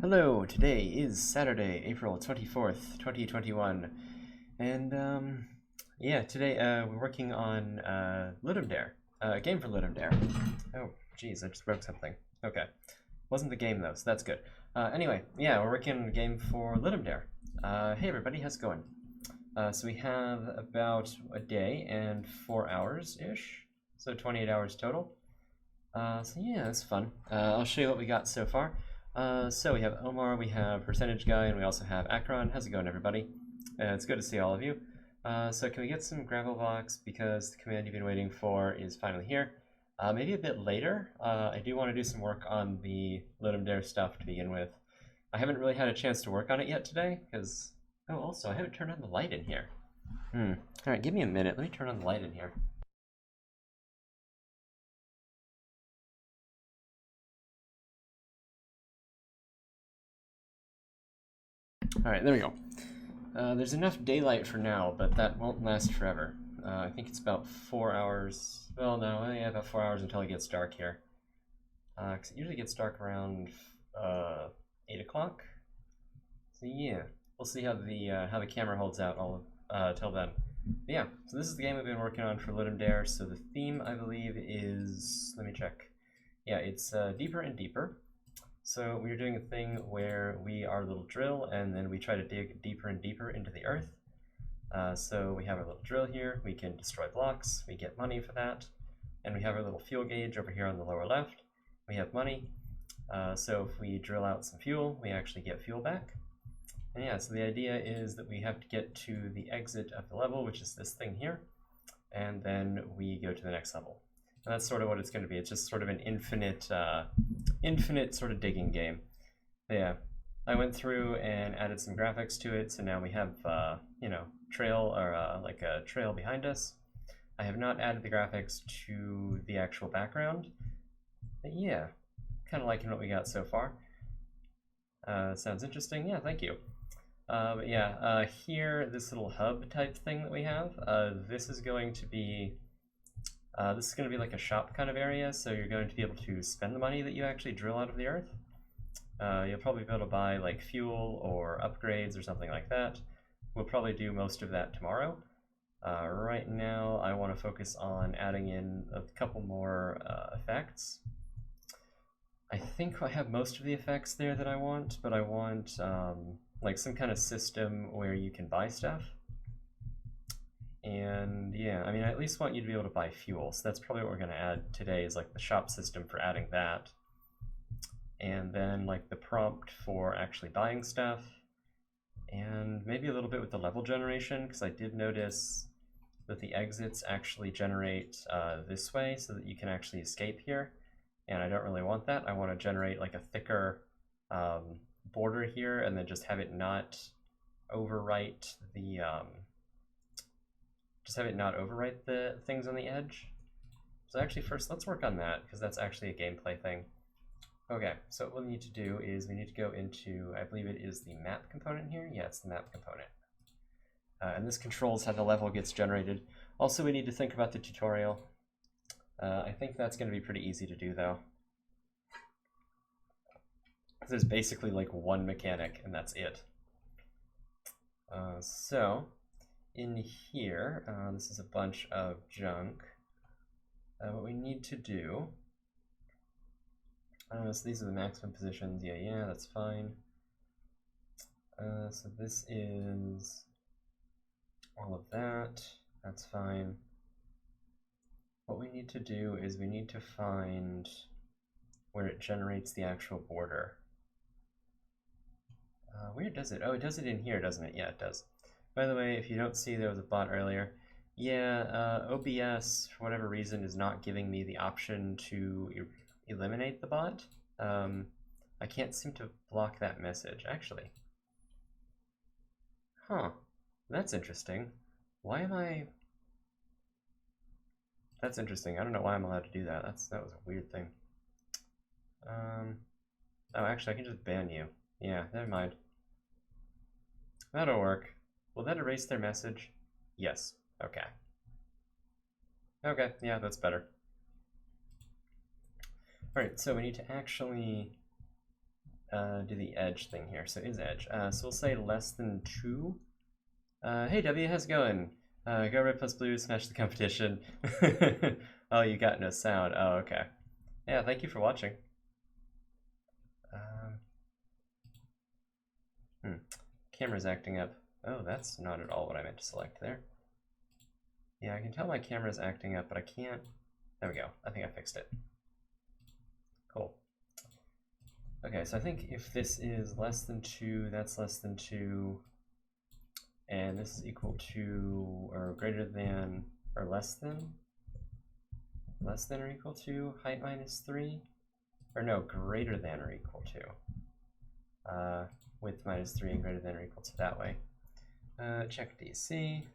Hello, today is Saturday, April 24th, 2021, and yeah, today we're working on Ludum Dare, a game for Ludum Dare. Oh, geez, I just broke something. Okay, wasn't the game though, so that's good. Anyway, yeah, we're working on a game for Ludum Dare. Hey everybody, how's it going? So we have about a day and 4 hours-ish, so 28 hours total. So yeah, that's fun. I'll show you what we got so far. So we have Omar, we have Percentage Guy, and we also have Akron. How's it going, everybody? It's good to see all of you. So can we get some gravel blocks, because the command you've been waiting for is finally here. Maybe a bit later. I do want to do some work on the Ludum Dare stuff to begin with. I haven't really had a chance to work on it yet today, because... Oh, also, I haven't turned on the light in here. Alright, give me a minute. Let me turn on the light in here. Alright, there we go. There's enough daylight for now, but that won't last forever. I think it's about 4 hours. Well, no, yeah, about 4 hours until it gets dark here. Because it usually gets dark around 8 o'clock. So yeah, we'll see how the camera holds out all till then. But yeah, so this is the game we've been working on for Ludum Dare. So the theme, I believe, is, let me check. Yeah, it's deeper and deeper. So we're doing a thing where we are a little drill, and then we try to dig deeper and deeper into the earth. So we have our little drill here, we can destroy blocks, we get money for that, and we have our little fuel gauge over here on the lower left. We have money, so if we drill out some fuel, we actually get fuel back. And yeah, so the idea is that we have to get to the exit of the level, which is this thing here, and then we go to the next level. And that's sort of what it's going to be. It's just sort of an infinite sort of digging game. But yeah, I went through and added some graphics to it, so now we have, you know, trail, or like a trail behind us. I have not added the graphics to the actual background, but yeah, kind of liking what we got so far. Sounds interesting. Yeah, thank you. But yeah, here, this little hub type thing that we have, this is going to be like a shop kind of area, so you're going to be able to spend the money that you actually drill out of the earth. You'll probably be able to buy like fuel or upgrades or something like that. We'll probably do most of that tomorrow. Right now, I want to focus on adding in a couple more effects. I think I have most of the effects there that I want, but I want like some kind of system where you can buy stuff. And yeah, I mean, I at least want you to be able to buy fuel, so that's probably what we're going to add today, is like the shop system for adding that. And then like the prompt for actually buying stuff. And maybe a little bit with the level generation, because I did notice that the exits actually generate this way, so that you can actually escape here. And I don't really want that. I want to generate like a thicker border here, and then just have it not overwrite the things on the edge. So actually first let's work on that, because that's actually a gameplay thing. Okay, so what we need to do is we need to go into, I believe it is the map component here. Yeah, it's the map component. And this controls how the level gets generated. Also, we need to think about the tutorial. I think that's going to be pretty easy to do though. There's basically like one mechanic and that's it. So in here, this is a bunch of junk. What we need to do, so these are the maximum positions. Yeah, that's fine. So this is all of that. That's fine. What we need to do is we need to find where it generates the actual border. Where does it? Oh, it does it in here, doesn't it? Yeah, it does. By the way, if you don't see, there was a bot earlier. Yeah, OBS, for whatever reason, is not giving me the option to eliminate the bot. I can't seem to block that message, actually. Huh. That's interesting. Why am I... That's interesting. I don't know why I'm allowed to do that. That was a weird thing. Oh, actually, I can just ban you. Yeah, never mind. That'll work. Will that erase their message? Yes. Okay. Okay, yeah, that's better. Alright, so we need to actually do the edge thing here. So is edge. So we'll say less than 2. Hey W, how's it going? Go red plus blue, smash the competition. Oh, you got no sound. Oh, okay. Yeah, thank you for watching. Camera's acting up. Oh, that's not at all what I meant to select there. Yeah, I can tell my camera's acting up, but I can't. There we go. I think I fixed it. Cool. Okay, so I think if this is less than 2, that's less than 2, and this is equal to or greater than or less than or equal to height minus 3, or no, greater than or equal to width minus 3 and greater than or equal to that way. Check DC.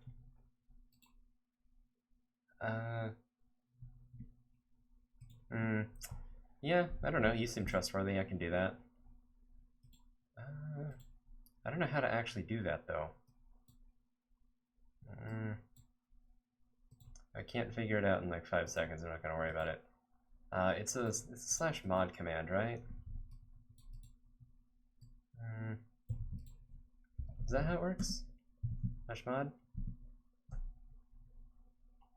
Yeah, I don't know. You seem trustworthy. I can do that. I don't know how to actually do that though. I can't figure it out in like 5 seconds. I'm not gonna worry about it. It's a /mod command, right? Is that how it works? /mod?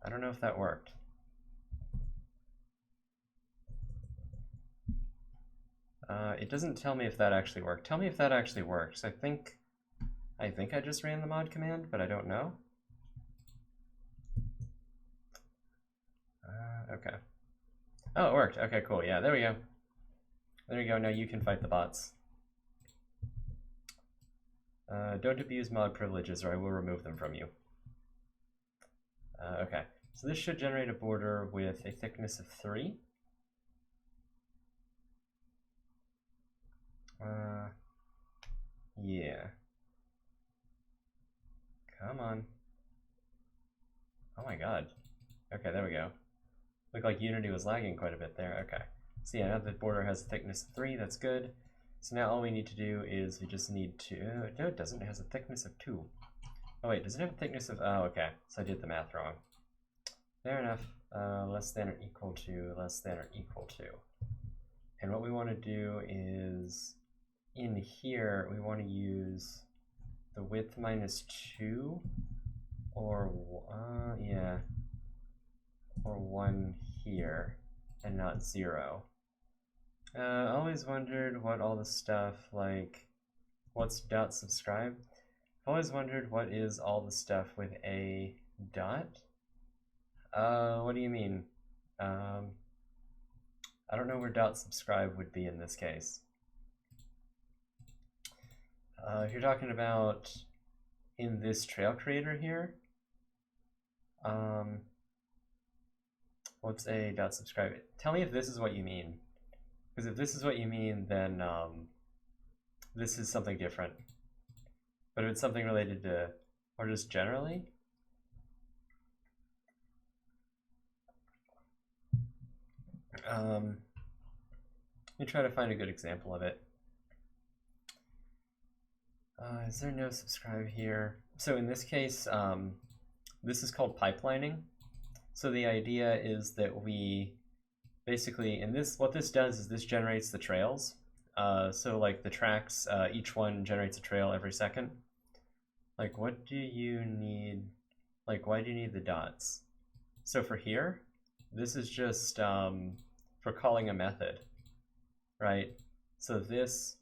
I don't know if that worked. It doesn't tell me if that actually worked. Tell me if that actually works. I think I just ran the mod command, but I don't know. Okay. Oh, it worked. Okay, cool. Yeah, there we go. There you go. Now you can fight the bots. Don't abuse mod privileges or I will remove them from you. Okay, so this should generate a border with a thickness of 3. Yeah. Come on. Oh my god. Okay, there we go. Looked like Unity was lagging quite a bit there. Okay. So yeah, now the border has a thickness of 3, that's good. So now all we need to do is we just need to... no, it doesn't. It has a thickness of 2. Oh wait, does it have a thickness of... oh, okay. So I did the math wrong. Fair enough. Less than or equal to, less than or equal to. And what we want to do is... in here, we want to use the width minus 2, or, yeah, or 1 here, and not 0. Always wondered what all the stuff, like, what's dot subscribe? Always wondered what is all the stuff with a dot? What do you mean? I don't know where dot subscribe would be in this case. If you're talking about in this trail creator here, what's a dot subscribe? Tell me if this is what you mean. Because if this is what you mean, then this is something different. But if it's something related to, or just generally, let me try to find a good example of it. Is there no subscribe here? So in this case, this is called pipelining. So the idea is that we basically, in this, what this does is this generates the trails. So like the tracks, each one generates a trail every second. Like what do you need, like why do you need the dots? So for here, this is just for calling a method, right? So this,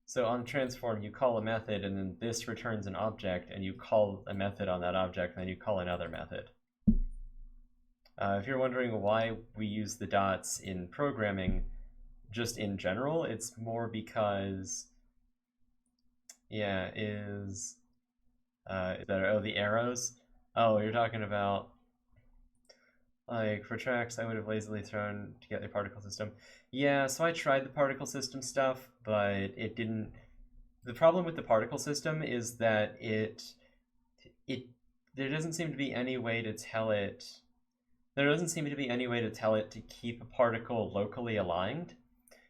so on transform, you call a method and then this returns an object and you call a method on that object and then you call another method. If you're wondering why we use the dots in programming, just in general, it's more because, yeah, is that, oh, the arrows? Oh, you're talking about, like, for tracks, I would have lazily thrown to get the particle system. Yeah, so I tried the particle system stuff, but it didn't. The problem with the particle system is that there doesn't seem to be any way to tell it. There doesn't seem to be any way to tell it to keep a particle locally aligned.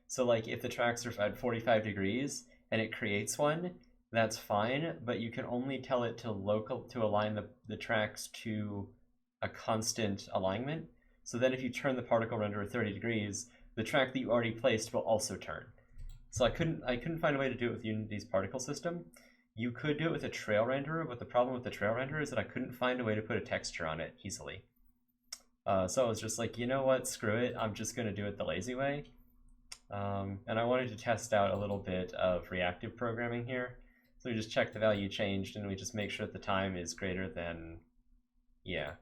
So like if the tracks are at 45 degrees and it creates one, that's fine, but you can only tell it to align the tracks to a constant alignment. So then if you turn the particle render at 30 degrees, the track that you already placed will also turn. So I couldn't find a way to do it with Unity's particle system. You could do it with a trail renderer, but the problem with the trail renderer is that I couldn't find a way to put a texture on it easily. So I was just like, you know what, screw it, I'm just going to do it the lazy way. And I wanted to test out a little bit of reactive programming here. So we just check the value changed, and we just make sure that the time is greater than, yeah.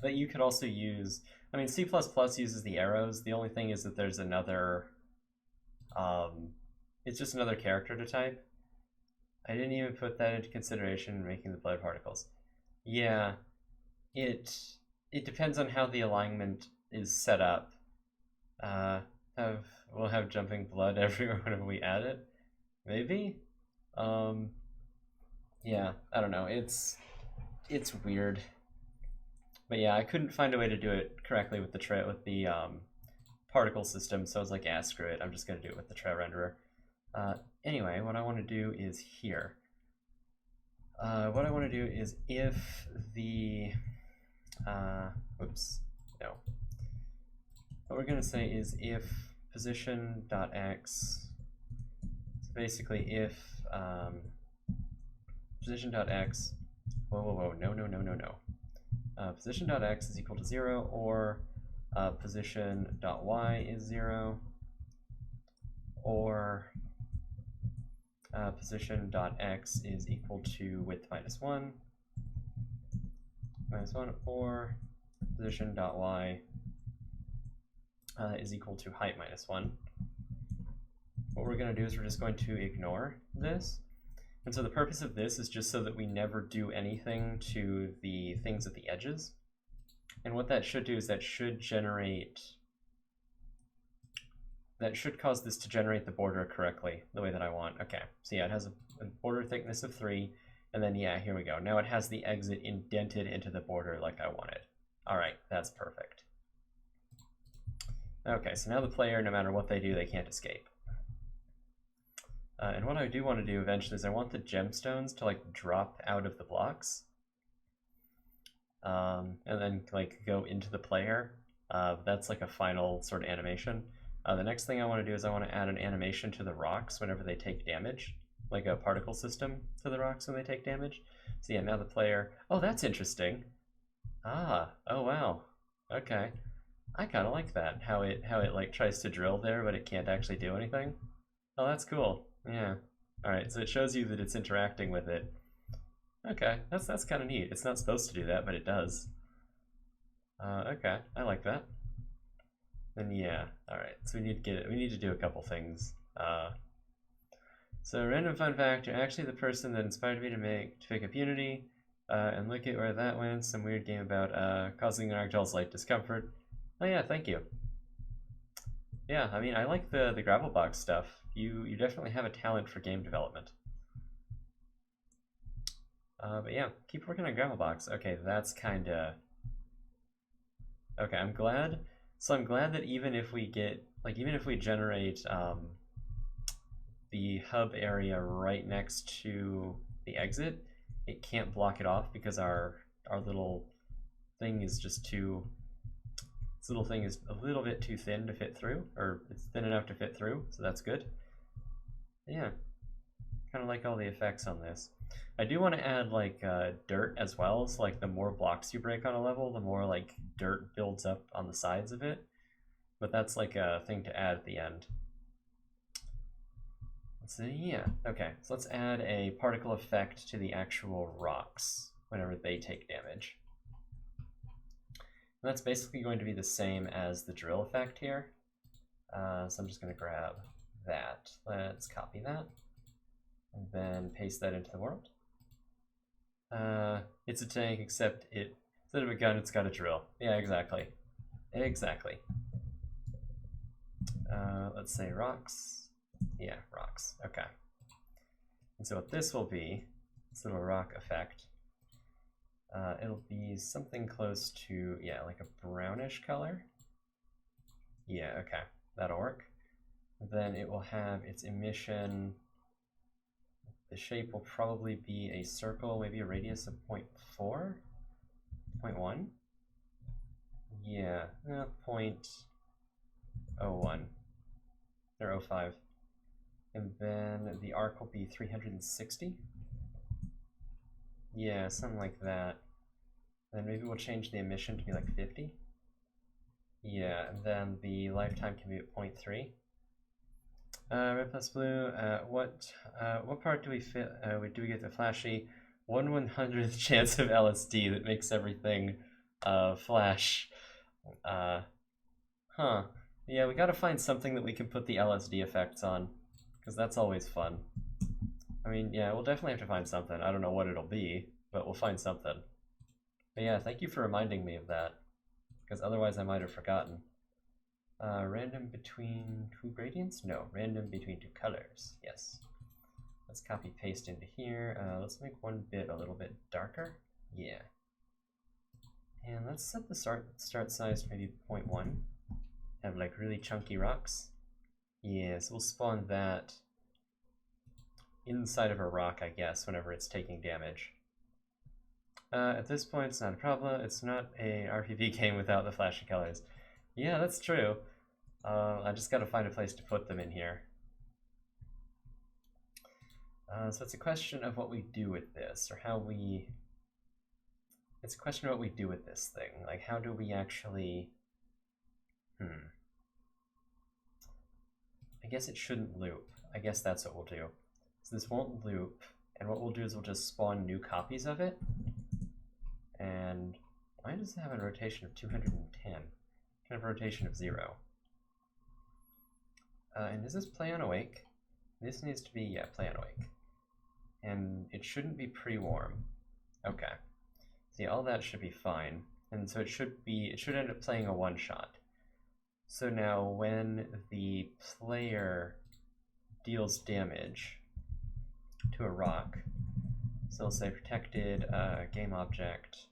But you could also use, I mean, C++ uses the arrows. The only thing is that there's another, it's just another character to type. I didn't even put that into consideration in making the blood particles. Yeah, it depends on how the alignment is set up. We'll have jumping blood everywhere whenever we add it. Maybe? Yeah, I don't know. It's weird. But yeah, I couldn't find a way to do it correctly with the particle system, so I was like, ah, screw it. I'm just gonna do it with the trail renderer. Anyway, what I want to do is here. What I want to do is if the oops, no. What we're going to say is if position.x, so basically if position.x, whoa, no. Position.x is equal to 0, or position.y is 0, or position.x is equal to width minus 1, or position.y is equal to height minus 1. What we're going to do is we're just going to ignore this. And so the purpose of this is just so that we never do anything to the things at the edges. And what that should do is that should cause this to generate the border correctly, the way that I want. Okay, so yeah, it has a border thickness of 3, and then yeah, here we go. Now it has the exit indented into the border like I wanted. All right, that's perfect. Okay, so now the player, no matter what they do, they can't escape. And what I do want to do eventually is I want the gemstones to like drop out of the blocks, and then like go into the player. That's like a final sort of animation. The next thing I want to do is I want to add an animation to the rocks whenever they take damage, like a particle system to the rocks when they take damage. So yeah, now the player, oh, that's interesting. Ah, oh wow, okay. I kind of like that, how it like tries to drill there, but it can't actually do anything. Oh, that's cool. Yeah. All right, so it shows you that it's interacting with it. Okay, that's kind of neat. It's not supposed to do that, but it does. Okay, I like that. Then yeah, all right. So we need to do a couple things. So random fun fact: you're actually the person that inspired me to pick up Unity, and look at where that went. Some weird game about causing ragdolls light discomfort. Oh yeah, thank you. Yeah, I mean, I like the gravel box stuff. You definitely have a talent for game development. But yeah, keep working on gravel box. Okay, that's kind of okay. I'm glad. So I'm glad that even if we generate the hub area right next to the exit, it can't block it off because our little thing is just too. This little thing is a little bit too thin to fit through, or it's thin enough to fit through, so that's good. Yeah, kind of like all the effects on this. I do want to add like dirt as well, so like the more blocks you break on a level, the more like dirt builds up on the sides of it. But that's like a thing to add at the end. So yeah, okay, so let's add a particle effect to the actual rocks whenever they take damage. And that's basically going to be the same as the drill effect here. So I'm just going to grab that. Let's copy that. And then paste that into the world. It's a tank, except instead of a gun, it's got a drill. Yeah, exactly. Exactly. Let's say rocks. Yeah, rocks. Okay. And so what this will be, this little rock effect, it'll be something close to, yeah, like a brownish color. Yeah, okay, that'll work. Then it will have its emission. The shape will probably be a circle, maybe a radius of 0.4, 0.1. Yeah, 0.01. They're 0.5. And then the arc will be 360. Yeah, something like that. Then maybe we'll change the emission to be like 50. Yeah, and then the lifetime can be at 0.3. Red plus blue. What part do we fit? Do we get the flashy 1/100th chance of LSD that makes everything flash? Huh. Yeah, we gotta find something that we can put the LSD effects on, because that's always fun. I mean, yeah, we'll definitely have to find something. I don't know what it'll be, but we'll find something. But yeah, thank you for reminding me of that, because otherwise I might have forgotten. Random between 2 gradients? No, random between 2 colors. Yes. Let's copy paste into here. Let's make one bit a little bit darker. Yeah. And let's set the start size to maybe 0.1. Have like really chunky rocks. Yeah, so we'll spawn that inside of a rock, I guess, whenever it's taking damage. At this point, it's not a problem. It's not a RPG game without the flashy colors. Yeah, that's true. I just gotta find a place to put them in here. So it's a question of what we do with this, or how we... It's a question of what we do with this thing. Like, how do we actually... I guess it shouldn't loop. I guess that's what we'll do. So this won't loop, and what we'll do is we'll just spawn new copies of it. And why does it have a rotation of 210? Kind of a rotation of 0. And does this play on awake? This needs to be, yeah, play on awake. And it shouldn't be pre-warm. Okay. See, all that should be fine. And so it should end up playing a one-shot. So now when the player deals damage to a rock, so we'll say protected game object.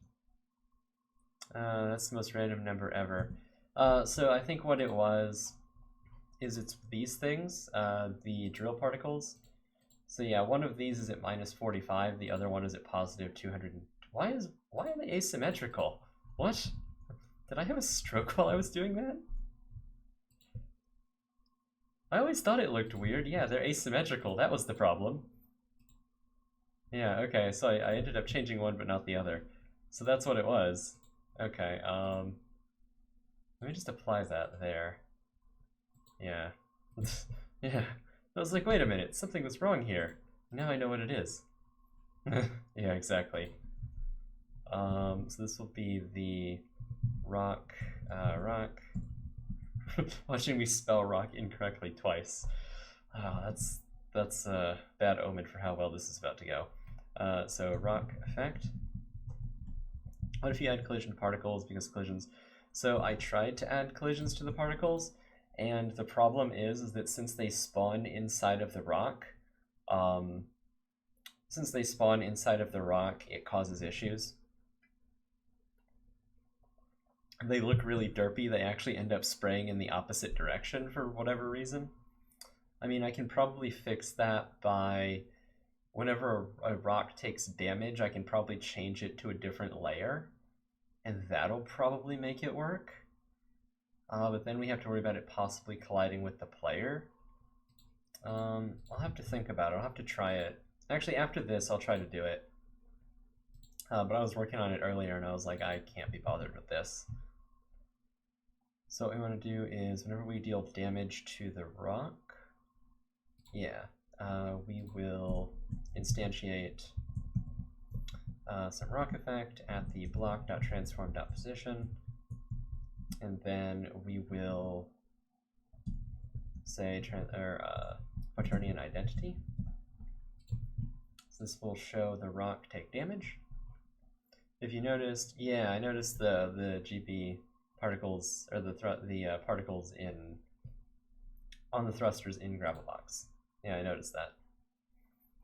That's the most random number ever. So I think what it was is it's these things, the drill particles. So yeah, one of these is at -45, the other one is at positive 200. Why are they asymmetrical? What? Did I have a stroke while I was doing that? I always thought it looked weird. Yeah, they're asymmetrical. That was the problem. Yeah, okay, so I ended up changing one but not the other. So that's what it was. Okay, let me just apply that there. Yeah. Yeah. I was like, wait a minute, something was wrong here. Now I know what it is. Yeah, exactly. So this will be the rock. Watching me spell rock incorrectly twice. Oh, that's a bad omen for how well this is about to go. So rock effect. What if you add collision particles because collisions? So I tried to add collisions to the particles, and the problem is that since they spawn inside of the rock, it causes issues. They look really derpy. They actually end up spraying in the opposite direction for whatever reason. I mean, I can probably fix that by whenever a rock takes damage, I can probably change it to a different layer, and that'll probably make it work. But then we have to worry about it possibly colliding with the player. I'll have to think about it. I'll have to try it. Actually, after this, I'll try to do it. But I was working on it earlier, and I was like, I can't be bothered with this. So what we want to do is, whenever we deal damage to the rock, yeah, we will instantiate some rock effect at the block.transform.position, and then we will say quaternion identity. So this will show the rock take damage. If you noticed, yeah, I noticed the GB particles, or the particles on the thrusters in Gravelbox. Yeah, I noticed that.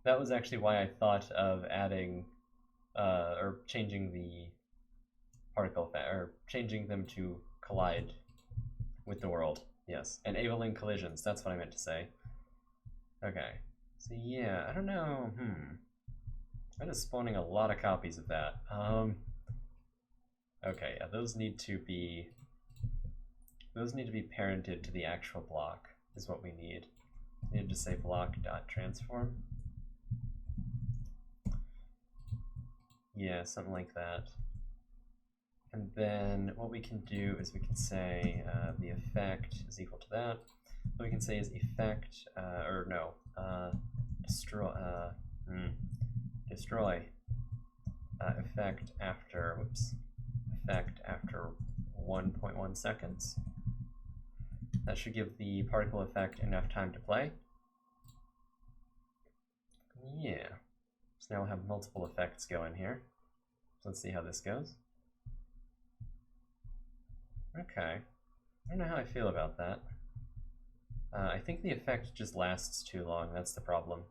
That was actually why I thought of adding, or changing the particle effect, or changing them to collide with the world. Yes, enabling collisions. That's what I meant to say. Okay. So yeah, I don't know. That is spawning a lot of copies of that. Okay, yeah, those need to be parented to the actual block. is what we need. We need to say block.transform. Yeah, something like that. And then what we can do is we can say the effect is equal to that. What we can say is effect, destroy effect after, effect after 1.1 seconds. That should give the particle effect enough time to play. Yeah. So now we'll have multiple effects going here. So let's see how this goes. Okay. I don't know how I feel about that. I think the effect just lasts too long. That's the problem.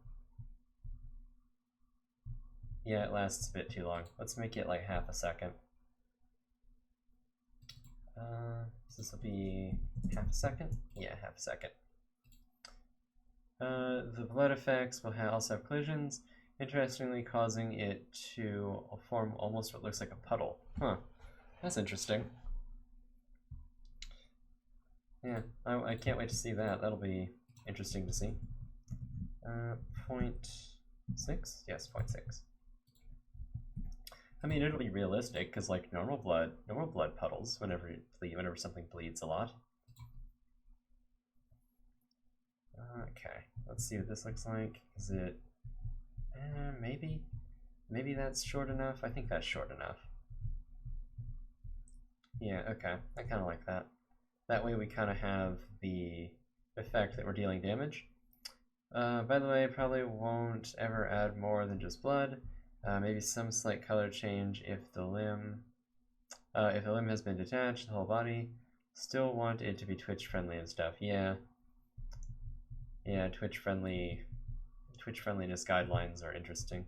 Yeah, it lasts a bit too long. Let's make it like half a second. So this will be half a second? Yeah, half a second. The blood effects will also have collisions, interestingly causing it to form almost what looks like a puddle. Huh, that's interesting. Yeah, I can't wait to see that. That'll be interesting to see. 0.6? Yes, 0.6. I mean, it'll be realistic because, like, normal blood puddles whenever something bleeds a lot. Okay, let's see what this looks like. Is it maybe that's short enough? I think that's short enough. Yeah, okay, I kind of like that. That way we kind of have the effect that we're dealing damage. By the way, I probably won't ever add more than just blood. Maybe some slight color change if the limb has been detached, the whole body. Still want it to be Twitch friendly and stuff. Yeah, Twitch friendliness guidelines are interesting.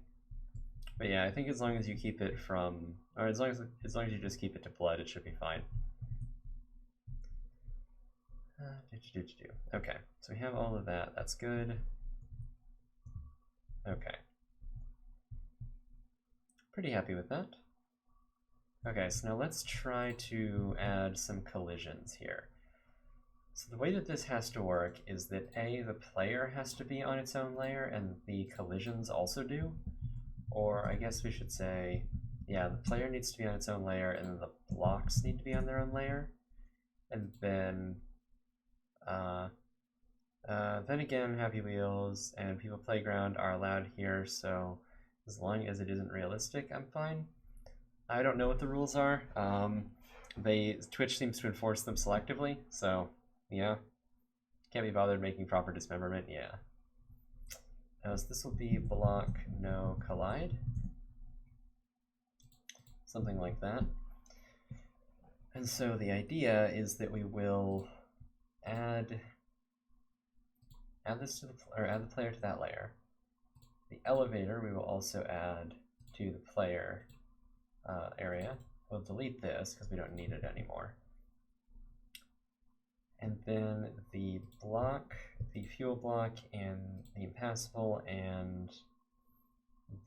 But yeah, I think as long as you keep it from, or as long as you just keep it to blood, it should be fine. Okay, so we have all of that. That's good. Okay. Pretty happy with that. Okay, so now let's try to add some collisions here. So the way that this has to work is that the player has to be on its own layer and the collisions also do. Or I guess we should say, yeah, the player needs to be on its own layer and then the blocks need to be on their own layer. And then again, Happy Wheels and People Playground are allowed here, so as long as it isn't realistic, I'm fine. I don't know what the rules are. Twitch seems to enforce them selectively, so yeah. Can't be bothered making proper dismemberment, yeah. So this will be block no collide. Something like that. And so the idea is that we will add this to add the player to that layer. The elevator we will also add to the player area. We'll delete this because we don't need it anymore. And then the block, the fuel block, and the impassable, and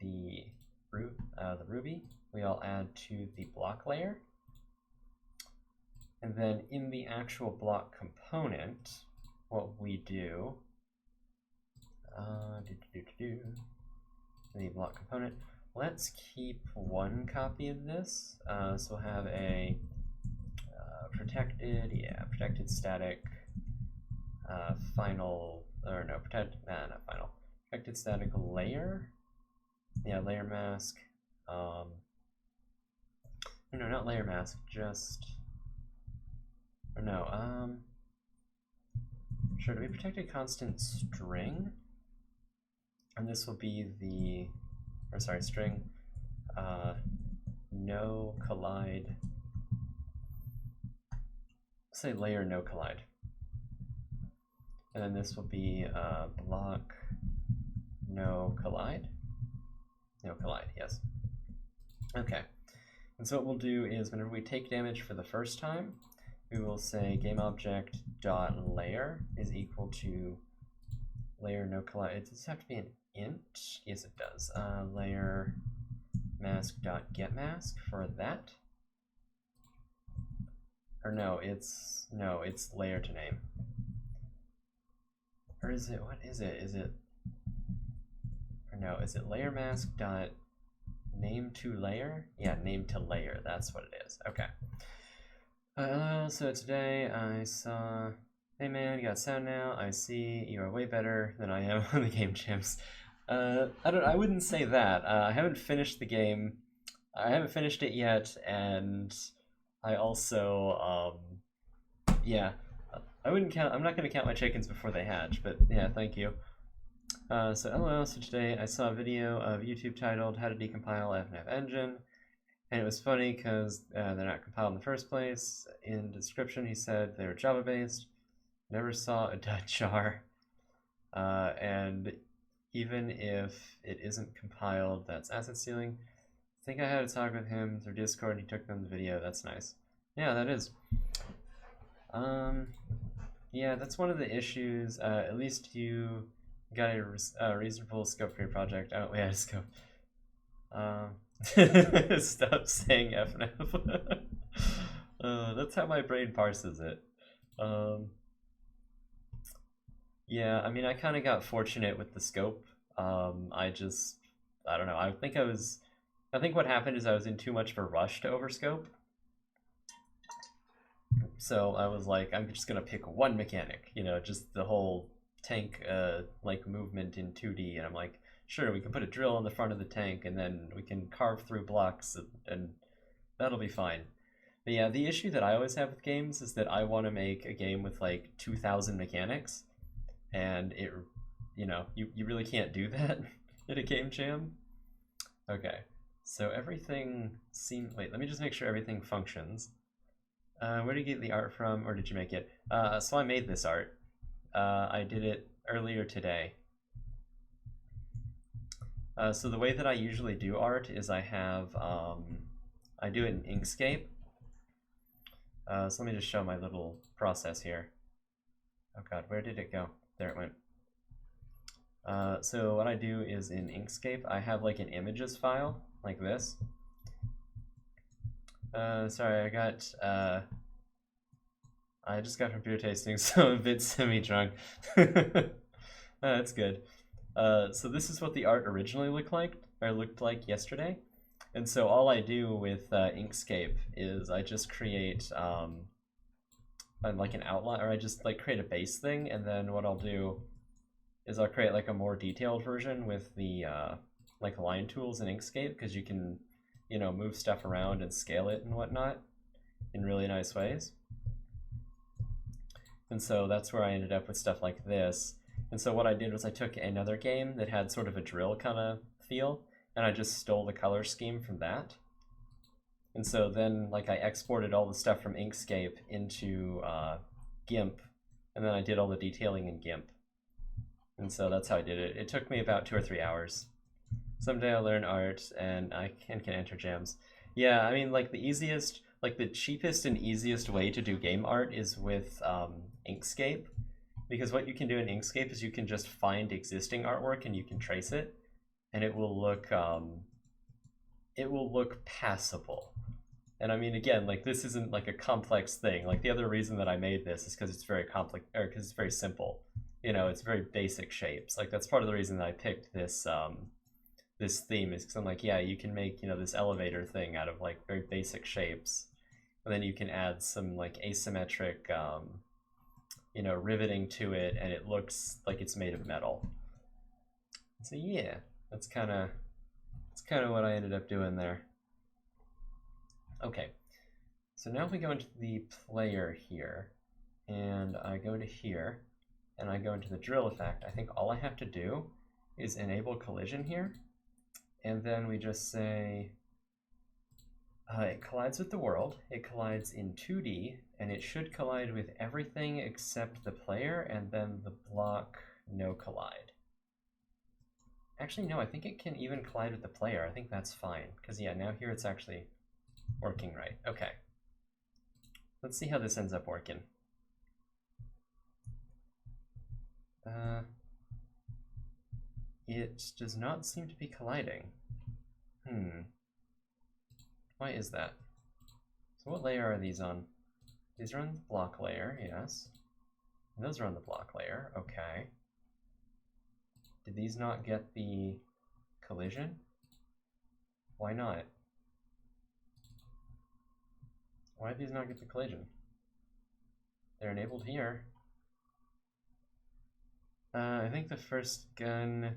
the ruby, we all add to the block layer. And then in the actual block component, what we do, the block component, let's keep one copy of this. So we'll have a protected static protected static layer. Yeah, layer mask. No, not layer mask, just, or no, sure, to be protected constant string. And this will be the, string, no collide, say layer no collide. And then this will be block no collide. No collide, yes. Okay. And so what we'll do is whenever we take damage for the first time, we will say GameObject.layer is equal to layer no collide. Does this have to be an int? Yes, it does. Layer mask.getMask for that. Or no, it's layer to name. Or is it, what is it? Is it, or no, is it layer mask dot name to layer? Yeah, name to layer, that's what it is. Okay. So today I saw, hey man, you got sound now. I see you are way better than I am on the game jams. I wouldn't say that. I haven't finished the game. I haven't finished it yet, and I also, yeah, I wouldn't count. I'm not going to count my chickens before they hatch, but yeah, thank you. So LOL, so today I saw a video of YouTube titled How to Decompile FNAF Engine, and it was funny because they're not compiled in the first place. In the description he said they were Java based, never saw a .jar, and even if it isn't compiled, that's asset stealing. I think I had a talk with him through Discord and he took down the video, that's nice. Yeah, that is. Yeah, that's one of the issues. At least you got a reasonable scope for your project. Oh, we had a scope. Stop saying FNAF. That's how my brain parses it. Yeah, I mean, I kind of got fortunate with the scope. I don't know. I think what happened is I was in too much of a rush to overscope. So I was like, I'm just gonna pick one mechanic, you know, just the whole tank like movement in 2D, and I'm like, sure, we can put a drill on the front of the tank and then we can carve through blocks and that'll be fine. But yeah, the issue that I always have with games is that I want to make a game with like 2,000 mechanics, and it, you know, you really can't do that in a game jam. Okay, so everything seems, wait, let me just make sure everything functions. Where did you get the art from, or did you make it? So I made this art. I did it earlier today. So the way that I usually do art is I have, I do it in Inkscape. So let me just show my little process here. Oh god, where did it go? There it went. So what I do is in Inkscape, I have like an images file, like this. Sorry, I just got from beer tasting, so I'm a bit semi-drunk. That's good. So this is what the art originally looked like yesterday. And so all I do with Inkscape is I just create like an outline, or I just like create a base thing, and then what I'll do is I'll create like a more detailed version with the like line tools in Inkscape, because you can, you know, move stuff around and scale it and whatnot in really nice ways. And so that's where I ended up with stuff like this. And so what I did was I took another game that had sort of a drill kind of feel, and I just stole the color scheme from that. And so then like I exported all the stuff from Inkscape into GIMP, and then I did all the detailing in GIMP. And so that's how I did it. It took me about 2 or 3 hours. Someday I'll learn art and I can enter jams. Yeah, I mean, like the easiest, like the cheapest and easiest way to do game art is with Inkscape, because what you can do in Inkscape is you can just find existing artwork and you can trace it, and it will look passable. And I mean, again, like this isn't like a complex thing. Like the other reason that I made this is because it's very complex, or because it's very simple. You know, it's very basic shapes. Like that's part of the reason that I picked this this theme, is because I'm like, yeah, you can make, you know, this elevator thing out of like very basic shapes, and then you can add some like asymmetric, you know, riveting to it, and it looks like it's made of metal. So yeah, that's kind of what I ended up doing there. Okay, so now if we go into the player here, and I go to here, and I go into the drill effect, I think all I have to do is enable collision here, and then we just say it collides with the world, it collides in 2D, and it should collide with everything except the player, and then the block no collide. Actually, no, I think it can even collide with the player. I think that's fine, because yeah, now here it's actually working right. Okay. Let's see how this ends up working. It does not seem to be colliding. Why is that? So what layer are these on? These are on the block layer, yes. And those are on the block layer, okay. Did these not get the collision? Why not? Why did these not get the collision? They're enabled here. I think the first gun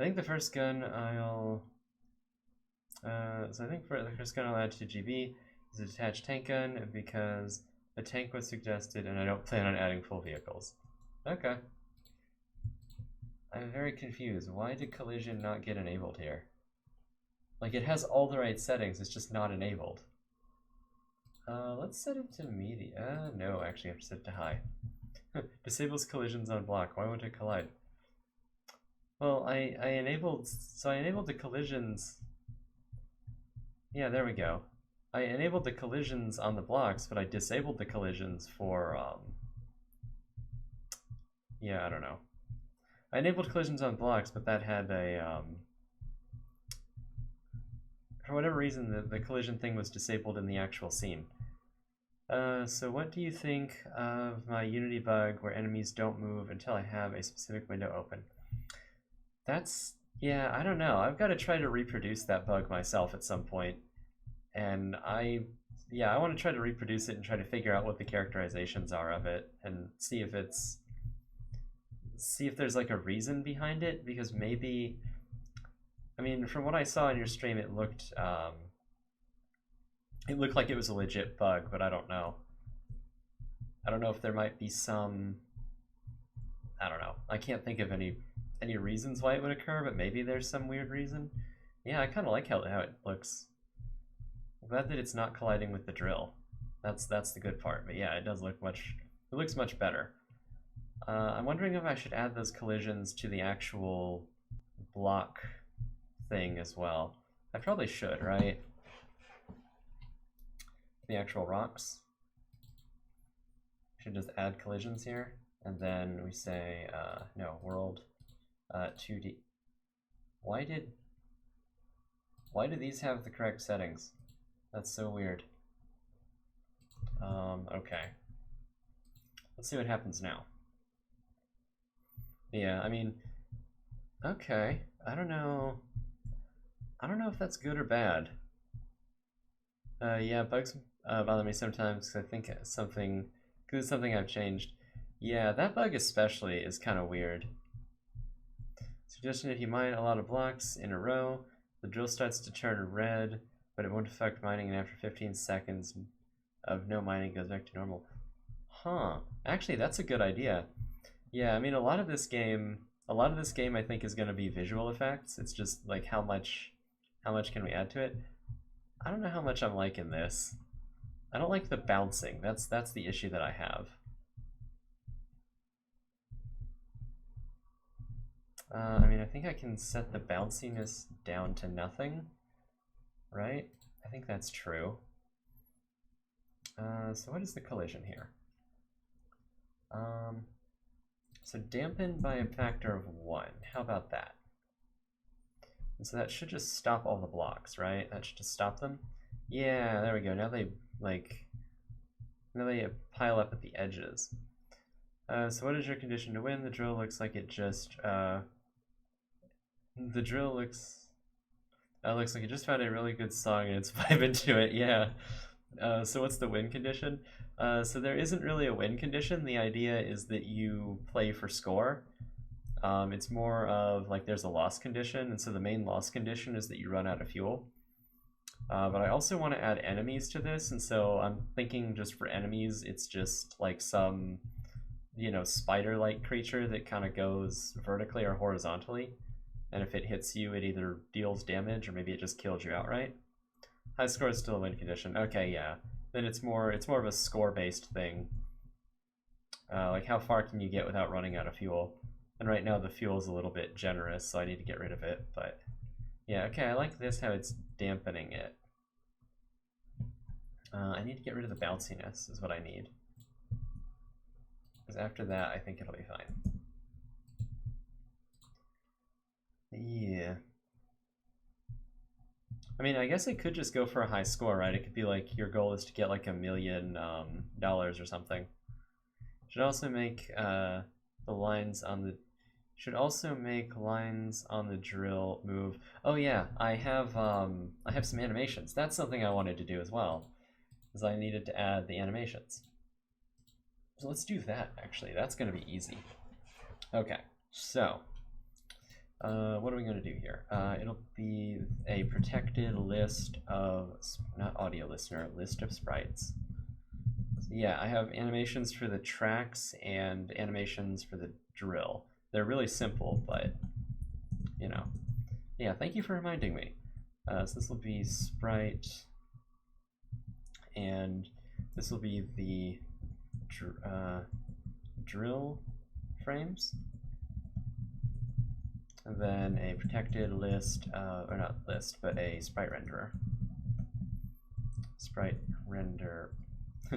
I'll... so I think for the first gun I'll add to GB is a detached tank gun because a tank was suggested and I don't plan on adding full vehicles. Okay. I'm very confused. Why did collision not get enabled here? Like, it has all the right settings, it's just not enabled. Let's set it to medium. No, actually I have to set it to high. Disables collisions on block. Why won't it collide? Well, I enabled the collisions. Yeah, there we go. I enabled the collisions on the blocks, but I disabled the collisions for, yeah, I don't know. I enabled collisions on blocks, but that had a, for whatever reason, the collision thing was disabled in the actual scene. So what do you think of my Unity bug where enemies don't move until I have a specific window open? That's, yeah, I don't know. I've got to try to reproduce that bug myself at some point. And I want to try to reproduce it and try to figure out what the characterizations are of it and see if there's like a reason behind it, because maybe, I mean, from what I saw in your stream, it looked like it was a legit bug, but I don't know. I don't know if there might be some, I don't know. I can't think of any reasons why it would occur, but maybe there's some weird reason. Yeah, I kind of like how it looks. I'm glad that it's not colliding with the drill. That's the good part. But yeah, it looks much better. I'm wondering if I should add those collisions to the actual block thing as well. I probably should, right? The actual rocks. Should just add collisions here, and then we say no, world 2D. Why do these have the correct settings? That's so weird. Okay. Let's see what happens now. Yeah, I mean, okay. I don't know if that's good or bad. Yeah, bugs bother me sometimes because I think it's something I've changed. Yeah, that bug especially is kind of weird. Suggestion: if you mine a lot of blocks in a row, the drill starts to turn red, but it won't affect mining, and after 15 seconds of no mining goes back to normal. Huh. Actually, that's a good idea. Yeah, I mean, a lot of this game I think is going to be visual effects. It's just like how much can we add to it? I don't know how much I'm liking this. I don't like the bouncing. That's the issue that I have. I mean, I think I can set the bounciness down to nothing, right? I think that's true. So what is the collision here? So dampened by a factor of 1. How about that? And so that should just stop all the blocks, right? That should just stop them. Yeah, there we go. Now they pile up at the edges. So what is your condition to win? The drill looks like it just looks like it just found a really good song and it's vibing to it. Yeah. So what's the win condition? So there isn't really a win condition. The idea is that you play for score. It's more of like there's a loss condition, and so the main loss condition is that you run out of fuel. But I also want to add enemies to this, and so I'm thinking just for enemies, it's just like some, spider-like creature that kind of goes vertically or horizontally, and if it hits you, it either deals damage or maybe it just kills you outright. High score is still a win condition. Okay, yeah. Then it's more of a score-based thing. Like how far can you get without running out of fuel? And right now the fuel is a little bit generous, so I need to get rid of it. But yeah, okay, I like this, how it's dampening it. I need to get rid of the bounciness is what I need. Because after that, I think it'll be fine. Yeah. I mean, I guess it could just go for a high score, right? It could be like your goal is to get like $1 million or something. Should also make the lines on the Should also make lines on the drill move. Oh yeah, I have some animations. That's something I wanted to do as well, is I needed to add the animations. So let's do that, actually. That's going to be easy. Okay, so what are we going to do here? It'll be a protected list of, not audio listener, list of sprites. So yeah, I have animations for the tracks and animations for the drill. They're really simple, but, you know. Yeah, thank you for reminding me. So this will be sprite, and this will be the drill frames, and then a protected list, or not list, but a sprite renderer. Sprite render,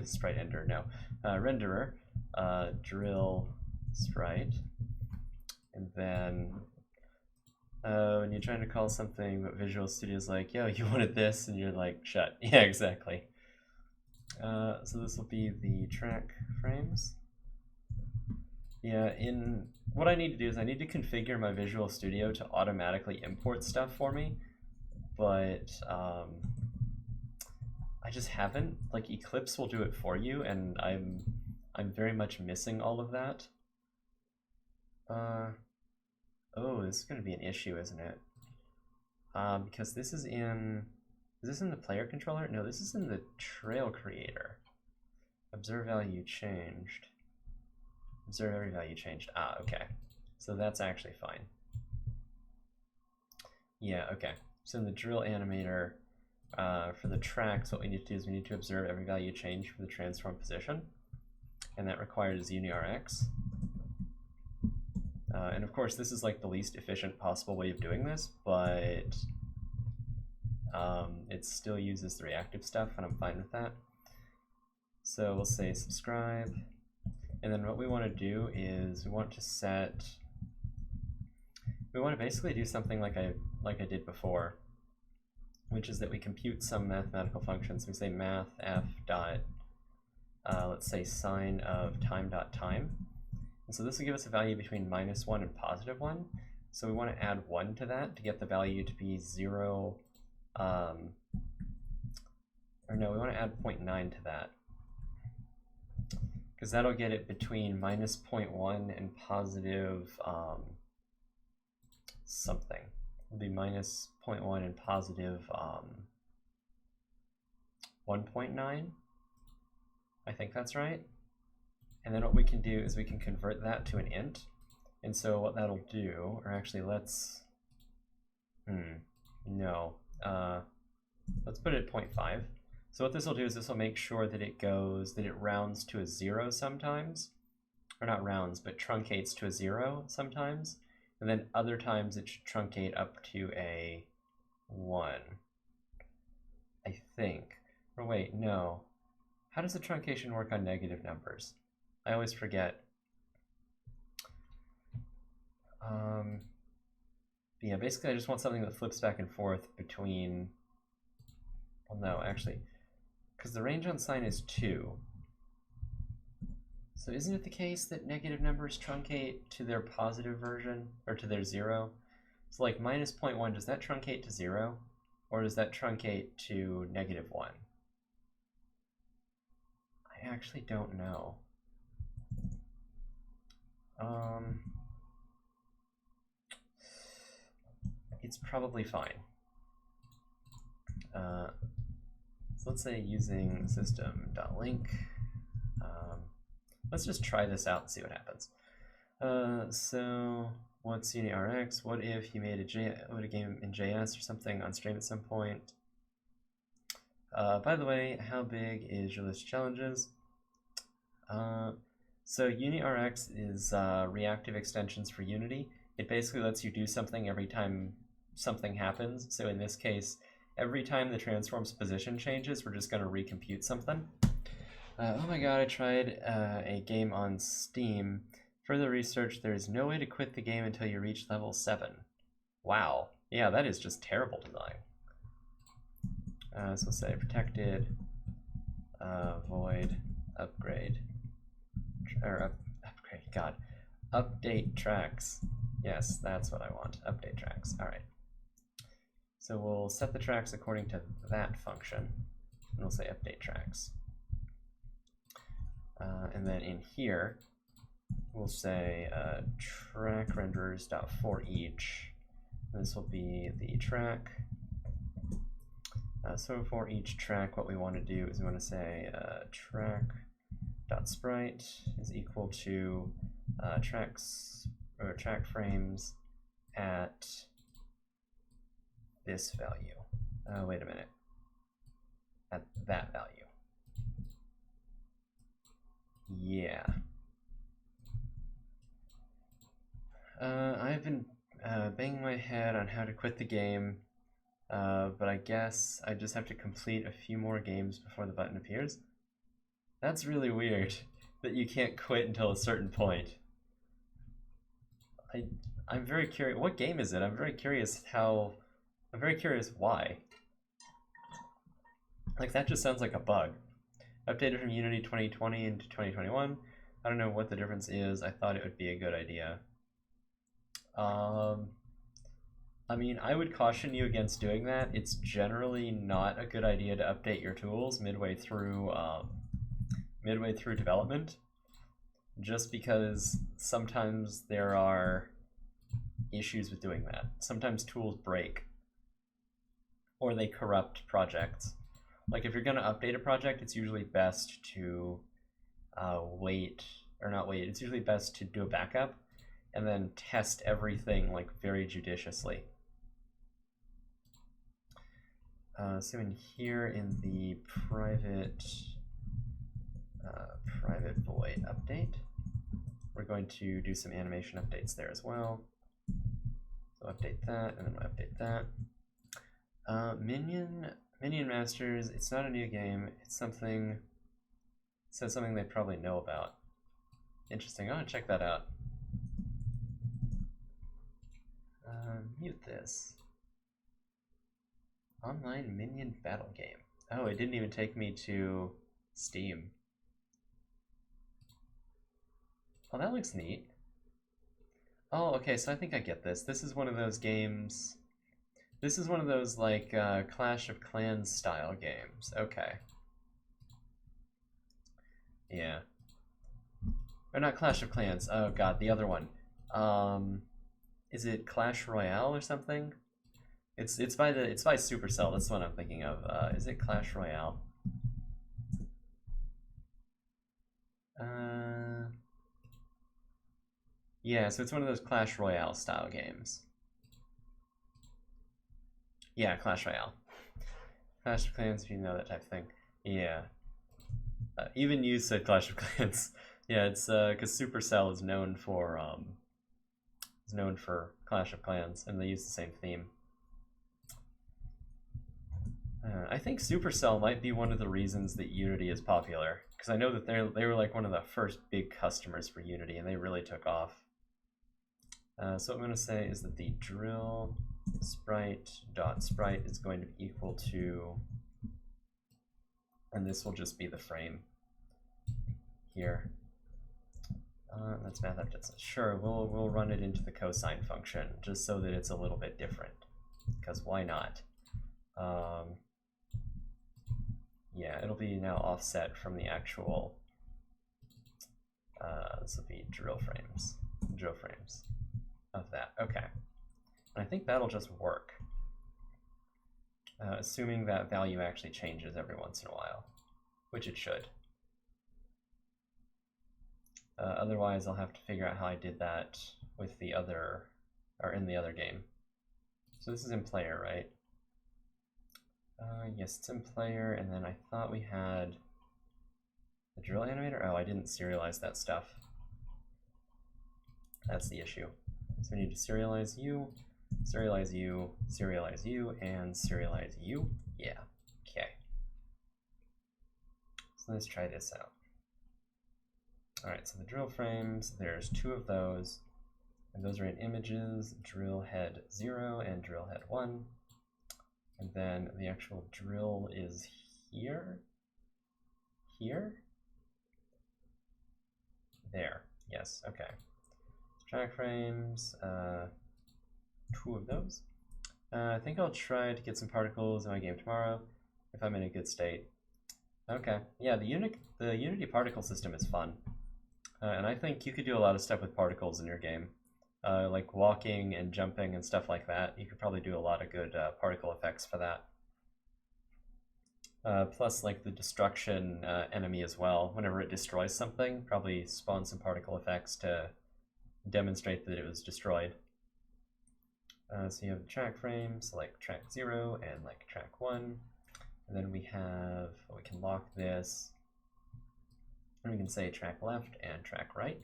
sprite render, no. Renderer, drill sprite, and then when you're trying to call something, but Visual Studio's like, yo, you wanted this, and you're like, shut. Yeah, exactly. So this will be the track frames. Yeah, what I need to do is I need to configure my Visual Studio to automatically import stuff for me, but I just haven't. Like, Eclipse will do it for you, and I'm very much missing all of that. Oh, this is going to be an issue, isn't it? Because this is in the player controller? No, this is in the trail creator. Observe value changed. Observe every value changed. Ah, okay. So that's actually fine. Yeah, okay. So in the drill animator, for the tracks, what we need to do is we need to observe every value change for the transform position, and that requires UniRX. And of course, this is like the least efficient possible way of doing this, but it still uses the reactive stuff, and I'm fine with that. So we'll say subscribe, and then what we want to do is we want to basically do something like I did before, which is that we compute some mathematical functions. We say math f dot, let's say sine of time dot time. And so this will give us a value between -1 and +1. So we want to add 1 to that to get the value to be 0, or no, we want to add 0.9 to that, because that'll get it between -0.1 and positive something. It'll be -0.1 and positive 1.9. I think that's right. And then what we can do is we can convert that to an int. And so what that'll do, or actually let's put it at 0.5. So what this will do is this will make sure that it rounds to a 0 sometimes, or not rounds, but truncates to a 0 sometimes, and then other times it should truncate up to a 1, I think. Or wait, no. How does the truncation work on negative numbers? I always forget. Yeah, basically I just want something that flips back and forth between, well, no, actually, because the range on sine is 2. So isn't it the case that negative numbers truncate to their positive version, or to their 0? So like -0.1, does that truncate to 0? Or does that truncate to -1? I actually don't know. It's probably fine. So let's say using system.link. Let's just try this out and see what happens. So what's UniRX? What if you made a game in JS or something on stream at some point? By the way, how big is your list of challenges? So UniRX is reactive extensions for Unity. It basically lets you do something every time something happens. So in this case, every time the transform's position changes, we're just going to recompute something. Oh my god, I tried a game on Steam. Further research, there is no way to quit the game until you reach level 7. Wow. Yeah, that is just terrible design. So we'll say protected void upgrade, or upgrade, god, update tracks. Yes, that's what I want. Update tracks. All right. So we'll set the tracks according to that function, and we'll say update tracks. And then in here, we'll say track renderers.forEach. This will be the track. So for each track, what we want to do is we want to say track.sprite is equal to tracks or track frames at this value. Wait a minute. At that value. Yeah. I've been banging my head on how to quit the game, but I guess I just have to complete a few more games before the button appears. That's really weird that you can't quit until a certain point. I'm very curious. What game is it? I'm very curious why. Like, that just sounds like a bug. Updated from Unity 2020 into 2021. I don't know what the difference is. I thought it would be a good idea. I mean, I would caution you against doing that. It's generally not a good idea to update your tools midway through development, just because sometimes there are issues with doing that. Sometimes tools break, or they corrupt projects. Like, if you're going to update a project, it's usually best to it's usually best to do a backup and then test everything like very judiciously. So in here in the private void update, we're going to do some animation updates there as well. So update that, and then we'll update that. Minion Masters, it's not a new game. It's something, it says something they probably know about. Interesting, I want to check that out. Mute this. Online minion battle game. Oh, it didn't even take me to Steam. Oh, that looks neat. Oh, okay, so I think I get this. This is one of those games. This is one of those, like, Clash of Clans style games. Okay. Yeah. Or not Clash of Clans. Oh god, the other one. Is it Clash Royale or something? It's by Supercell. That's the one I'm thinking of. Is it Clash Royale? Yeah, so it's one of those Clash Royale style games. Yeah, Clash Royale. Clash of Clans, if you know that type of thing. Yeah. Even you said Clash of Clans. Yeah, it's because Supercell is known for Clash of Clans, and they use the same theme. I think Supercell might be one of the reasons that Unity is popular, because I know that they were like one of the first big customers for Unity, and they really took off. So what I'm going to say is that the drill sprite.sprite is going to be equal to, and this will just be the frame here. That's math updates. Sure, we'll run it into the cosine function just so that it's a little bit different, because why not? Yeah, it'll be now offset from the actual. This will be drill frames of that. Okay, and I think that'll just work, assuming that value actually changes every once in a while, which it should. Otherwise, I'll have to figure out how I did that with the other, or in the other game. So this is in player, right? Yes, it's in player, and then I thought we had the drill animator. Oh, I didn't serialize that stuff. That's the issue. So we need to serialize you, serialize you, serialize you, and serialize you. Yeah, okay. So let's try this out. All right, so the drill frames, there's 2 of those, and those are in images, drill head 0 and drill head 1. And then the actual drill is here, there, yes, okay. Let's Track frames, 2 of those. I think I'll try to get some particles in my game tomorrow if I'm in a good state. Okay, yeah, the Unity particle system is fun. And I think you could do a lot of stuff with particles in your game. Like walking and jumping and stuff like that. You could probably do a lot of good particle effects for that. Plus, like the destruction enemy as well. Whenever it destroys something, probably spawn some particle effects to demonstrate that it was destroyed. So you have the track frame, select track 0 and like track 1. And then we can lock this. And we can say track left and track right.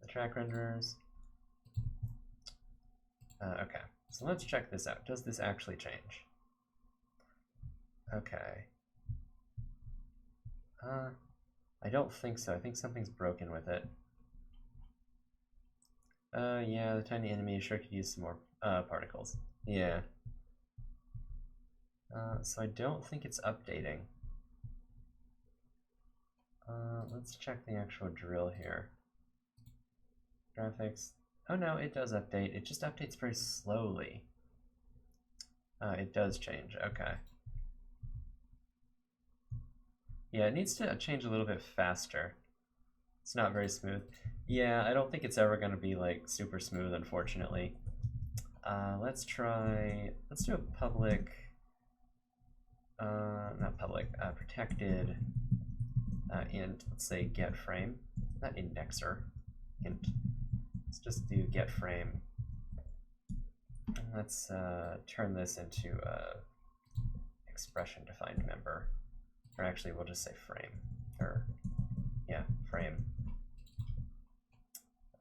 The track renderers. Okay, so let's check this out. Does this actually change? Okay. I don't think so. I think something's broken with it. Yeah, the tiny enemy sure could use some more particles. Yeah. So I don't think it's updating. Let's check the actual drill here. Graphics. Oh no, it does update. It just updates very slowly. It does change. Okay. Yeah, it needs to change a little bit faster. It's not very smooth. Yeah, I don't think it's ever going to be like super smooth, unfortunately. Let's do a public, not public, protected int, let's say get frame, not indexer, int. Let's just do get frame. And let's turn this into a expression defined member. Or actually, we'll just say frame. Or, yeah, frame.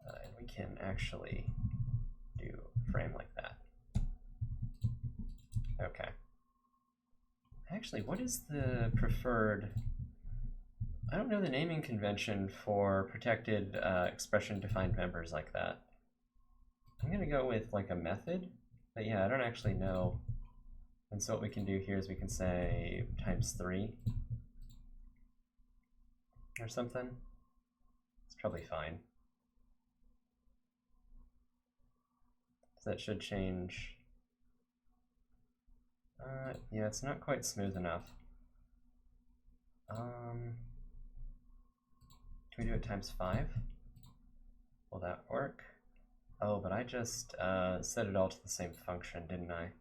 And we can actually do frame like that. Okay. Actually, what is the preferred... I don't know the naming convention for protected expression-defined members like that. I'm going to go with like a method, but yeah, I don't actually know. And so what we can do here is we can say ×3 or something. It's probably fine. So that should change. Yeah, it's not quite smooth enough. Can we do it ×5? Will that work? Oh, but I just set it all to the same function, didn't I?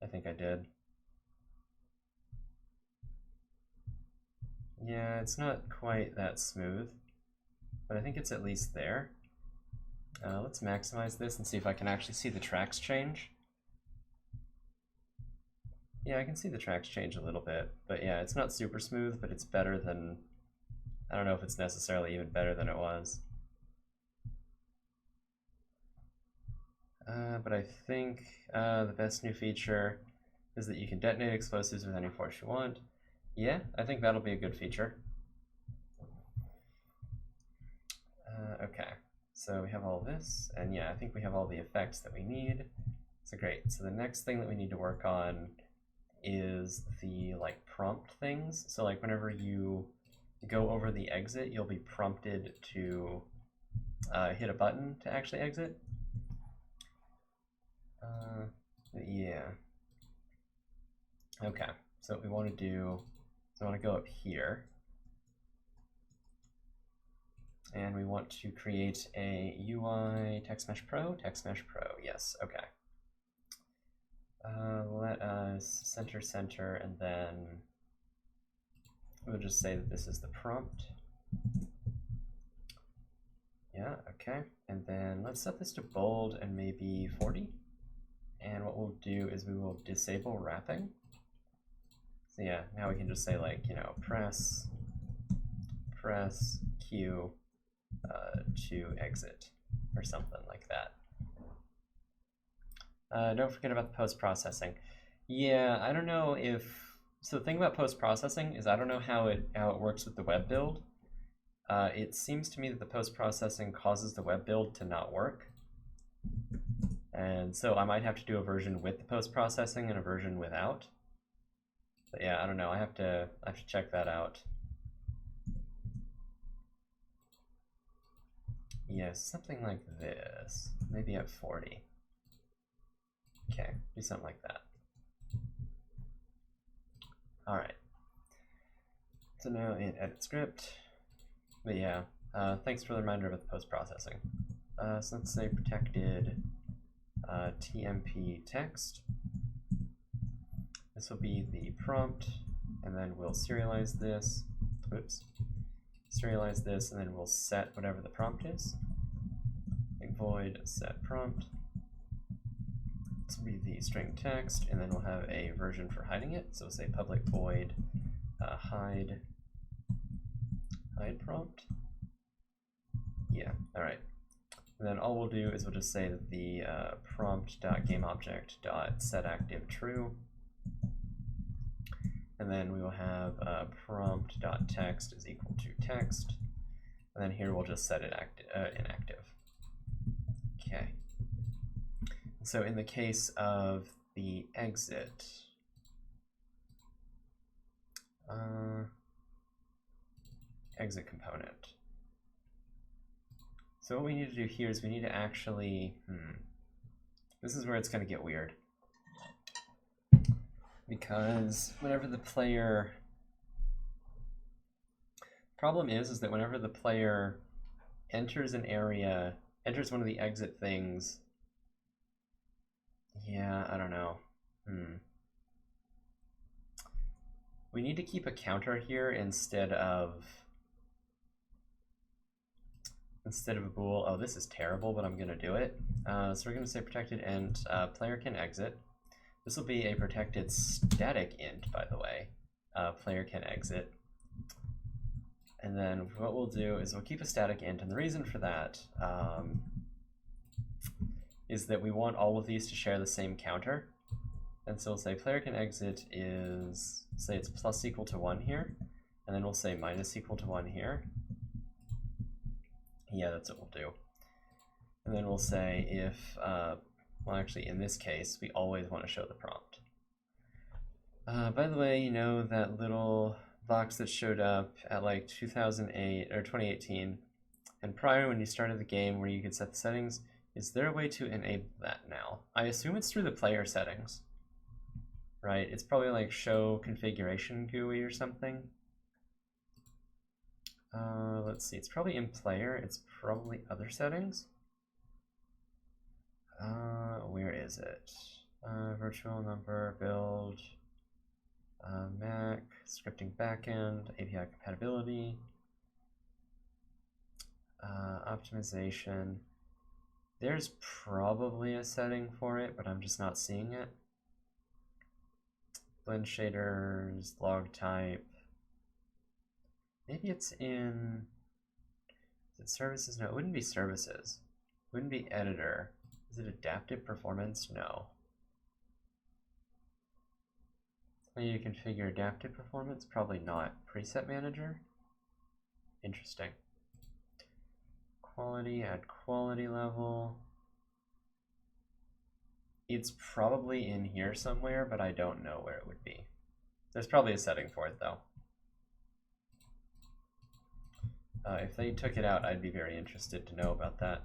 I think I did. Yeah, it's not quite that smooth, but I think it's at least there. Let's maximize this and see if I can actually see the tracks change. Yeah, I can see the tracks change a little bit, but yeah, it's not super smooth, but it's better than... I don't know if it's necessarily even better than it was. But I think the best new feature is that you can detonate explosives with any force you want. Yeah, I think that'll be a good feature. Okay, so we have all this, and yeah, I think we have all the effects that we need. So great. So the next thing that we need to work on is the like prompt things. So like whenever you go over the exit, you'll be prompted to hit a button to actually exit. Yeah. Okay, so what we want to do is I want to go up here. And we want to create a UI text mesh pro, yes, okay. Let us center, and then we'll just say that this is the prompt. Yeah, okay. And then let's set this to bold and maybe 40. And what we'll do is we will disable wrapping. So yeah, now we can just say like, you know, press Q to exit or something like that. Don't forget about the post-processing. Yeah, I don't know if... So the thing about post-processing is I don't know how it works with the web build. It seems to me that the post-processing causes the web build to not work. And so I might have to do a version with the post-processing and a version without. But yeah, I don't know. I have to check that out. Yes, something like this. Maybe at 40. Okay, do something like that. Alright. So now in edit script. But yeah, thanks for the reminder about the post-processing. So let's say protected TMP text. This will be the prompt, and then we'll serialize this. Oops. Serialize this, and then we'll set whatever the prompt is. Like void set prompt. This will be the string text, and then we'll have a version for hiding it. So we'll say public void hide prompt. Yeah, all right. And then all we'll do is we'll just say that the prompt.gameObject.setActive true. And then we will have prompt.text is equal to text. And then here we'll just set it inactive. Okay. So in the case of the exit, exit component. So what we need to do here is we need to actually, this is where it's going to get weird. Because whenever the player, problem is that whenever the player enters an area, enters one of the exit things, yeah, I don't know. We need to keep a counter here instead of a bool. Oh, this is terrible, but I'm gonna do it. So we're gonna say protected int player can exit. This will be a protected static int, by the way. Player can exit. And then what we'll do is we'll keep a static int, and the reason for that is that we want all of these to share the same counter. And so we'll say player can exit is, say it's plus equal to 1 here, and then we'll say minus equal to 1 here. Yeah, that's what we'll do. And then we'll say if, well actually in this case, we always want to show the prompt. By the way, you know that little box that showed up at like 2008 or 2018 and prior when you started the game where you could set the settings, is there a way to enable that now? I assume it's through the player settings, right? It's probably like show configuration GUI or something. Let's see, it's probably in player, it's probably other settings. Where is it? Virtual number, build, Mac, scripting backend, API compatibility, optimization. There's probably a setting for it, but I'm just not seeing it. Blend shaders, log type. Maybe it's in, is it services? No, it wouldn't be services. It wouldn't be editor. Is it adaptive performance? No. Maybe you configure adaptive performance? Probably not. Preset manager? Interesting. Quality, add quality level. It's probably in here somewhere, but I don't know where it would be. There's probably a setting for it though. If they took it out, I'd be very interested to know about that.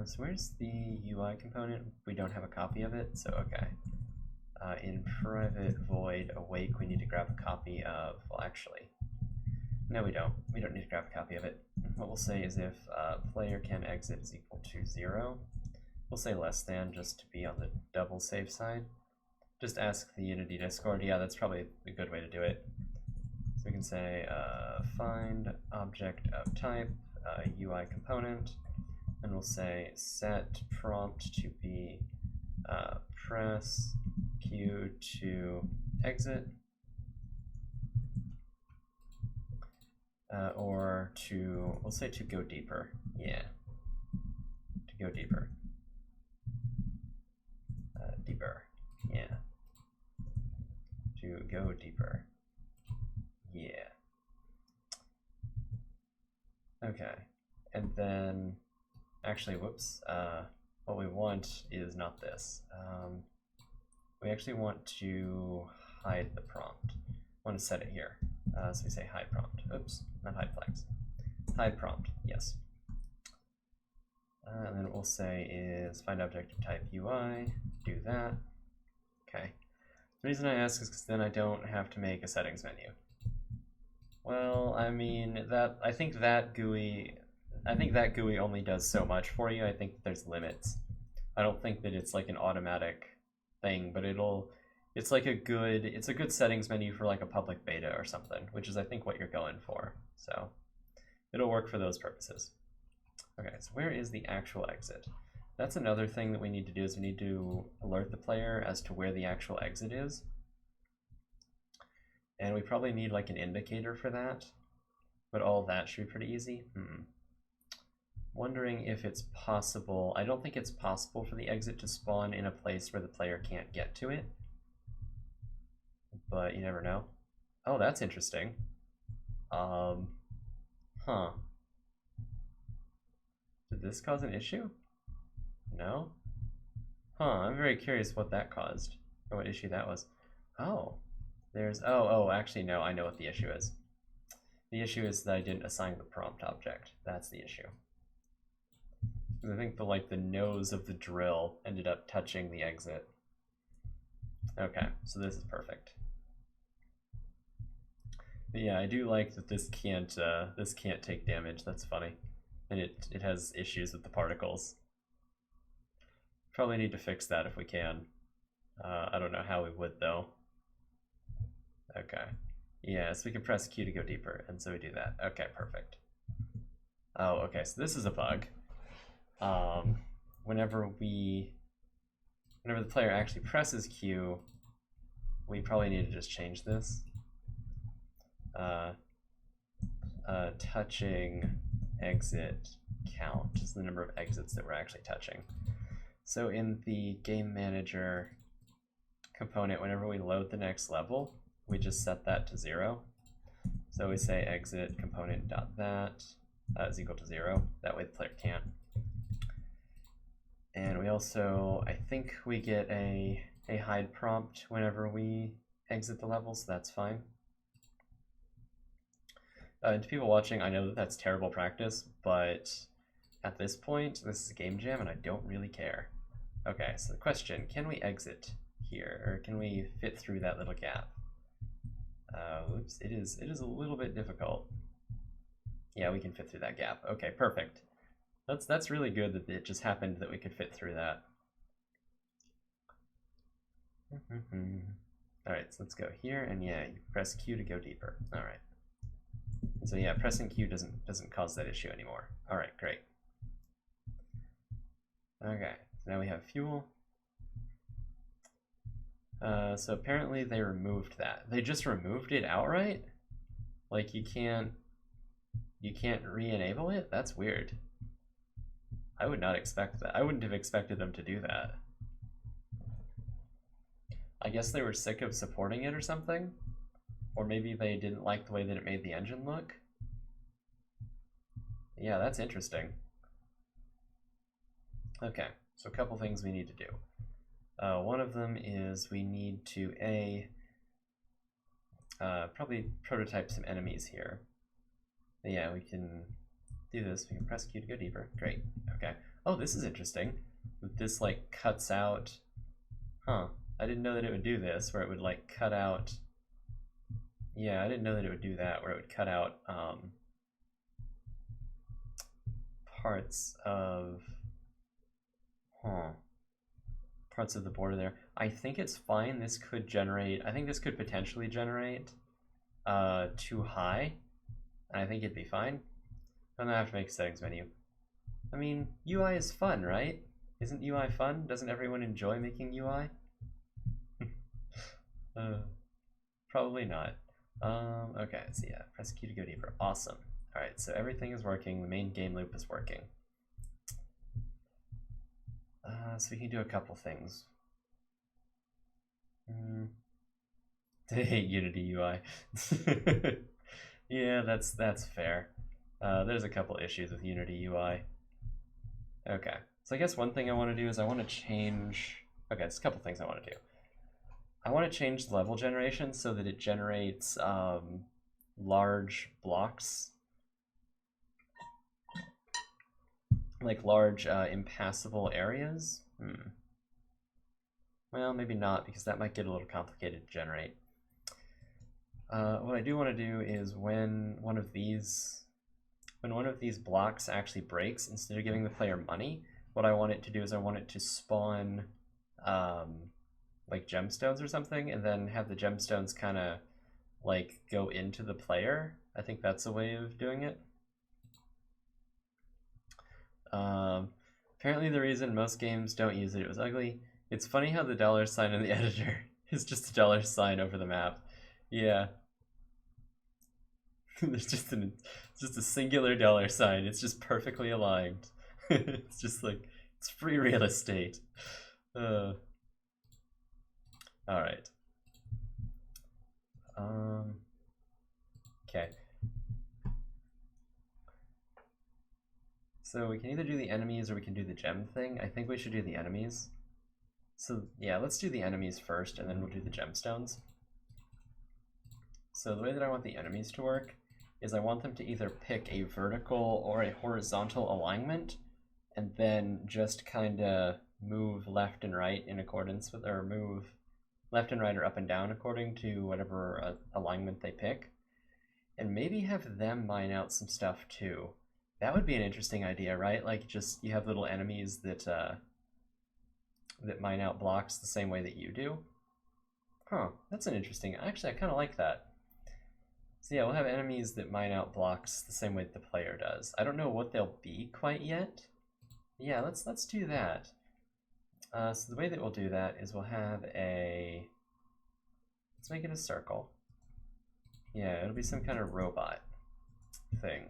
So where's the UI component? We don't have a copy of it, so okay. In private void awake, we need to grab a copy of, well actually, no we don't. We don't need to grab a copy of it. What we'll say is if player can exit is equal to 0, we'll say less than just to be on the double safe side. Just ask the Unity Discord. Yeah, that's probably a good way to do it. So we can say find object of type UI component, and we'll say set prompt to be press Q to exit, or to, we'll say to go deeper. Yeah, to go deeper. Deeper. Yeah. To go deeper. Yeah. Okay. And then, actually, whoops. What we want is not this. We actually want to hide the prompt. I want to set it here. So we say hide prompt. Oops, not hide flags. hide prompt, yes. And then what we'll say is find object of type UI, do that. Okay. The reason I ask is because then I don't have to make a settings menu. Well, I mean, I think that GUI only does so much for you. I think there's limits. I don't think that it's like an automatic thing, but it's a good settings menu for like a public beta or something, which is I think what you're going for. So it'll work for those purposes. Okay, so where is the actual exit? That's another thing that we need to do, is we need to alert the player as to where the actual exit is. And we probably need like an indicator for that, but all that should be pretty easy. Wondering if it's possible. I don't think it's possible for the exit to spawn in a place where the player can't get to it, but you never know. Oh, that's interesting. Huh. Did this cause an issue? No? Huh, I'm very curious what that caused, or what issue that was. Oh, actually no, I know what the issue is. The issue is that I didn't assign the prompt object. That's the issue. I think the nose of the drill ended up touching the exit. Okay, so this is perfect. But yeah, I do like that this can't take damage. That's funny. And it has issues with the particles. Probably need to fix that if we can. I don't know how we would though. Okay. Yeah, so we can press Q to go deeper, and so we do that. Okay, perfect. Oh, okay, so this is a bug. Whenever the player actually presses Q, we probably need to just change this. Touching exit count is the number of exits that we're actually touching. So in the game manager component, whenever we load the next level, we just set that to 0. So we say exit component dot that is equal to 0. That way the player can't. And we also, I think we get a hide prompt whenever we exit the level, so that's fine. And to people watching, I know that that's terrible practice, but at this point, this is a game jam and I don't really care. Okay, so the question, can we exit here, or can we fit through that little gap? Oops, it is a little bit difficult. Yeah, we can fit through that gap. Okay, perfect. That's really good that it just happened that we could fit through that. All right, so let's go here, and yeah, you press Q to go deeper. All right. So yeah, pressing Q doesn't cause that issue anymore. All right, great. Okay, so now we have fuel. So apparently they removed that. They just removed it outright? Like you can't re-enable it? That's weird. I would not expect that. I wouldn't have expected them to do that. I guess they were sick of supporting it or something? Or maybe they didn't like the way that it made the engine look? Yeah, that's interesting. Okay, so a couple things we need to do. One of them is we need to probably prototype some enemies here. But yeah, we can do this. We can press Q to go deeper. Great. Okay. Oh, this is interesting. This like cuts out. Huh. I didn't know that it would do this, where it would like cut out. Yeah, I didn't know that it would do that, where it would cut out parts of. Parts of the border there. I think it's fine. This could generate. I think this could potentially generate too high, and I think it'd be fine. I'm gonna have to make a settings menu. I mean, UI is fun, right? Isn't UI fun? Doesn't everyone enjoy making UI? Probably not. Okay, so yeah, press Q to go deeper. Awesome. All right, so everything is working. The main game loop is working. So we can do a couple things. They hate Unity UI. Yeah, that's fair. There's a couple issues with Unity UI. Okay, so I guess one thing I want to do is I want to change. Okay, there's a couple things I want to do. I want to change the level generation so that it generates large blocks like large impassable areas. Well, maybe not, because that might get a little complicated to generate. What I do want to do is when one of these blocks actually breaks, instead of giving the player money, what I want it to do is I want it to spawn like gemstones or something, and then have the gemstones kind of like go into the player. I think that's a way of doing it. Apparently the reason most games don't use it was ugly. It's funny how the $sign in the editor is just a $sign over the map. Yeah. There's just a singular $sign. It's just perfectly aligned. It's just like, it's free real estate. All right. Okay. So we can either do the enemies or we can do the gem thing. I think we should do the enemies. So yeah, let's do the enemies first, and then we'll do the gemstones. So the way that I want the enemies to work is I want them to either pick a vertical or a horizontal alignment, and then just kind of move left and right in accordance with, or move left and right or up and down according to whatever alignment they pick. And maybe have them mine out some stuff too. That would be an interesting idea, right? Like, just you have little enemies that that mine out blocks the same way that you do. Huh, that's an interesting. Actually, I kind of like that. So yeah, we'll have enemies that mine out blocks the same way that the player does. I don't know what they'll be quite yet. Yeah, let's do that. So the way that we'll do that is we'll have a. Let's make it a circle. Yeah, it'll be some kind of robot thing.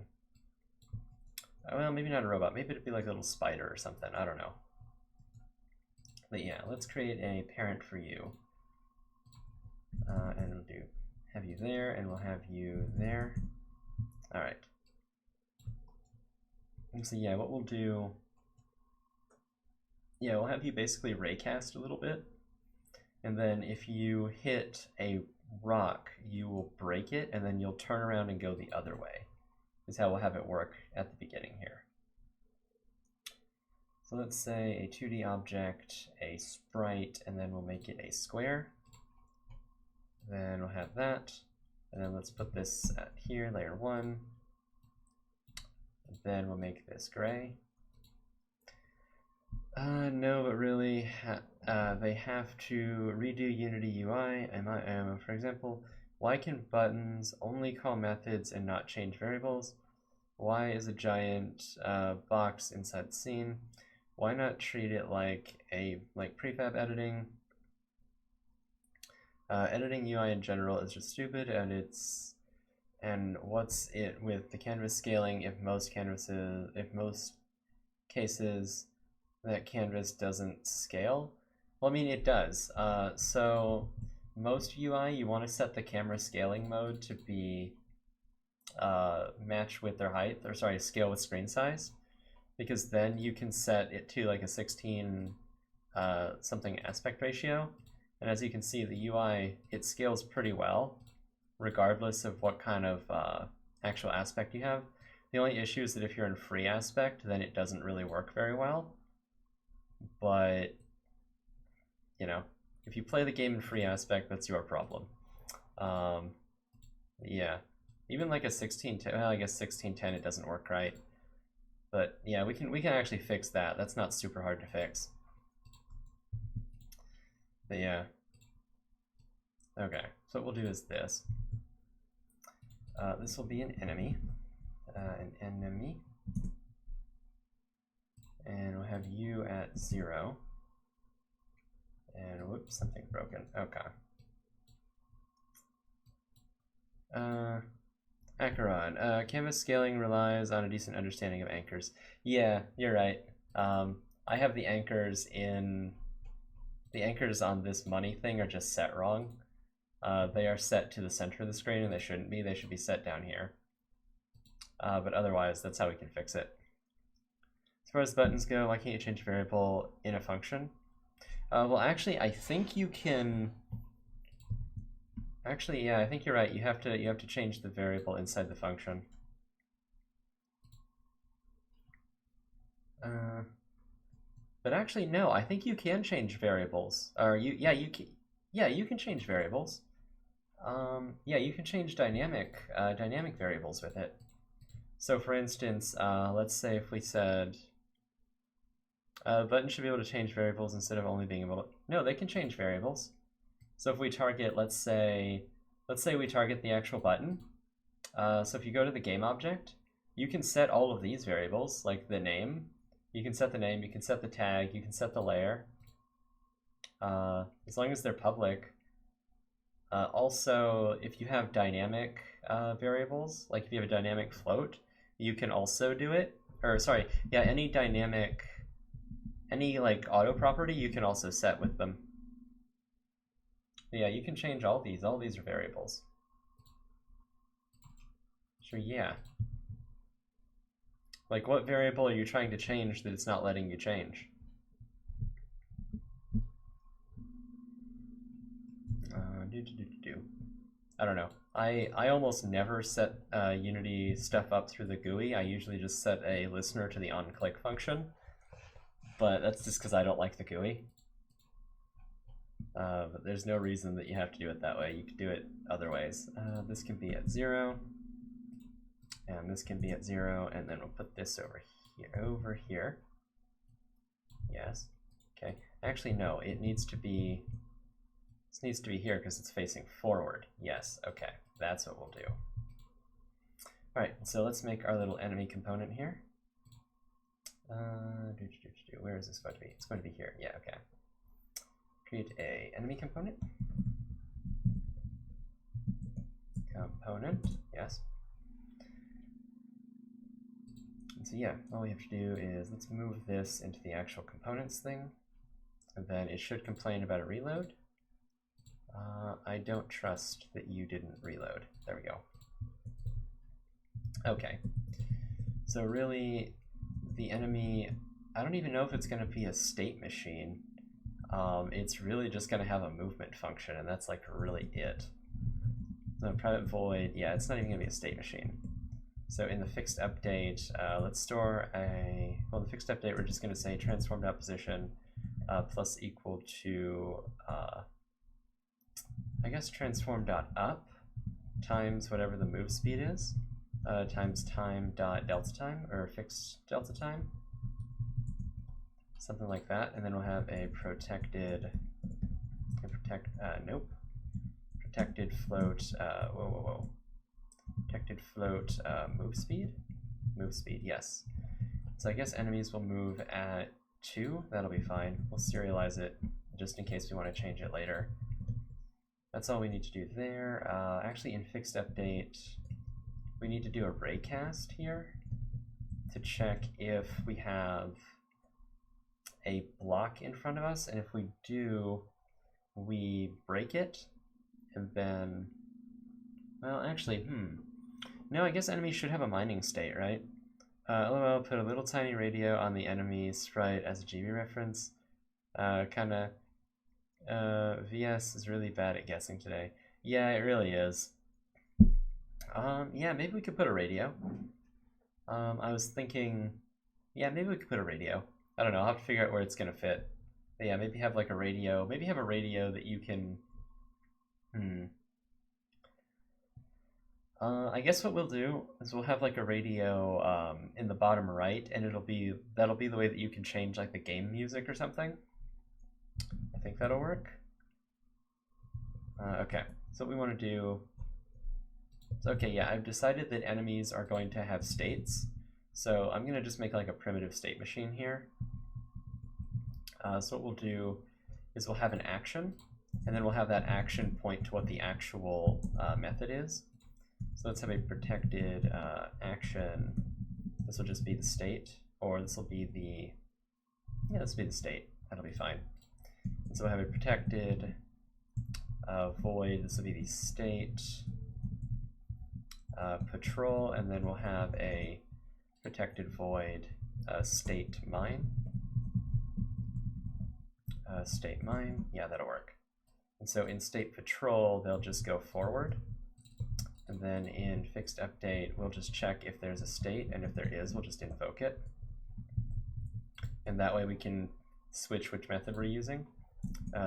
Well, maybe not a robot. Maybe it'd be like a little spider or something. I don't know. But yeah, let's create a parent for you. And we'll have you there, and we'll have you there. All right. And so yeah, what we'll do, yeah, we'll have you basically raycast a little bit, and then if you hit a rock, you will break it, and then you'll turn around and go the other way. Is how we'll have it work at the beginning here. So let's say a 2D object, a sprite, and then we'll make it a square. Then we'll have that, and then let's put this at here, layer 1. And then we'll make this gray. No, but really, they have to redo Unity UI. For example, why can buttons only call methods and not change variables? Why is a giant box inside the scene? Why not treat it like prefab editing? Editing UI in general is just stupid, and what's it with the canvas scaling if most cases that canvas doesn't scale? Well, I mean, it does. So most UI, you want to set the camera scaling mode to be match with their height, or sorry, scale with screen size, because then you can set it to like a 16 something aspect ratio. And as you can see, the UI, it scales pretty well, regardless of what kind of actual aspect you have. The only issue is that if you're in free aspect, then it doesn't really work very well. But, you know, if you play the game in free aspect, that's your problem. Yeah, even like a 1610, well, I guess 1610, it doesn't work right. But yeah, we can actually fix that. That's not super hard to fix. But yeah. Okay, so what we'll do is this. This will be an enemy. And we'll have you at 0. And whoops, something's broken. Okay. Acheron. Canvas scaling relies on a decent understanding of anchors. Yeah, you're right. I have the anchors on this money thing are just set wrong. They are set to the center of the screen, and they shouldn't be. They should be set down here. But otherwise, that's how we can fix it. As far as buttons go, why can't you change a variable in a function? Well, actually, I think you can. Actually, yeah, I think you're right. You have to change the variable inside the function. But actually, no. I think you can change variables. Or you can change variables. Yeah, you can change dynamic variables with it. So, for instance, let's say if we said the button should be able to change variables instead of only being able to. No, they can change variables. So if we target, let's say we target the actual button. So if you go to the game object, you can set all of these variables, like the name. You can set the name, you can set the tag, you can set the layer, as long as they're public. Also, if you have dynamic variables, like if you have a dynamic float, you can also do it. Or sorry, yeah, any dynamic, any like auto property, you can also set with them. Yeah, you can change all these. All these are variables. Sure, yeah. Like, what variable are you trying to change that it's not letting you change? I don't know. I almost never set Unity stuff up through the GUI. I usually just set a listener to the onClick function. But that's just because I don't like the GUI. But there's no reason that you have to do it that way. You can do it other ways. This can be at 0. And this can be at 0, and then we'll put this over here. Yes. Okay. Actually, no. It needs to be. This needs to be here because it's facing forward. Yes. Okay. That's what we'll do. All right. So let's make our little enemy component here. Where is this going to be? It's going to be here. Yeah. Okay. Create a enemy component. Component. Yes. And so yeah, all we have to do is let's move this into the actual components thing, and then it should complain about a reload. I don't trust that you didn't reload. There we go. Okay. So really, the enemy, I don't even know if it's going to be a state machine. It's really just going to have a movement function, and that's like really it. So private void, yeah, it's not even going to be a state machine. So in the fixed update, let's store a, well, in the fixed update, we're just going to say transform.position plus equal to, I guess transform.up times whatever the move speed is, times time.delta time, or fixed delta time, something like that. And then we'll have a protected float, protected float move speed, yes. So I guess enemies will move at 2, that'll be fine. We'll serialize it just in case we want to change it later. That's all we need to do there. Actually, in fixed update, we need to do a raycast here to check if we have a block in front of us, and if we do, we break it, and then, well, actually, no, I guess enemies should have a mining state, right? LOL, put a little tiny radio on the enemy sprite as a GB reference. Kinda, VS is really bad at guessing today. Yeah, it really is. Yeah, maybe we could put a radio. I was thinking, yeah, maybe we could put a radio. I don't know, I'll have to figure out where it's gonna fit. But yeah, maybe have like a radio, maybe have a radio that you can, I guess what we'll do is we'll have like a radio in the bottom right, and that'll be the way that you can change like the game music or something. I think that'll work. Okay, so what we want to do. So, okay, yeah, I've decided that enemies are going to have states. So I'm gonna just make like a primitive state machine here. So what we'll do is we'll have an action, and then we'll have that action point to what the actual method is. So let's have a protected action. This will just be the state, or this will be the, yeah, this will be the state. That'll be fine. And so we'll have a protected void. This will be the state patrol, and then we'll have a protected void state mine. State mine, yeah, that'll work. And so in state patrol, they'll just go forward. And then in fixed update, we'll just check if there's a state, and if there is, we'll just invoke it. and that way we can switch which method we're using.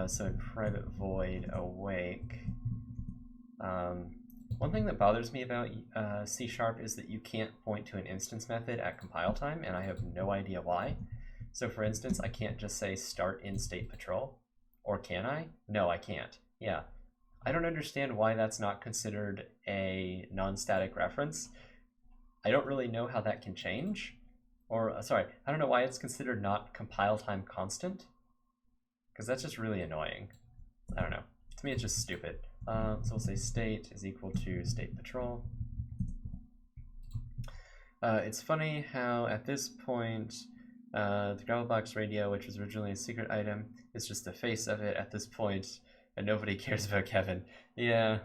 So in private void awake, one thing that bothers me about C# is that you can't point to an instance method at compile time, and I have no idea why. So for instance, I can't just say start in state patrol, or can I? No, I can't. Yeah, I don't understand why that's not considered a non-static reference. I don't really know how that can change, or sorry, I don't know why it's considered not compile time constant, because that's just really annoying. I don't know. To me, it's just stupid. So we'll say state is equal to state patrol. It's funny how at this point, the gravel box radio, which was originally a secret item, is just the face of it at this point, and nobody cares about Kevin. Yeah.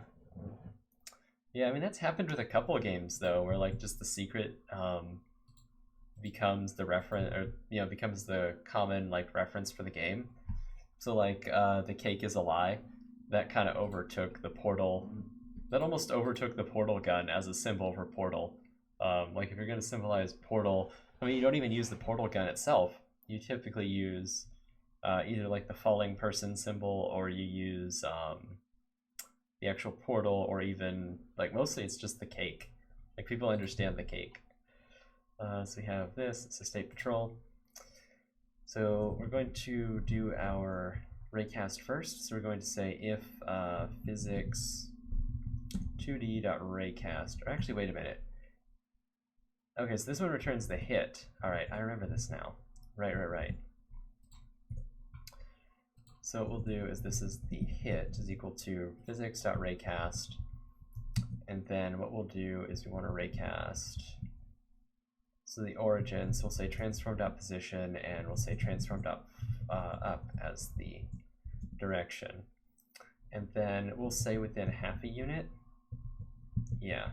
Yeah, I mean, that's happened with a couple of games, though, where, like, just the secret becomes the reference, or, you know, becomes the common, like, reference for the game. So, like, the cake is a lie. That kind of overtook the portal. That almost overtook the portal gun as a symbol for portal. Like, if you're going to symbolize portal, I mean, you don't even use the portal gun itself. You typically use either, like, the falling person symbol, or you use the actual portal, or even, like, mostly it's just the cake. Like, people understand the cake. So we have this, it's a state patrol. So we're going to do our raycast first. So we're going to say if physics 2d.raycast, or actually, wait a minute. Okay, so this one returns the hit. All right, I remember this now. Right. So what we'll do is this is the hit is equal to physics.raycast, and then what we'll do is we want to raycast. So the origin, so we'll say transform.position, and we'll say transform.up as the direction. And then we'll say within half a unit. Yeah.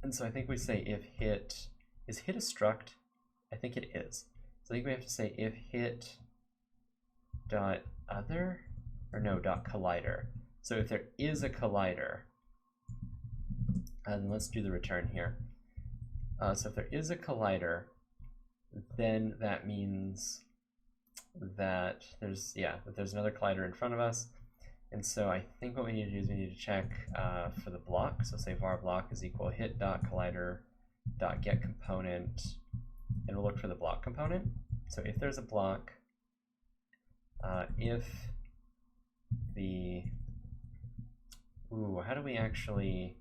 And so I think we say if hit, is hit a struct? I think it is. So I think we have to say if hit dot other, or no, dot collider. So if there is a collider, and let's do the return here. So if there is a collider, then that means that there's another collider in front of us. And so I think what we need to do is we need to check for the block. So say var block is equal hit.collider.getComponent, and we'll look for the block component. So if there's a block, if the, how do we actually,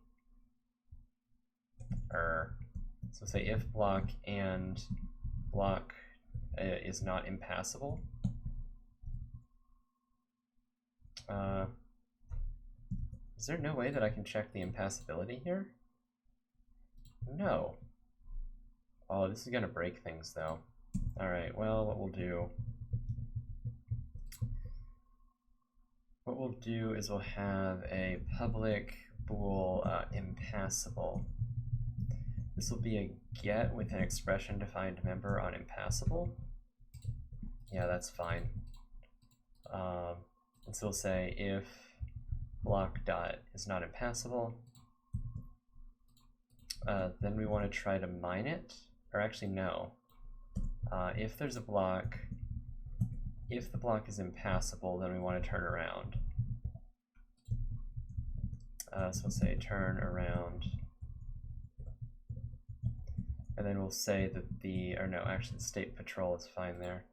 so say if block and block is not impassable. Is there no way that I can check the impassability here? No. Oh, this is gonna break things though. All right, well, what we'll do is we'll have a public bool impassable. This will be a get with an expression defined member on impassable. Yeah, that's fine. And so we'll say if block dot is not impassable, then we want to try to mine it, or actually no. If there's a block, if the block is impassable, then we want to turn around. So we'll say turn around, and then we'll say that the, or no, actually the state patrol is fine there.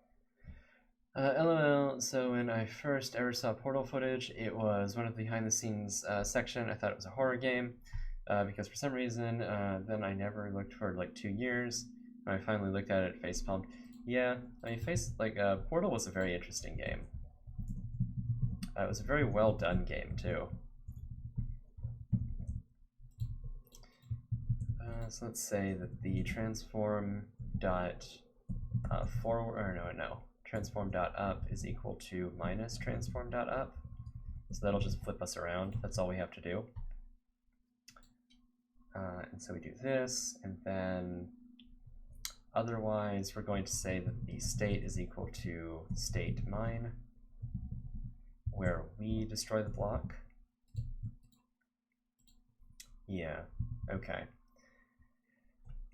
LOL, so when I first ever saw Portal footage, it was one of the behind the scenes section. I thought it was a horror game, because for some reason, then I never looked for like 2 years. When I finally looked at it, facepalmed. Yeah, I mean, Portal was a very interesting game. It was a very well done game too. So let's say that the transform dot transform dot up is equal to minus transform dot up. So that'll just flip us around. That's all we have to do. And so we do this, and then otherwise we're going to say that the state is equal to state mine, where we destroy the block. Yeah, okay.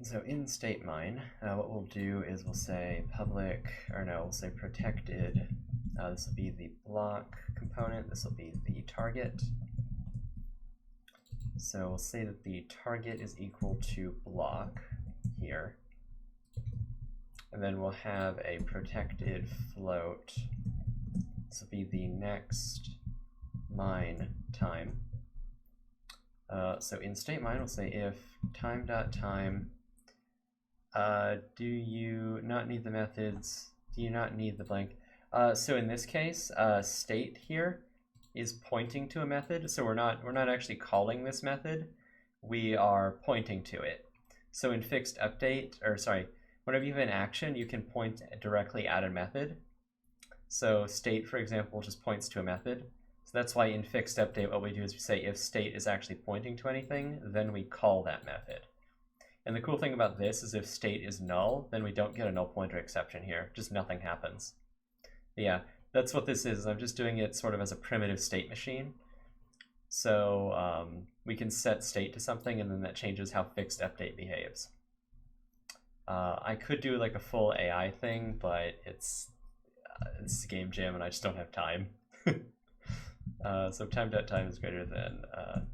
So in state mine, what we'll do is we'll say public, or no, we'll say protected. This will be the block component. This will be the target. So we'll say that the target is equal to block here. And then we'll have a protected float. This will be the next mine time. So in state mine, we'll say if time.time, do you not need the methods? Do you not need the blank? So in this case, state here is pointing to a method. So we're not actually calling this method. We are pointing to it. So in fixed update, or sorry, whenever you have an action, you can point directly at a method. So state, for example, just points to a method. So that's why in fixed update, what we do is we say if state is actually pointing to anything, then we call that method. And the cool thing about this is if state is null, then we don't get a null pointer exception here. Just nothing happens. But yeah, that's what this is. I'm just doing it sort of as a primitive state machine. So we can set state to something, and then that changes how fixed update behaves. I could do like a full AI thing, but it's a game jam, and I just don't have time. So time.time is greater than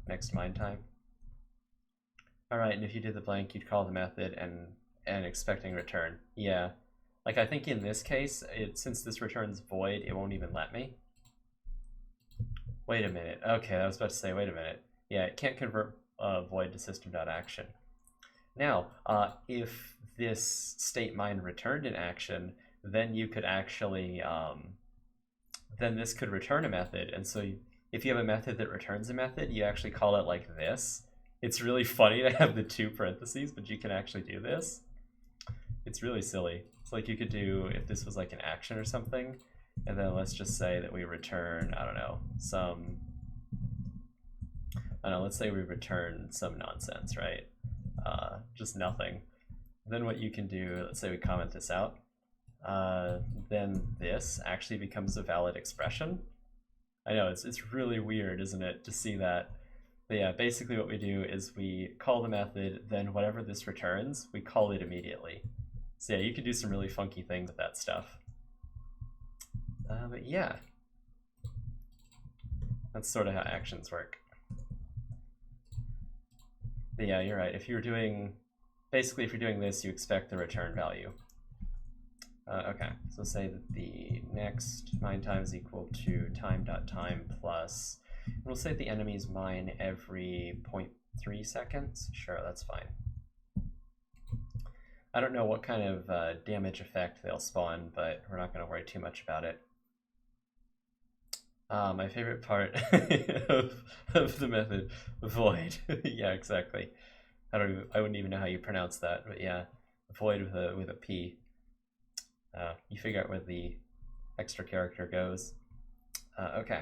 next mine time. All right, and if you did the blank, you'd call the method and expecting return. Yeah, like I think in this case, since this returns void, it won't even let me. Wait a minute. Okay, I was about to say, wait a minute. Yeah, it can't convert void to system.action. Now, if this state mine returned an action, then you could actually, then this could return a method. And so if you have a method that returns a method, you actually call it like this. It's really funny to have the two parentheses, but you can actually do this. It's really silly. It's like you could do, if this was like an action or something, and then let's just say that we return, I don't know, let's say we return some nonsense, right? Just nothing. Then what you can do, let's say we comment this out, then this actually becomes a valid expression. I know, it's really weird, isn't it, to see that? But yeah, basically what we do is we call the method, then whatever this returns, we call it immediately. So yeah, you can do some really funky things with that stuff. But yeah, that's sort of how actions work. But yeah, you're right. If you're doing, basically if you're doing this, you expect the return value. Okay, so say that the next mine time is equal to time.time plus, we'll say the enemies mine every 0.3 seconds. Sure, that's fine. I don't know what kind of damage effect they'll spawn, but we're not going to worry too much about it. My favorite part of the method, void. Yeah, exactly. I wouldn't even know how you pronounce that, but yeah, void with a P. You figure out where the extra character goes. Okay,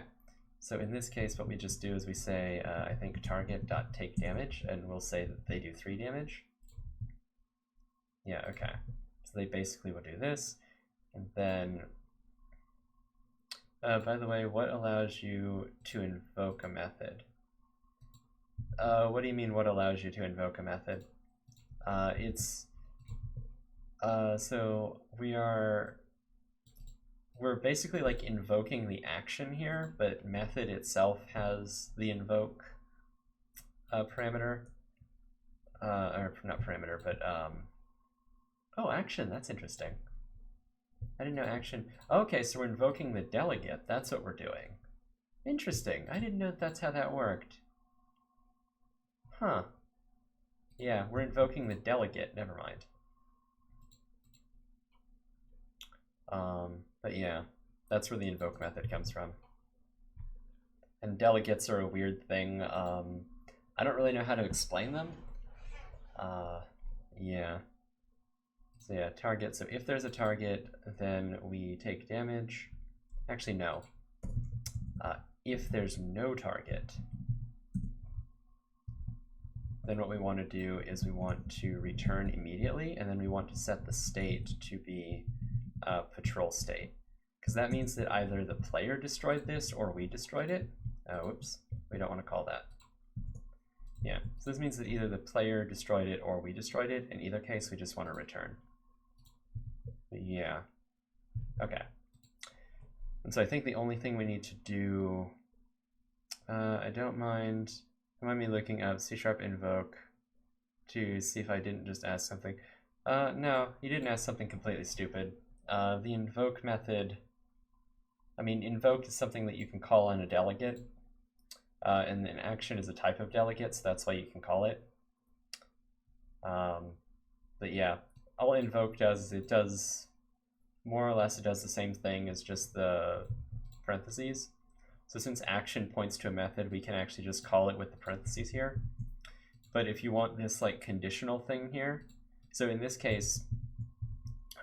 so in this case, what we just do is we say, I think target.take damage, and we'll say that they do 3 damage. Yeah, okay. So they basically will do this, and then, by the way, what allows you to invoke a method? What do you mean, what allows you to invoke a method? So we're basically like invoking the action here, but method itself has the invoke parameter, or not parameter, but oh, action, that's interesting. I didn't know action. Okay, so we're invoking the delegate. That's what we're doing. Interesting. I didn't know that's how that worked. Huh. Yeah, we're invoking the delegate. Never mind. But yeah, that's where the invoke method comes from. And delegates are a weird thing. I don't really know how to explain them. Yeah. So yeah, target. So if there's a target, then we take damage. Actually, no. If there's no target, then what we want to do is we want to return immediately, and then we want to set the state to be patrol state, because that means that either the player destroyed this or we destroyed it. Whoops, we don't want to call that. Yeah, so this means that either the player destroyed it or we destroyed it. In either case, we just want to return. Yeah. Okay. And so I think the only thing we need to do, I don't mind me looking up C# invoke to see if I didn't just ask something. No, you didn't ask something completely stupid. The invoke method, invoke is something that you can call on a delegate, and an action is a type of delegate, so that's why you can call it. But yeah, all invoke does is it does, more or less, it does the same thing as just the parentheses. So since action points to a method, we can actually just call it with the parentheses here. But if you want this like conditional thing here, so in this case,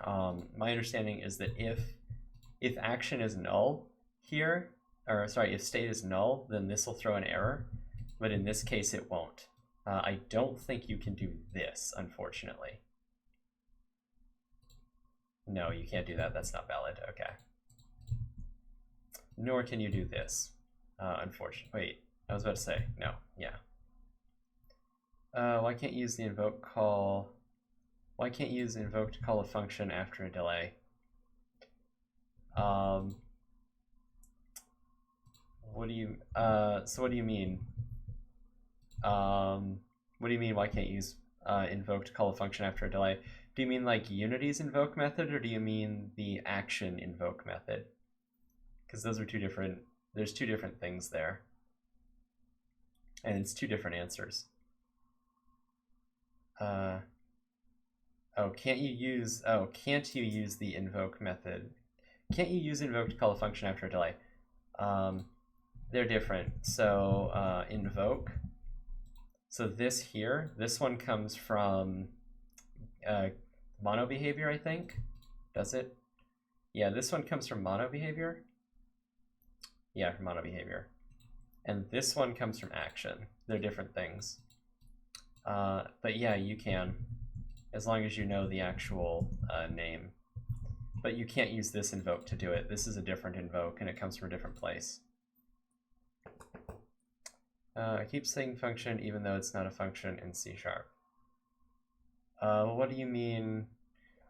my understanding is that if action is null here, or sorry, if state is null, then this will throw an error. But in this case, it won't. I don't think you can do this, unfortunately. No, you can't do that. That's not valid. Okay. Nor can you do this, unfortunately. Wait, I was about to say, no, yeah. Why can't you use the invoke call? Why can't you use invoke to call a function after a delay? What do you, so what do you mean? What do you mean, why can't you use invoke to call a function after a delay? Do you mean like Unity's invoke method, or do you mean the action invoke method? Because those are two different, there's two different things there. And it's two different answers. Can't you use the invoke method? Can't you use invoke to call a function after a delay? They're different. So invoke, so this one comes from mono behavior, I think. Does it? Yeah, this one comes from mono behavior. Yeah, from mono behavior. And this one comes from action. They're different things. But yeah, you can, as long as you know the actual name. But you can't use this invoke to do it. This is a different invoke, and it comes from a different place. I keep saying function even though it's not a function in C#. What do you mean?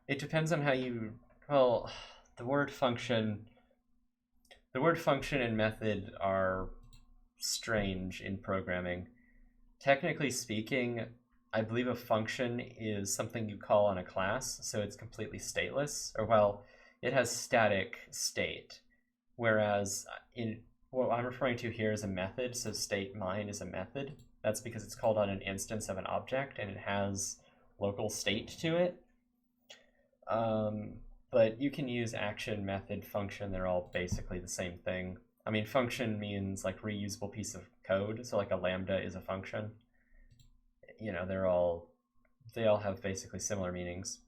It depends on how you, well, the word function and method are strange in programming. Technically speaking, I believe a function is something you call on a class, so it's completely stateless, or well, it has static state, whereas what I'm referring to here is a method, so state mine is a method. That's because it's called on an instance of an object and it has local state to it. But you can use action, method, function, they're all basically the same thing. I mean, function means like reusable piece of code, so like a lambda is a function. You know, they all have basically similar meanings.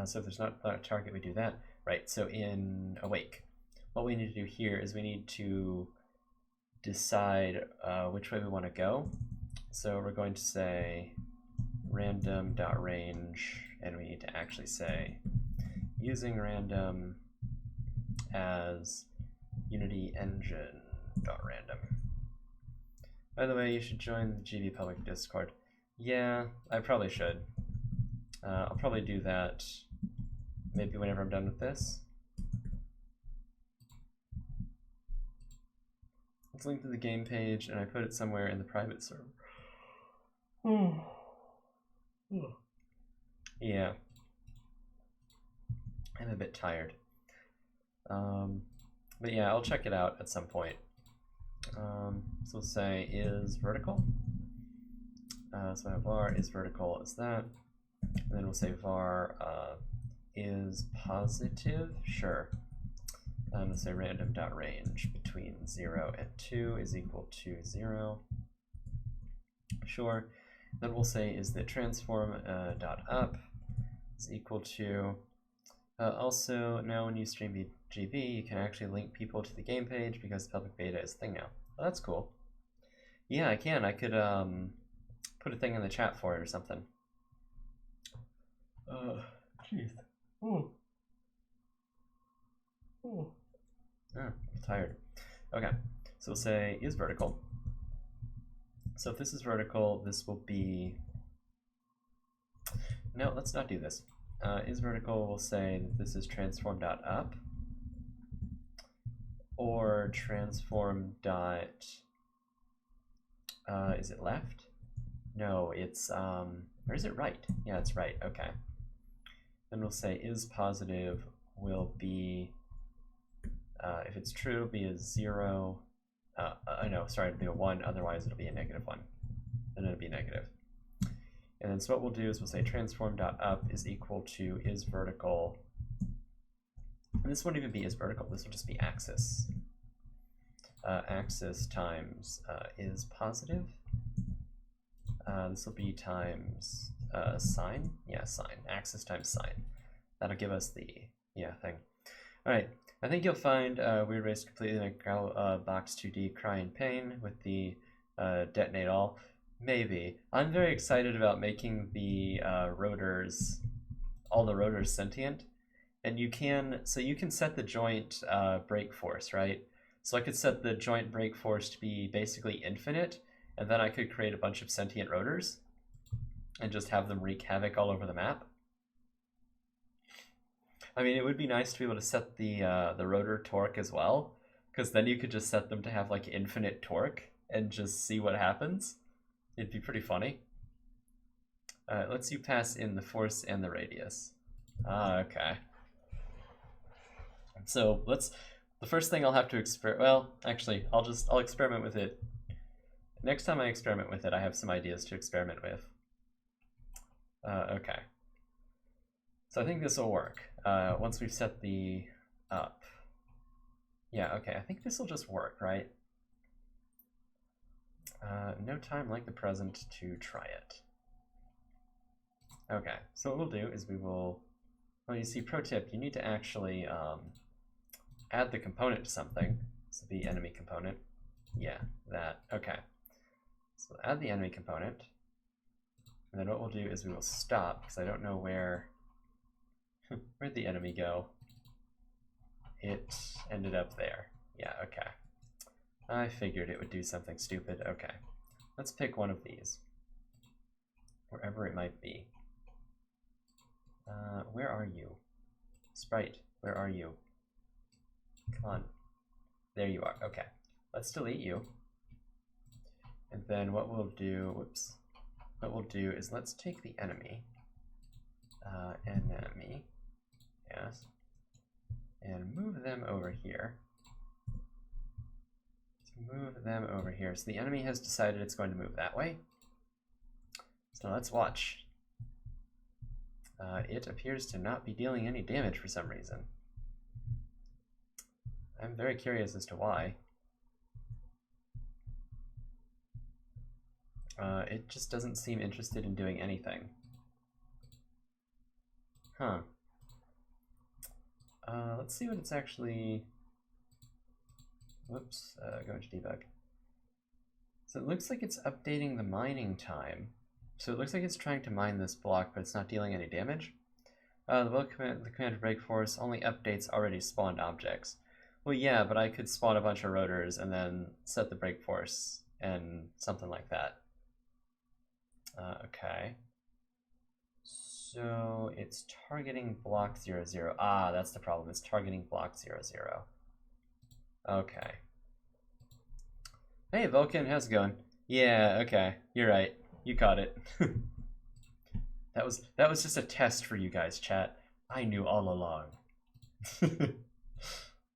So if there's not a target, we do that. Right, so in awake, what we need to do here is we need to decide which way we want to go. So we're going to say random.range, and we need to actually say using random as Unity engine.random. By the way, you should join the GB public Discord. Yeah, I probably should. I'll probably do that maybe whenever I'm done with this. It's linked to the game page, and I put it somewhere in the private server. Yeah. I'm a bit tired. But yeah, I'll check it out at some point. So we'll say is vertical. So I have var is vertical is that. And then we'll say var is positive. Sure. And we'll say random.range between 0 and 2 is equal to 0. Sure. Then we'll say is that transform dot up is equal to. Also, now when you stream GB, you can actually link people to the game page because public beta is a thing now. Oh, that's cool. Yeah, I can. I could put a thing in the chat for it or something. Jeez. Oh, I'm tired. Okay, so we'll say is vertical. So if this is vertical, this will be... No, let's not do this. Is vertical, we'll say that this is transform.up or transform dot... is it left? No, it's, or is it right? Yeah, it's right, okay. Then we'll say is positive will be, if it's true, it'll be a 0. No, sorry, it'll be a 1, otherwise it'll be a -1. Then it'll be negative. And then so what we'll do is we'll say transform.up is equal to is vertical. And this won't even be is vertical, this will just be axis. Axis times is positive. This will be times sine. Yeah, sine. Axis times sine. That'll give us the thing. All right. I think you'll find Weird Race completely like Box 2D Cry in Pain with the detonate all. Maybe. I'm very excited about making the rotors, all the rotors sentient, and you can set the joint brake force, right? So I could set the joint brake force to be basically infinite, and then I could create a bunch of sentient rotors and just have them wreak havoc all over the map. I mean, it would be nice to be able to set the rotor torque as well, because then you could just set them to have like infinite torque and just see what happens. It'd be pretty funny. It lets you pass in the force and the radius. Okay. So the first thing I'll have to experiment. Well, actually, I'll experiment with it. Next time I experiment with it, I have some ideas to experiment with. Okay. So I think this will work. Once we've set the up. Yeah, okay, I think this will just work, right? No time like the present to try it. Okay, so what we'll do is well, you see, pro tip, you need to actually add the component to something. So the enemy component. Yeah, that. Okay. So we'll add the enemy component. And then what we'll do is we will stop, because I don't know where'd the enemy go? It ended up there. Yeah, okay. I figured it would do something stupid. Okay. Let's pick one of these. Wherever it might be. Where are you? Sprite, where are you? Come on. There you are. Okay. Let's delete you. And then what we'll do, what we'll do is let's take the enemy. Enemy. Yes. And move them over here. Move them over here. So the enemy has decided it's going to move that way. So let's watch. It appears to not be dealing any damage for some reason. I'm very curious as to why. It just doesn't seem interested in doing anything. Huh. Let's see what it's actually... Whoops, go into debug. So it looks like it's updating the mining time. So it looks like it's trying to mine this block, but it's not dealing any damage. The command break force only updates already spawned objects. Well, yeah, but I could spawn a bunch of rotors and then set the break force and something like that. Okay. So it's targeting block 0, 0. Ah, that's the problem. It's targeting block 0, 0. Okay. Hey, Vulcan, how's it going? Yeah, okay. You're right. You caught it. That was just a test for you guys, chat. I knew all along.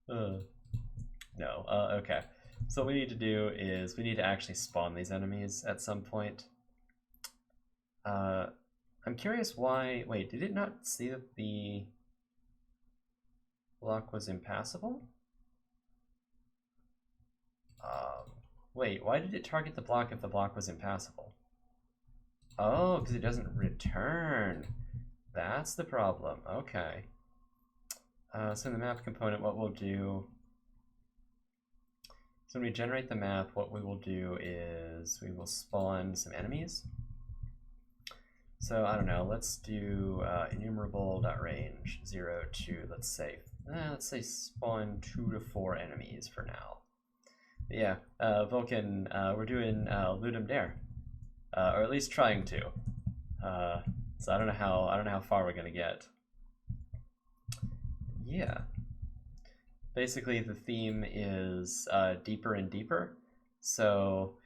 No. Okay. So what we need to do is we need to actually spawn these enemies at some point. I'm curious why... Wait, did it not see that the block was impassable? Wait, why did it target the block if the block was impassable? Oh, because it doesn't return. That's the problem. Okay. So in the map component, what we'll do... So when we generate the map, what we will do is we will spawn some enemies. So I don't know, let's do enumerable.range 0 to, let's say spawn 2 to 4 enemies for now. Yeah, Vulcan, we're doing Ludum Dare, or at least trying to. So I don't know how far we're gonna get. Yeah. Basically, the theme is deeper and deeper. So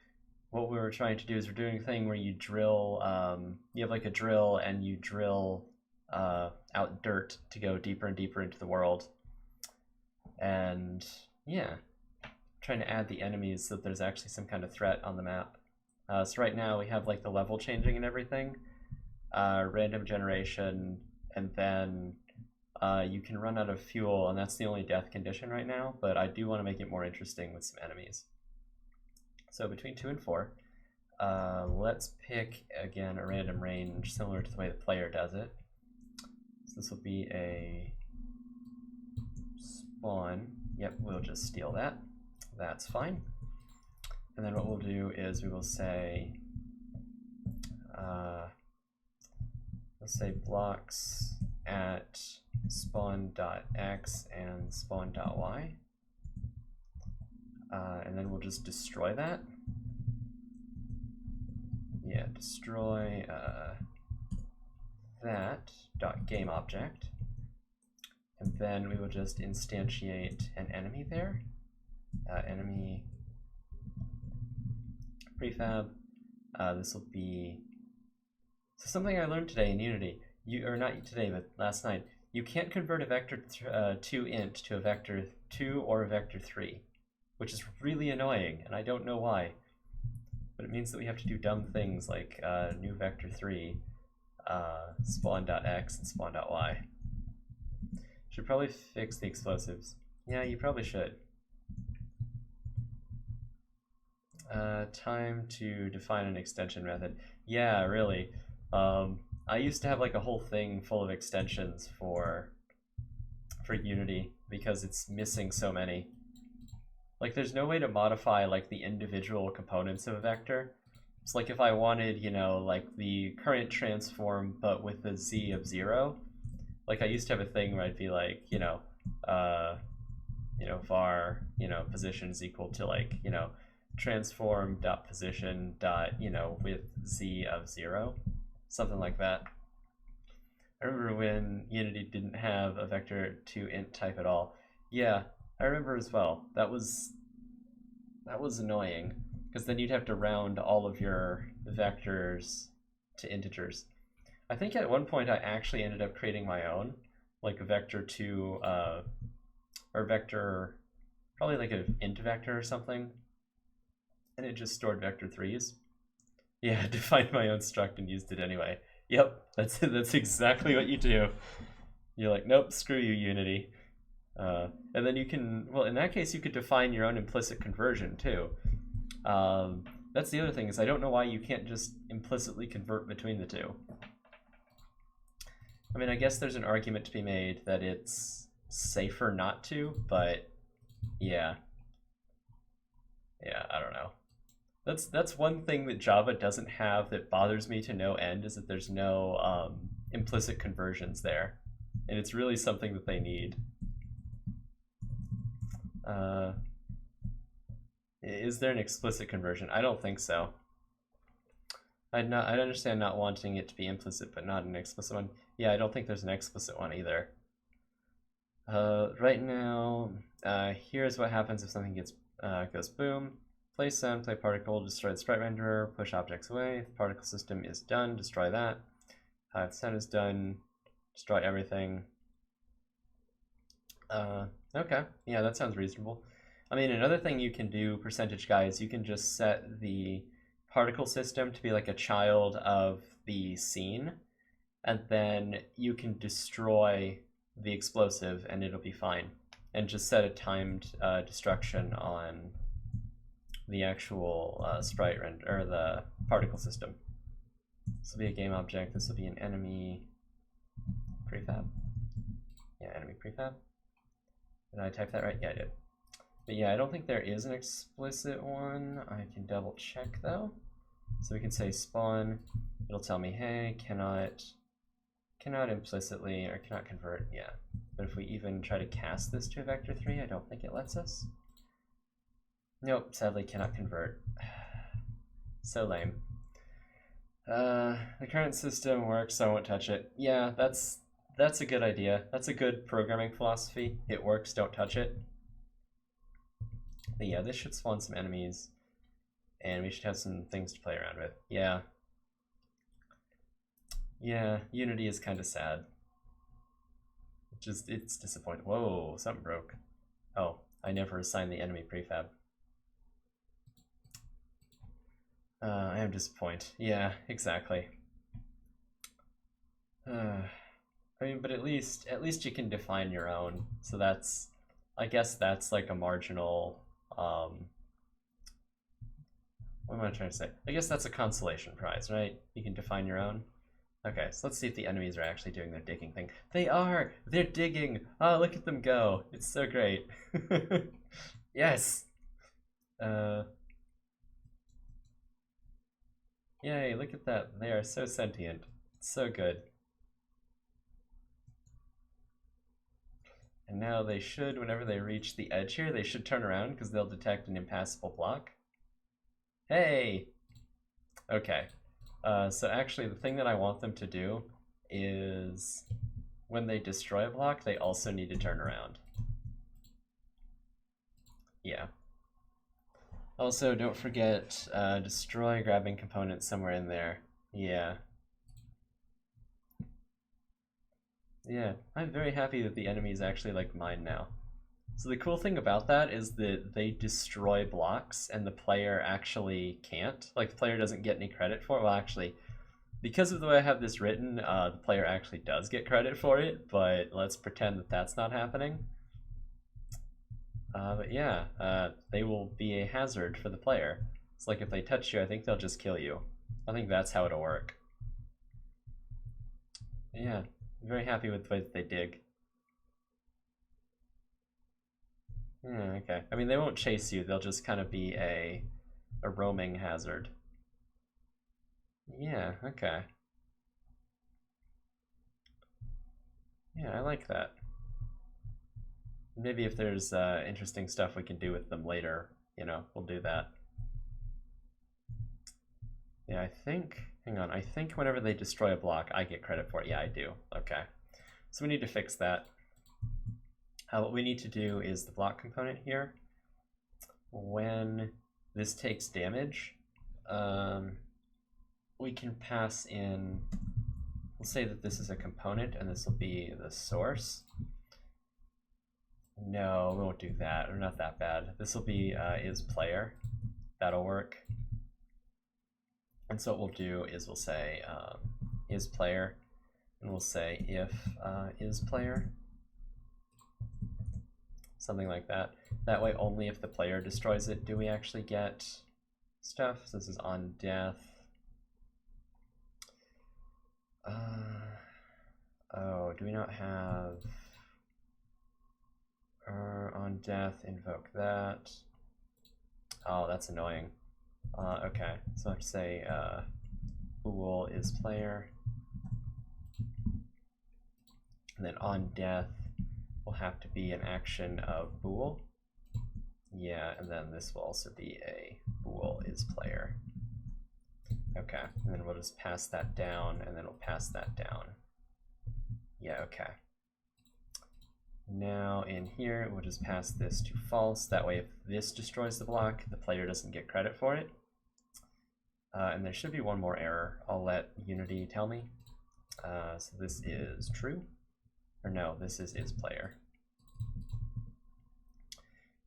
what we're trying to do is we're doing a thing where you drill. You have like a drill, and you drill out dirt to go deeper and deeper into the world. And yeah, trying to add the enemies so that there's actually some kind of threat on the map. So right now we have like the level changing and everything, random generation, and then you can run out of fuel, and that's the only death condition right now, but I do want to make it more interesting with some enemies. So between 2 and 4, let's pick, again, a random range similar to the way the player does it. So this will be a spawn. Yep, we'll just steal that. That's fine. And then what we'll do is we will say, let's say blocks at spawn.x and spawn.y. And then we'll just destroy that. Yeah, destroy that .game object. And then we will just instantiate an enemy there. Enemy prefab. This will be something I learned today in Unity. Or not today, but last night. You can't convert a vector 2 int to a vector 2 or a vector 3, which is really annoying, and I don't know why. But it means that we have to do dumb things like new vector 3, spawn.x and spawn.y. Should probably fix the explosives. Yeah, you probably should. Time to define an extension method. Yeah, really. I used to have like a whole thing full of extensions for Unity because it's missing so many. Like, there's no way to modify like the individual components of a vector. It's like if I wanted, you know, like the current transform but with the z of 0. Like I used to have a thing where I'd be like, var, position is equal to like, transform dot position dot, with z of 0, something like that. I remember when Unity didn't have a vector 2 int type at all. Yeah, I remember as well. That was annoying because then you'd have to round all of your vectors to integers. I think at one point I actually ended up creating my own, like a vector 2, or vector, probably like an int vector or something, and it just stored vector 3s. Yeah, I defined my own struct and used it anyway. Yep, that's exactly what you do. You're like, nope, screw you, Unity. And then you can, well, in that case, you could define your own implicit conversion too. That's the other thing, is I don't know why you can't just implicitly convert between the two. I mean, I guess there's an argument to be made that it's safer not to, but yeah. Yeah, I don't know. That's one thing that Java doesn't have that bothers me to no end, is that there's no implicit conversions there. And it's really something that they need. Is there an explicit conversion? I don't think so. I'd understand not wanting it to be implicit, but not an explicit one. Yeah, I don't think there's an explicit one either. Right now, here's what happens if something goes boom. Play sound, play particle, destroy the sprite renderer, push objects away. If the particle system is done, destroy that. If the sound is done, destroy everything. Okay, yeah, that sounds reasonable. I mean, another thing you can do, percentage guy, is you can just set the particle system to be like a child of the scene, and then you can destroy the explosive and it'll be fine. And just set a timed destruction on the actual sprite render, or the particle system. This will be a game object. This will be an enemy prefab. Yeah, enemy prefab. Did I type that right? Yeah, I did. But yeah, I don't think there is an explicit one. I can double check though. So we can say spawn. It'll tell me, hey, cannot implicitly, or cannot convert. Yeah. But if we even try to cast this to a vector 3, I don't think it lets us. Nope, sadly cannot convert. So lame. The current system works, so I won't touch it. Yeah, that's a good idea. That's a good programming philosophy. It works, don't touch it. But yeah, this should spawn some enemies, and we should have some things to play around with. Yeah. Yeah, Unity is kind of sad. It's disappointing. Whoa, something broke. Oh, I never assigned the enemy prefab. I am disappointed. Yeah, exactly. I mean, but at least you can define your own. So that's, I guess that's like a marginal. What am I trying to say? I guess that's a consolation prize, right? You can define your own. Okay, so let's see if the enemies are actually doing their digging thing. They are! They're digging! Oh, look at them go! It's so great. Yes! Yay, look at that. They are so sentient. It's so good. And now they should, whenever they reach the edge here, they should turn around because they'll detect an impassable block. Hey! Okay. So actually, the thing that I want them to do is when they destroy a block, they also need to turn around. Yeah. Also, don't forget, destroy grabbing components somewhere in there. Yeah. Yeah, I'm very happy that the enemies actually like mine now. So the cool thing about that is that they destroy blocks and the player actually can't. Like, the player doesn't get any credit for it. Well, actually, because of the way I have this written, the player actually does get credit for it, but let's pretend that that's not happening. But yeah, they will be a hazard for the player. It's like if they touch you, I think they'll just kill you. I think that's how it'll work. Yeah, I'm very happy with the way that they dig. Yeah, okay. I mean, they won't chase you. They'll just kind of be a roaming hazard. Yeah, okay. Yeah, I like that. Maybe if there's interesting stuff we can do with them later, we'll do that. Yeah, I think, hang on, I think whenever they destroy a block, I get credit for it. Yeah, I do. Okay. So we need to fix that. What we need to do is the block component here. When this takes damage, we can pass in, we'll say that this is a component and this will be the source. No, we won't do that. We're not that bad. This will be is player. That'll work. And so what we'll do is we'll say is player, and we'll say if is player. Something like that. That way only if the player destroys it do we actually get stuff. So this is on death. Oh, do we not have on death invoke that? Oh, that's annoying. Okay, so I have to say bool is player, and then on death will have to be an action of bool. Yeah, and then this will also be a bool is player. Okay, and then we'll just pass that down, and then we'll pass that down. Yeah, okay. Now in here, we'll just pass this to false. That way if this destroys the block, the player doesn't get credit for it. And there should be one more error. I'll let Unity tell me. So this is true. Or no, this is player.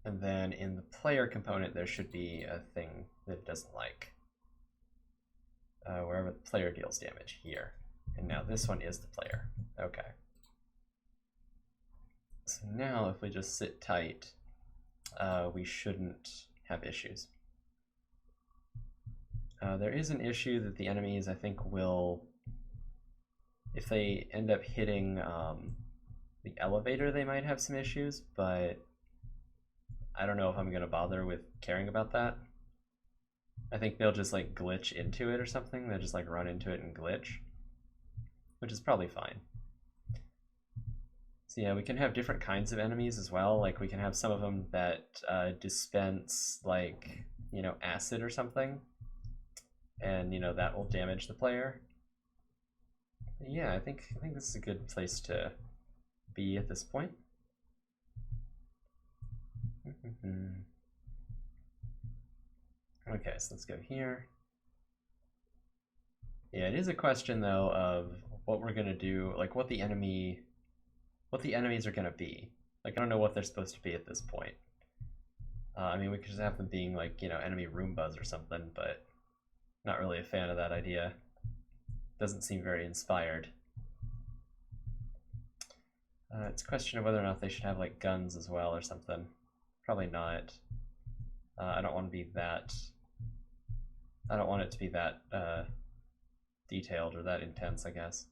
And then in the player component, there should be a thing that it doesn't like. Wherever the player deals damage, here. And now this one is the player. Okay. So now if we just sit tight, we shouldn't have issues. There is an issue that the enemies, I think, will, if they end up hitting the elevator, they might have some issues, but I don't know if I'm going to bother with caring about that. I think they'll just like glitch into it or something. They'll just like run into it and glitch, which is probably fine. So So yeah, we can have different kinds of enemies as well. Like we can have some of them that dispense like, you know, acid or something, and you know that will damage the player. But yeah, I think this is a good place to be at this point. Okay, so let's go here. Yeah, it is a question though of what we're gonna do, like what the enemies are gonna be. Like I don't know what they're supposed to be at this point. I mean, we could just have them being like, you know, enemy Roombas or something, but not really a fan of that idea. Doesn't seem very inspired. It's a question of whether or not they should have like guns as well or something. Probably not. I don't want to be that. I don't want it to be that detailed or that intense, I guess.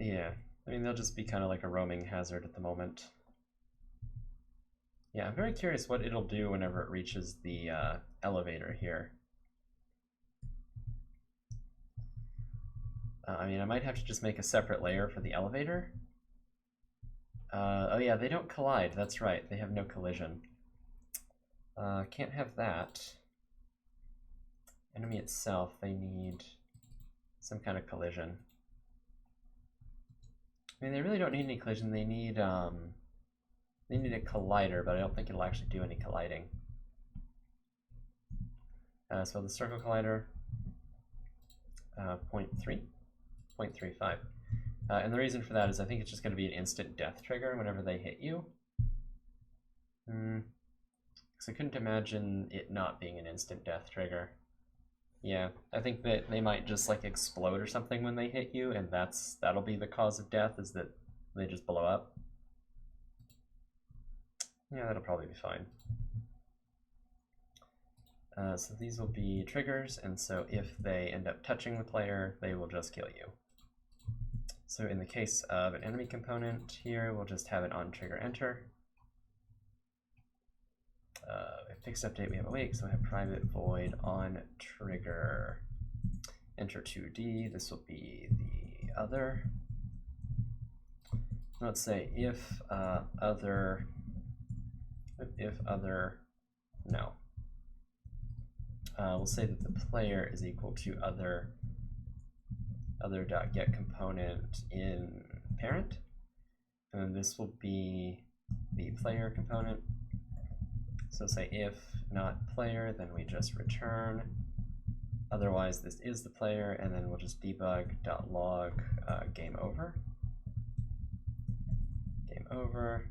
Yeah, I mean, they'll just be kind of like a roaming hazard at the moment. Yeah, I'm very curious what it'll do whenever it reaches the elevator here. I mean, I might have to just make a separate layer for the elevator. Oh yeah, they don't collide, that's right, they have no collision. Can't have that. Enemy itself, they need some kind of collision. I mean, they really don't need any collision, they need a collider, but I don't think it'll actually do any colliding. So the circle collider, 0.35. And the reason for that is I think it's just going to be an instant death trigger whenever they hit you. Because I couldn't imagine it not being an instant death trigger. Yeah, I think that they might just like explode or something when they hit you, and that'll be the cause of death, is that they just blow up. Yeah, that'll probably be fine. So these will be triggers, and so if they end up touching the player, they will just kill you. So in the case of an enemy component here, we'll just have it on trigger enter. Fixed update, we have awake, so we have private void on trigger enter 2D. This will be the other. Let's say if other, no. We'll say that the player is equal to other.get component in parent, and this will be the player component. So say if not player, then we just return. Otherwise, this is the player, and then we'll just debug.log game over. Game over.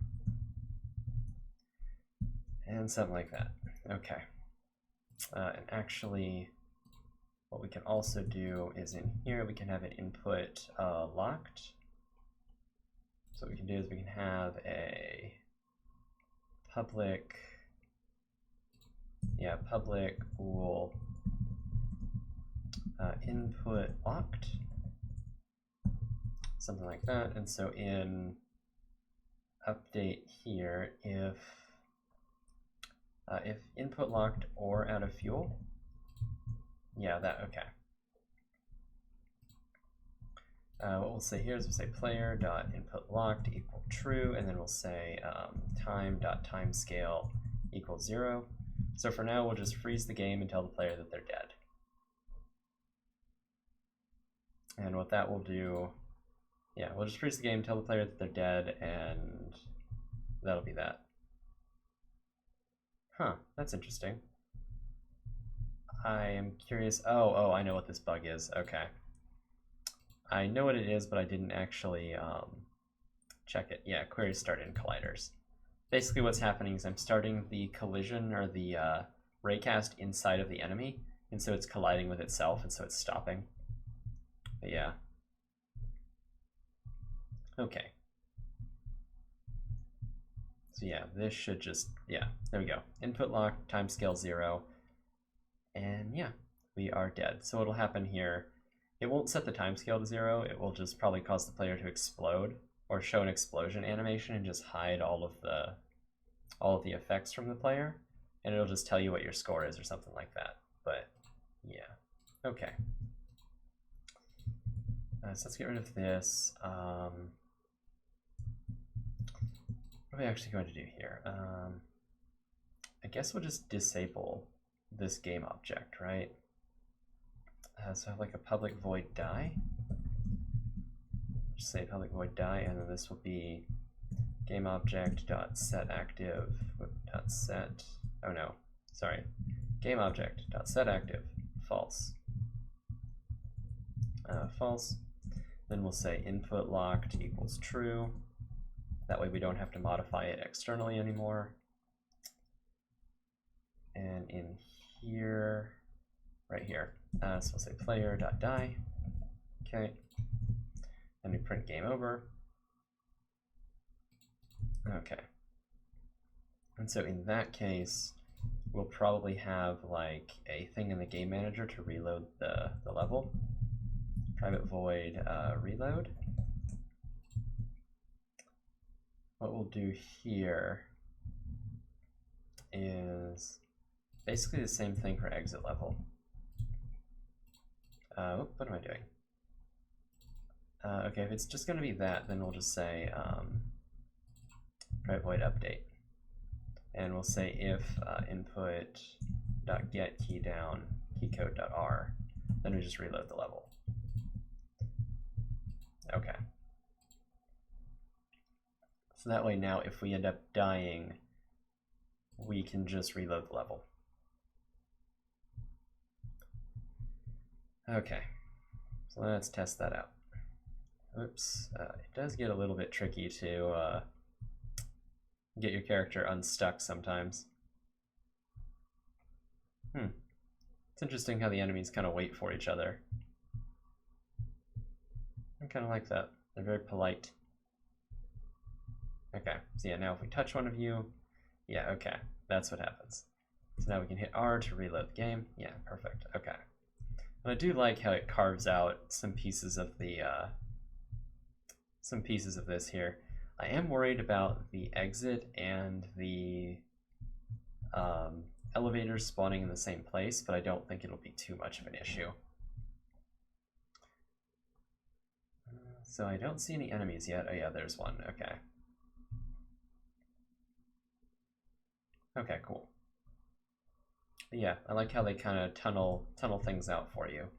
And something like that. Okay. And actually, what we can also do is in here, we can have an input locked. So what we can do is we can have a public bool input locked, something like that. And so in update here, if input locked or out of fuel, yeah, that, okay. What we'll say here is we'll say player.input locked equal true, and then we'll say time.timescale equals 0. So for now, we'll just freeze the game and tell the player that they're dead. And what that will do, yeah, we'll just freeze the game, tell the player that they're dead, and that'll be that. Huh, that's interesting. I am curious. Oh, I know what this bug is. Okay. I know what it is, but I didn't actually check it. Yeah, queries start in colliders. Basically what's happening is I'm starting the collision or the raycast inside of the enemy, and so it's colliding with itself, and so it's stopping. But yeah. Okay. So yeah, this should just, yeah, there we go. Input lock, timescale 0, and yeah, we are dead. So what'll happen here, it won't set the timescale to 0, it will just probably cause the player to explode, or show an explosion animation and just hide all of the effects from the player, and it'll just tell you what your score is or something like that. But yeah, okay. So let's get rid of this. What are we actually going to do here? I guess we'll just disable this game object, right? So I have like a public void die. Just say public void die, and then this will be game object dot set active dot set. Oh no, sorry. Game object dot set active false. False. Then we'll say input locked equals true. That way we don't have to modify it externally anymore. And in here, right here, so we'll say player.die. Okay. Then we print game over. Okay. And so in that case, we'll probably have like a thing in the game manager to reload the level. Private void reload. What we'll do here is basically the same thing for exit level. What am I doing? Okay, if it's just going to be that, then we'll just say private void update. And we'll say if input.get key down keycode.r, then we just reload the level. Okay. So that way now if we end up dying, we can just reload the level. Okay, so let's test that out. Oops, it does get a little bit tricky to get your character unstuck sometimes. It's interesting how the enemies kind of wait for each other. I kind of like that. They're very polite. Okay, so yeah, now if we touch one of you, yeah, okay, that's what happens. So now we can hit R to reload the game. Yeah, perfect, okay. And I do like how it carves out some pieces of the, this here. I am worried about the exit and the elevators spawning in the same place, but I don't think it'll be too much of an issue. So I don't see any enemies yet. Oh yeah, there's one, okay. Okay, cool. But yeah, I like how they kind of tunnel things out for you.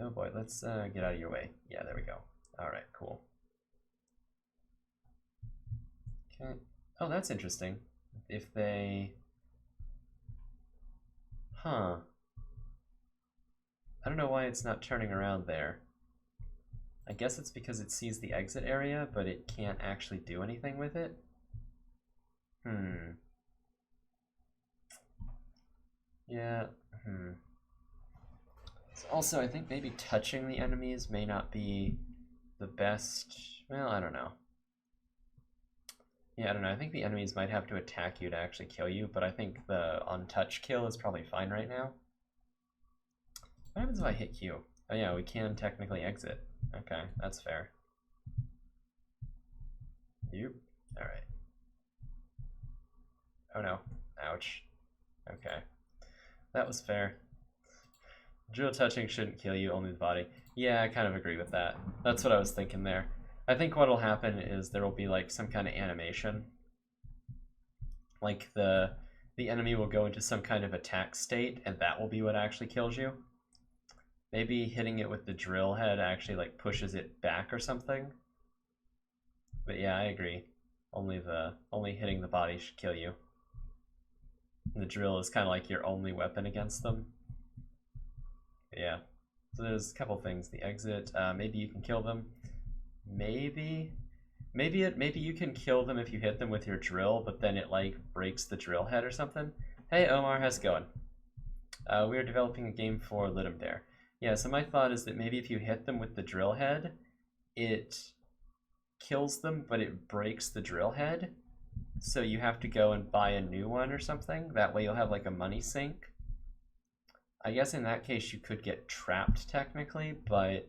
Oh boy, let's get out of your way. Yeah, there we go. All right, cool. Okay. Oh, that's interesting. If they... Huh. I don't know why it's not turning around there. I guess it's because it sees the exit area, but it can't actually do anything with it. Yeah, Also, I think maybe touching the enemies may not be the best. Well, I don't know. Yeah, I don't know. I think the enemies might have to attack you to actually kill you, but I think the untouch kill is probably fine right now. What happens if I hit Q? Oh yeah, we can technically exit. Okay, that's fair. Yep. Alright. Oh no. Ouch. Okay. That was fair. Drill touching shouldn't kill you, only the body. Yeah, I kind of agree with that. That's what I was thinking there. I think what'll happen is there will be like some kind of animation. Like the enemy will go into some kind of attack state, and that will be what actually kills you. Maybe hitting it with the drill head actually like pushes it back or something. But yeah, I agree. Only hitting the body should kill you. And the drill is kind of like your only weapon against them. But yeah. So there's a couple things. The exit, maybe you can kill them. Maybe you can kill them if you hit them with your drill, but then it like breaks the drill head or something. Hey Omar, how's it going? We are developing a game for Ludum Dare. Yeah, so my thought is that maybe if you hit them with the drill head, it kills them, but it breaks the drill head. So you have to go and buy a new one or something. That way you'll have like a money sink. I guess in that case you could get trapped technically, but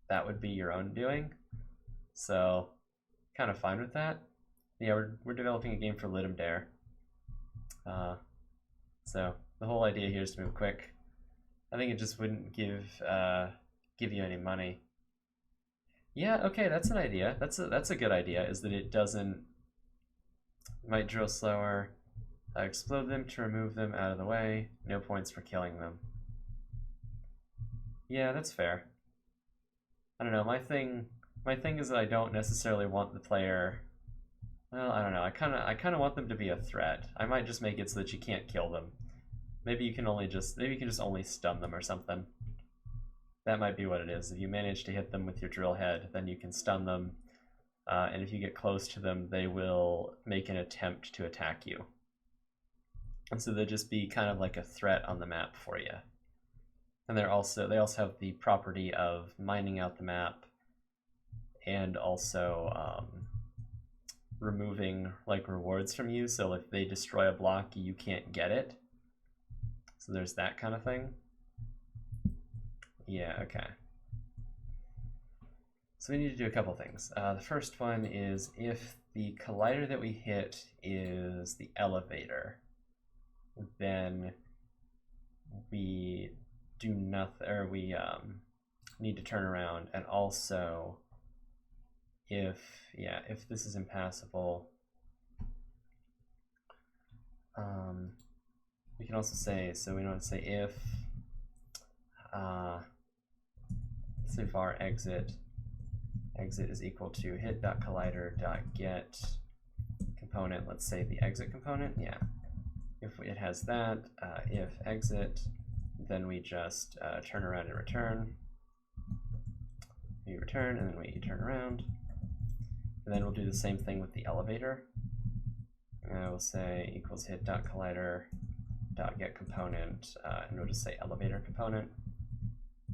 that would be your own doing. So kind of fine with that. Yeah, we're developing a game for Ludum Dare. So the whole idea here is to move quick. I think it just wouldn't give you any money. Yeah, okay, that's an idea. That's a good idea, is that it doesn't... Might drill slower. Explode them to remove them out of the way. No points for killing them. Yeah, that's fair. I don't know, my thing is that I don't necessarily want the player... Well, I don't know, I kinda want them to be a threat. I might just make it so that you can't kill them. Maybe you can just only stun them or something. That might be what it is. If you manage to hit them with your drill head, then you can stun them. And if you get close to them, they will make an attempt to attack you. And so they'll just be kind of like a threat on the map for you. And they also have the property of mining out the map and also removing like rewards from you. So if they destroy a block, you can't get it. So there's that kind of thing. Yeah, okay. So we need to do a couple things. The first one is if the collider that we hit is the elevator, then we do nothing, or we need to turn around. And also, if this is impassable, we can also say, so we want to say if let's say var exit is equal to hit.collider.get component, let's say the exit component. Yeah, if it has that, if exit, then we just turn around and return. We return and then we turn around, and then we'll do the same thing with the elevator. We'll say equals hit.collider.get component, and we'll just say elevator component.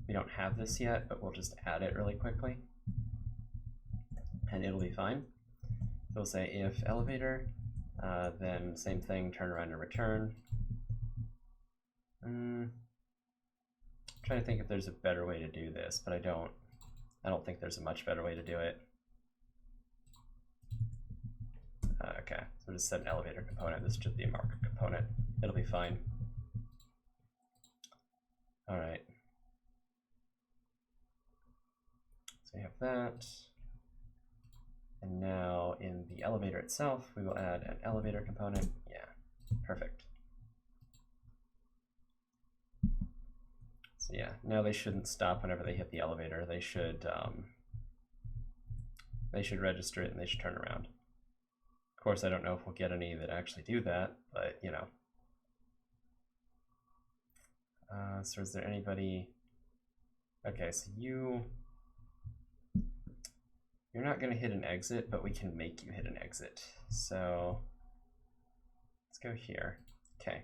We don't have this yet, but we'll just add it really quickly, and it'll be fine. We'll say if elevator, then same thing, turn around and return. I'm trying to think if there's a better way to do this, but I don't think there's a much better way to do it. Okay, so we'll just set an elevator component. This should be a marker component. It'll be fine. All right. So we have that. And now in the elevator itself, we will add an elevator component. Yeah, perfect. So yeah, now they shouldn't stop whenever they hit the elevator. They should register it and they should turn around. Of course, I don't know if we'll get any that actually do that, but you know. So is there anybody? Okay, so you're not going to hit an exit, but we can make you hit an exit. So let's go here. Okay.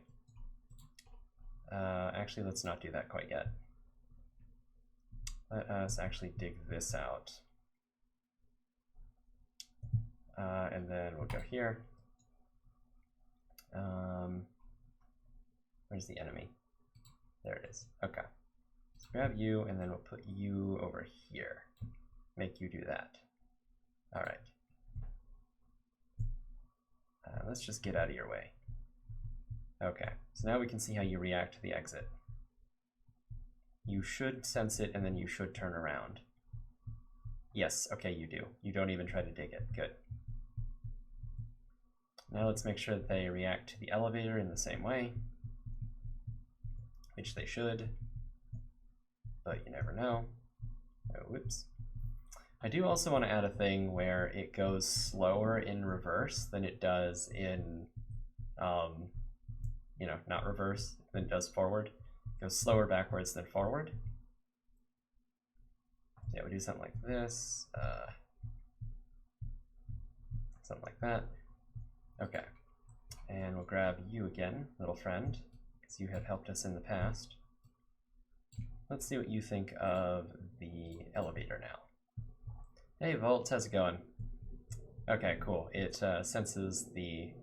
Actually, let's not do that quite yet. Let us actually dig this out. And then we'll go here. Where's the enemy? There it is. Okay. So grab you, and then we'll put you over here. Make you do that. All right. Let's just get out of your way. Okay, so now we can see how you react to the exit. You should sense it, and then you should turn around. Yes, okay, you do. You don't even try to dig it. Good. Now let's make sure that they react to the elevator in the same way, which they should, but you never know. Oh, whoops. I do also want to add a thing where it goes slower in reverse than it does in, you know, not reverse, than it does forward. It goes slower backwards than forward. Yeah, we do something like this, something like that. Okay, and we'll grab you again, little friend, because you have helped us in the past. Let's see what you think of the elevator now. Hey Volt, how's it going? Okay, cool. It senses the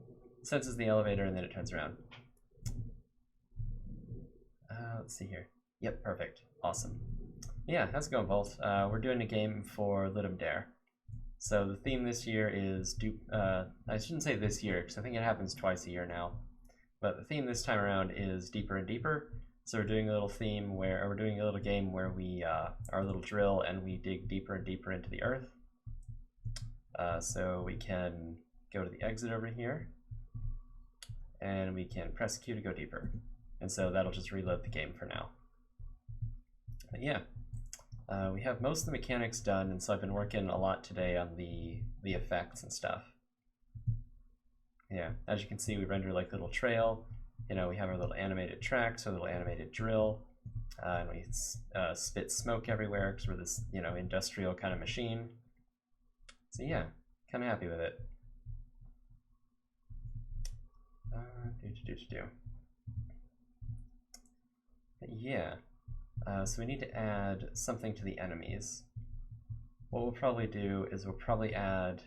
elevator and then it turns around. Let's see here. Yep, perfect. Awesome. Yeah, how's it going, Volt? We're doing a game for Ludum Dare. So the theme this year is I shouldn't say this year because I think it happens twice a year now. But the theme this time around is Deeper and Deeper. So we're doing a little theme where, or we're doing a little game where we, our little drill, and we dig deeper and deeper into the earth. So we can go to the exit over here, and we can press Q to go deeper. And so that'll just reload the game for now. But yeah, we have most of the mechanics done, and so I've been working a lot today on the effects and stuff. Yeah, as you can see, we render like little trail. You know, we have our little animated tracks, our little animated drill, and we spit smoke everywhere because we're this, you know, industrial kind of machine. So yeah, kind of happy with it. But yeah, so we need to add something to the enemies. What we'll probably do is we'll probably add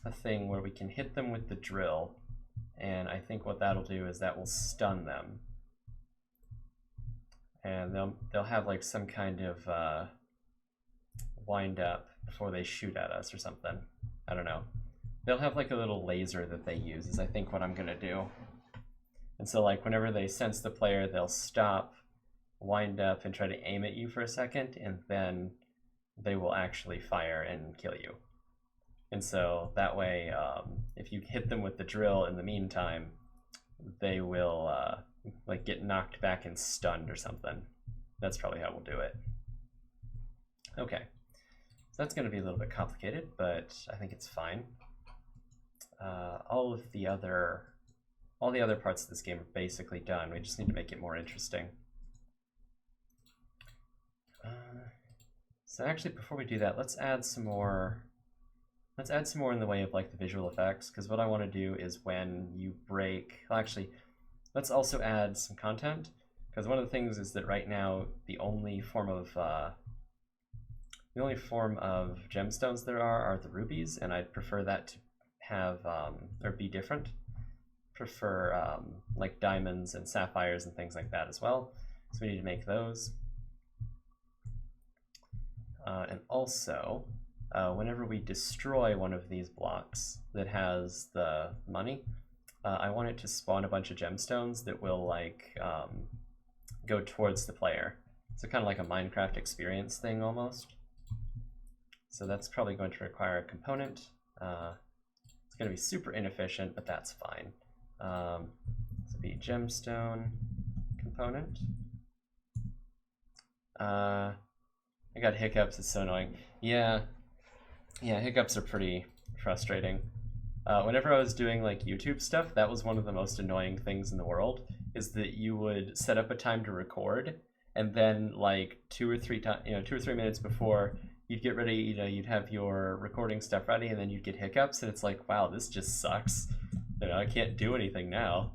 a thing where we can hit them with the drill, and I think what that'll do is that will stun them. And they'll have like some kind of wind up before they shoot at us or something. I don't know. They'll have like a little laser that they use is I think what I'm gonna do. And so like whenever they sense the player, they'll stop, wind up, and try to aim at you for a second, and then they will actually fire and kill you. And so that way, if you hit them with the drill in the meantime, they will like get knocked back and stunned or something. That's probably how we'll do it. Okay, so that's going to be a little bit complicated, but I think it's fine. All the other parts of this game are basically done. We just need to make it more interesting. So actually, before we do that, let's add some more. Let's add some more in the way of like the visual effects, because what I want to do is when you break. Well, actually, let's also add some content, because one of the things is that right now the only form of gemstones there are the rubies, and I'd prefer that to have or be different. Prefer like diamonds and sapphires and things like that as well. So we need to make those. And also, whenever we destroy one of these blocks that has the money, I want it to spawn a bunch of gemstones that will like go towards the player. So kind of like a Minecraft experience thing almost. So that's probably going to require a component. It's going to be super inefficient, but that's fine. So be gemstone component. I got hiccups, it's so annoying. Yeah, hiccups are pretty frustrating. Whenever I was doing like YouTube stuff, that was one of the most annoying things in the world, is that you would set up a time to record, and then like 2 or 3 minutes before you'd get ready, you'd have your recording stuff ready, and then you'd get hiccups, and it's like, wow, this just sucks. I can't do anything now.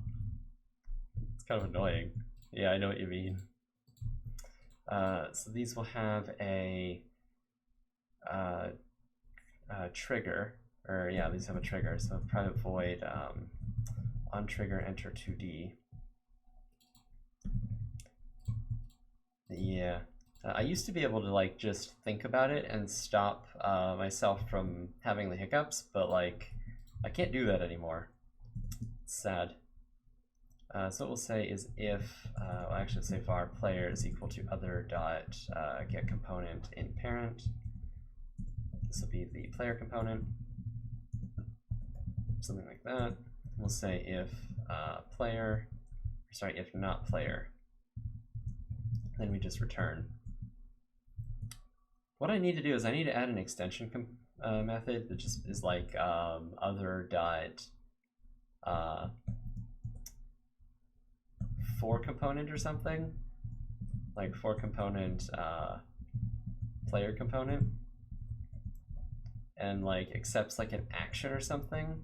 It's kind of annoying. Yeah, I know what you mean. So these will have a trigger, or yeah, these have a trigger. So private void on trigger enter 2D. Yeah, I used to be able to like just think about it and stop myself from having the hiccups, but like I can't do that anymore. It's sad. So what we'll say is if, we'll actually say var player is equal to other dot get component in parent. This will be the player component, something like that. We'll say if if not player, then we just return. What I need to do is I need to add an extension method that just is like other dot for component or something, like for component player component, and like accepts like an action or something.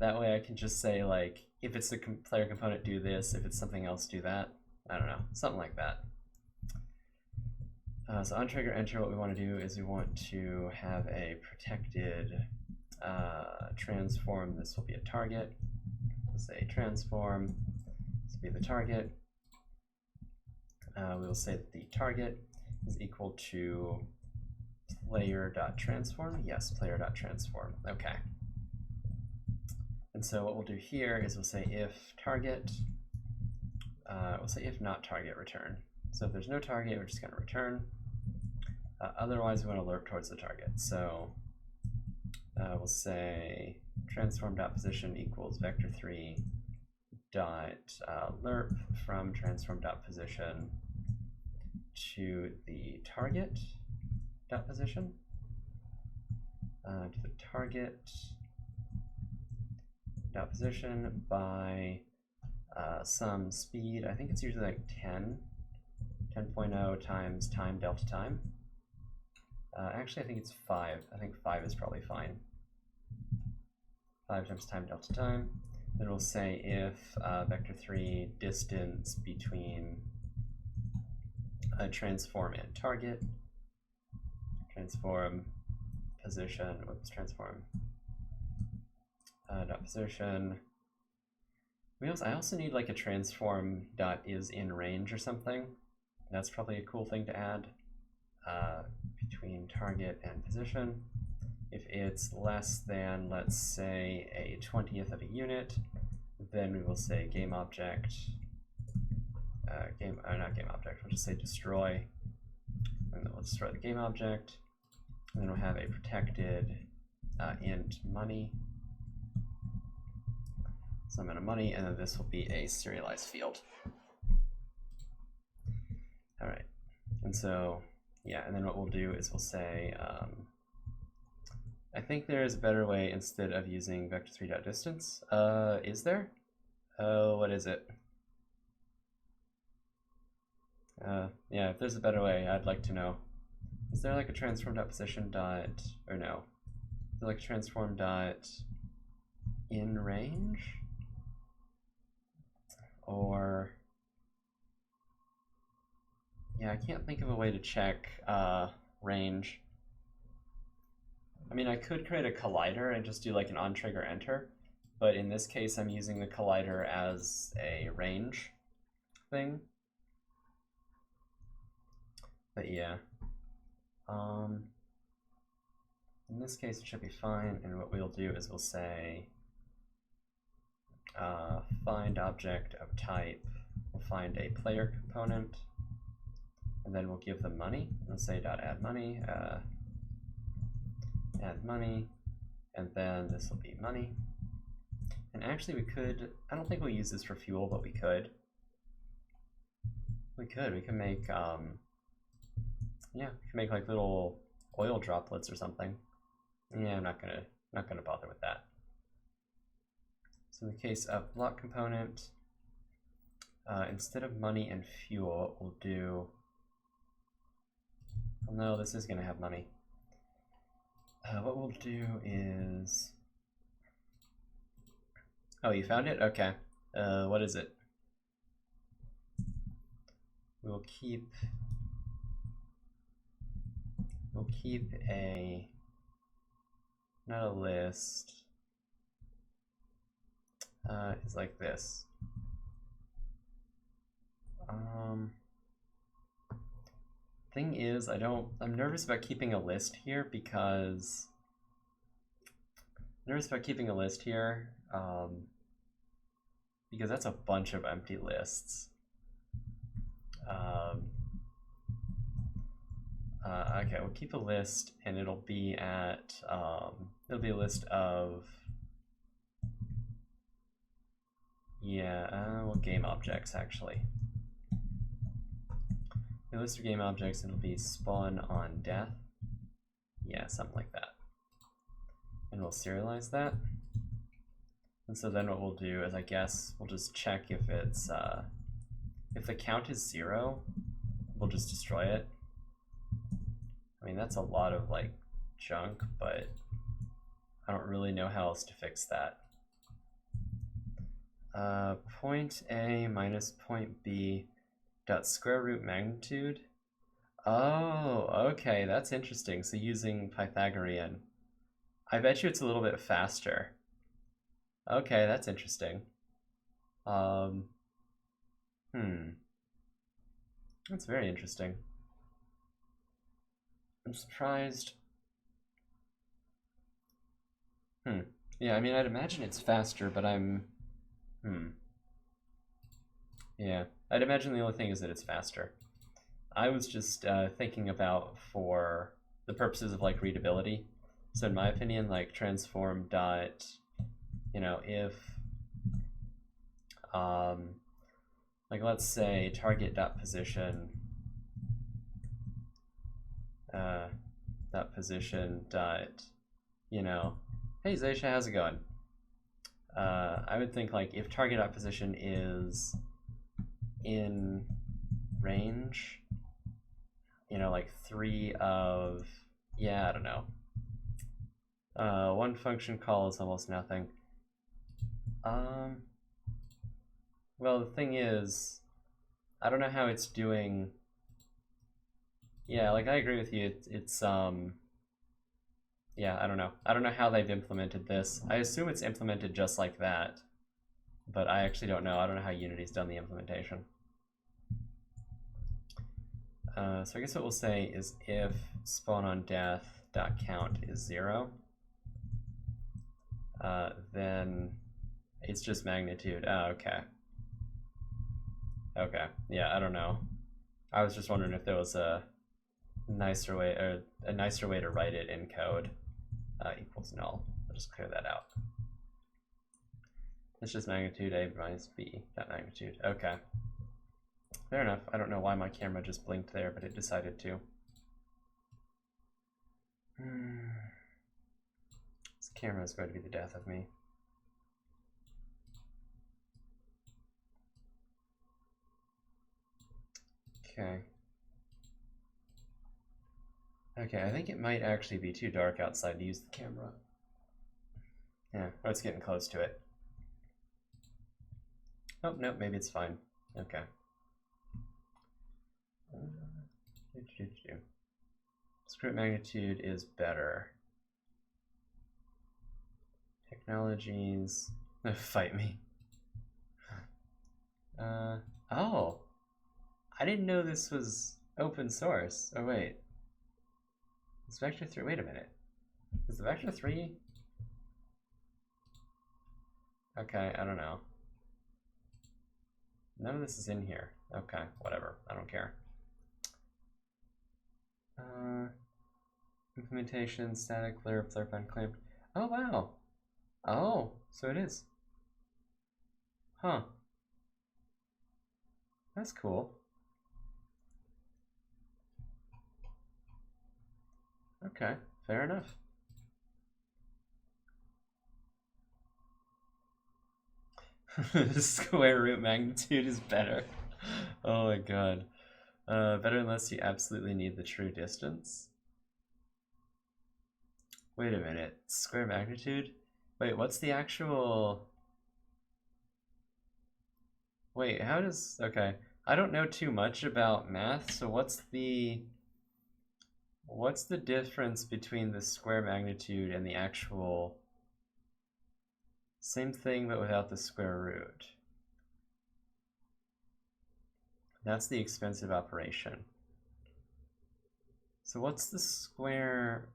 That way I can just say like, if it's a player component, do this, if it's something else, do that. I don't know, something like that. So on trigger enter, what we want to do is we want to have a protected transform. This will be a target. We'll say transform. This will be the target. We will say that the target is equal to player.transform. Yes, player.transform. Okay. And so what we'll do here is we'll say if target we'll say if not target, return. So if there's no target, we're just going to return. Otherwise, we want to lerp towards the target. So we'll say transform.position equals vector3 dot lerp from transform.position to the target dot position to the target dot position by some speed. I think it's usually like 10.0 times time delta time. Actually, I think it's 5. I think 5 is probably fine. 5 times time delta time. Then we'll say if vector3 distance between transform and target, transform position, whoops, transform dot position. I also need like a transform dot is in range or something. That's probably a cool thing to add. Between target and position. If it's less than, let's say, a 20th of a unit, then we will say game object, not game object, we'll just say destroy, and then we'll destroy the game object, and then we'll have a protected int money, some amount of money, and then this will be a serialized field. All right, and so, yeah, and then what we'll do is we'll say, I think there is a better way instead of using vector3.distance. Is there? What is it? Yeah, if there's a better way, I'd like to know. Is there like a transform.position dot, or no? Is there like a transform dot in range? Or, yeah, I can't think of a way to check range. I mean, I could create a collider and just do like an on trigger enter, but in this case, I'm using the collider as a range thing. But yeah, in this case, it should be fine. And what we'll do is we'll say find object of type. We'll find a player component, and then we'll give them money. We'll say dot add money. Add money, and then this will be money. And actually we could, I don't think we'll use this for fuel, but we could. We could make, yeah, we can make like little oil droplets or something. Yeah, I'm not gonna bother with that. So in the case of block component, instead of money and fuel, what we'll do, well, no, this is gonna have money. What we'll do is, oh, you found it? Okay. What is it? We'll keep a, not a list, it's like this. Thing is, I'm nervous about keeping a list here because that's a bunch of empty lists. Okay, we'll keep a list, and it'll be at it'll be a list of, yeah, well, game objects actually. A list of game objects, it'll be spawn on death. Yeah, something like that. And we'll serialize that. And so then what we'll do is, I guess, we'll just check if it's, if the count is 0, we'll just destroy it. I mean, that's a lot of like junk, but I don't really know how else to fix that. Point A minus point B dot square root magnitude. Oh, okay, that's interesting. So using Pythagorean, I bet you it's a little bit faster. Okay, that's interesting. That's very interesting. I'm surprised. Yeah, I mean, I'd imagine it's faster, but I'm, yeah. I'd imagine the only thing is that it's faster. I was just thinking about for the purposes of like readability. So in my opinion, like transform dot, you know, if like let's say target dot position dot position dot, you know, hey Zaysha, how's it going? I would think like if target dot position is in range, you know, like 3 of, yeah, I don't know. One function call is almost nothing. Well, the thing is, I don't know how it's doing. Yeah, like I agree with you. It's yeah, I don't know. I don't know how they've implemented this. I assume it's implemented just like that, but I actually don't know. I don't know how Unity's done the implementation. So I guess what we'll say is if spawn on death dot count is 0, then it's just magnitude. Oh, okay. Okay. Yeah, I don't know. I was just wondering if there was a nicer way to write it in code. Equals null. I'll just clear that out. It's just magnitude a minus b dot magnitude. Okay. Fair enough. I don't know why my camera just blinked there, but it decided to. This camera is going to be the death of me. Okay. Okay, I think it might actually be too dark outside to use the camera. Yeah, oh, it's getting close to it. Oh, no, maybe it's fine. Okay. Script magnitude is better. Technologies. Fight me. Oh. I didn't know this was open source. Oh, wait. It's Vector 3. Wait a minute. Is the Vector 3? Okay, I don't know. None of this is in here. Okay, whatever. I don't care. Implementation, static, blurb, blurb unclaimed. Oh, wow. Oh, so it is. Huh. That's cool. Okay, fair enough. Square root magnitude is better. Oh my god. Better unless you absolutely need the true distance. Wait a minute. Square magnitude? Wait, what's the actual... Wait, how does... Okay. I don't know too much about math, so what's the difference between the square magnitude and the actual... Same thing, but without the square root. That's the expensive operation. So what's the square...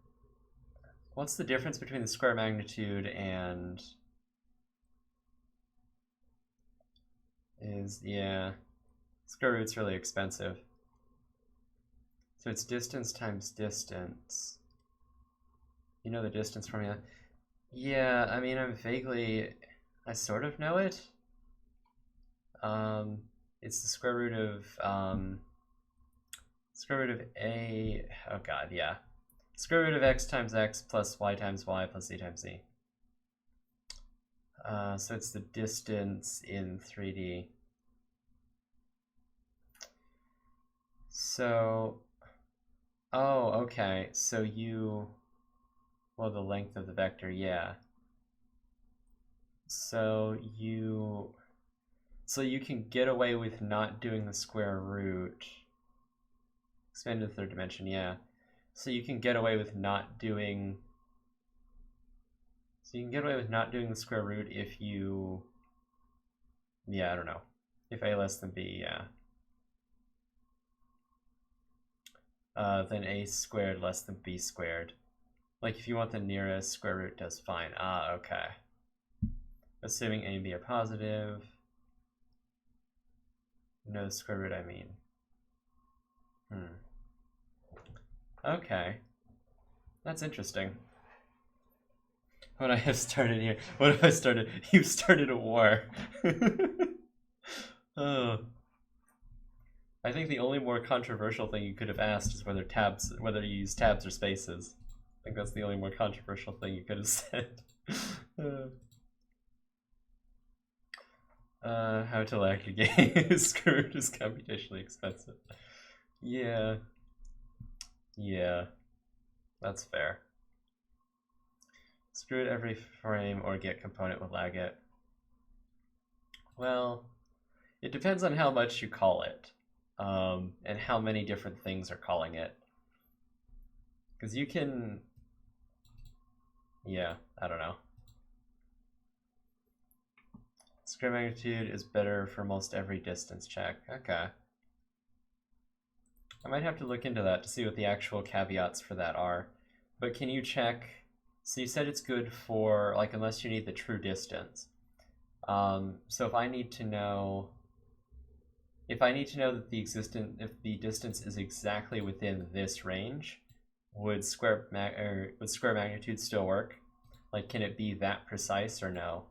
What's the difference between the square magnitude and... yeah, square root's really expensive. So it's distance times distance. You know the distance formula? Yeah, I mean, I sort of know it. It's the square root of a, oh god, yeah. Square root of x times x plus y times y plus z times z. So it's the distance in 3D. So, oh, okay. So well, the length of the vector, yeah. So you can get away with not doing the square root. Expand to the third dimension, yeah. So you can get away with not doing... So you can get away with not doing the square root if you... Yeah, I don't know. If a less than b, yeah. Then a squared less than b squared. Like if you want the nearest, square root does fine. Ah, okay. Assuming a and b are positive. No square root, I mean. Okay. That's interesting. What I have started here. What have I started? You started a war. Oh. I think the only more controversial thing you could have asked is whether you use tabs or spaces. I think that's the only more controversial thing you could have said. How to like a game. Screwed is computationally expensive. Yeah. Yeah. That's fair. Screw it every frame or get component will lag it. Well, it depends on how much you call it. And how many different things are calling it. Because you can... Yeah, I don't know. Square magnitude is better for most every distance check. Okay. I might have to look into that to see what the actual caveats for that are. But can you check... So you said it's good for, like, unless you need the true distance. So if I need to know... If I need to know that if the distance is exactly within this range, would square magnitude still work? Like, can it be that precise or no?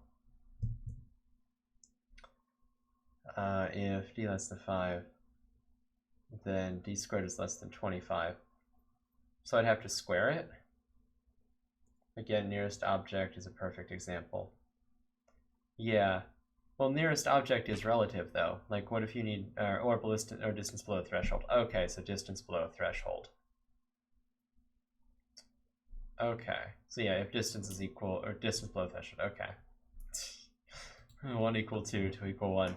If d less than 5, then d squared is less than 25. So I'd have to square it. Again, nearest object is a perfect example. Yeah. Well, nearest object is relative, though. Like, what if you need, or distance below threshold? Okay, so distance below threshold. Okay, so yeah, if distance is equal, or distance below threshold, okay. 1 equal 2, 2 equal 1.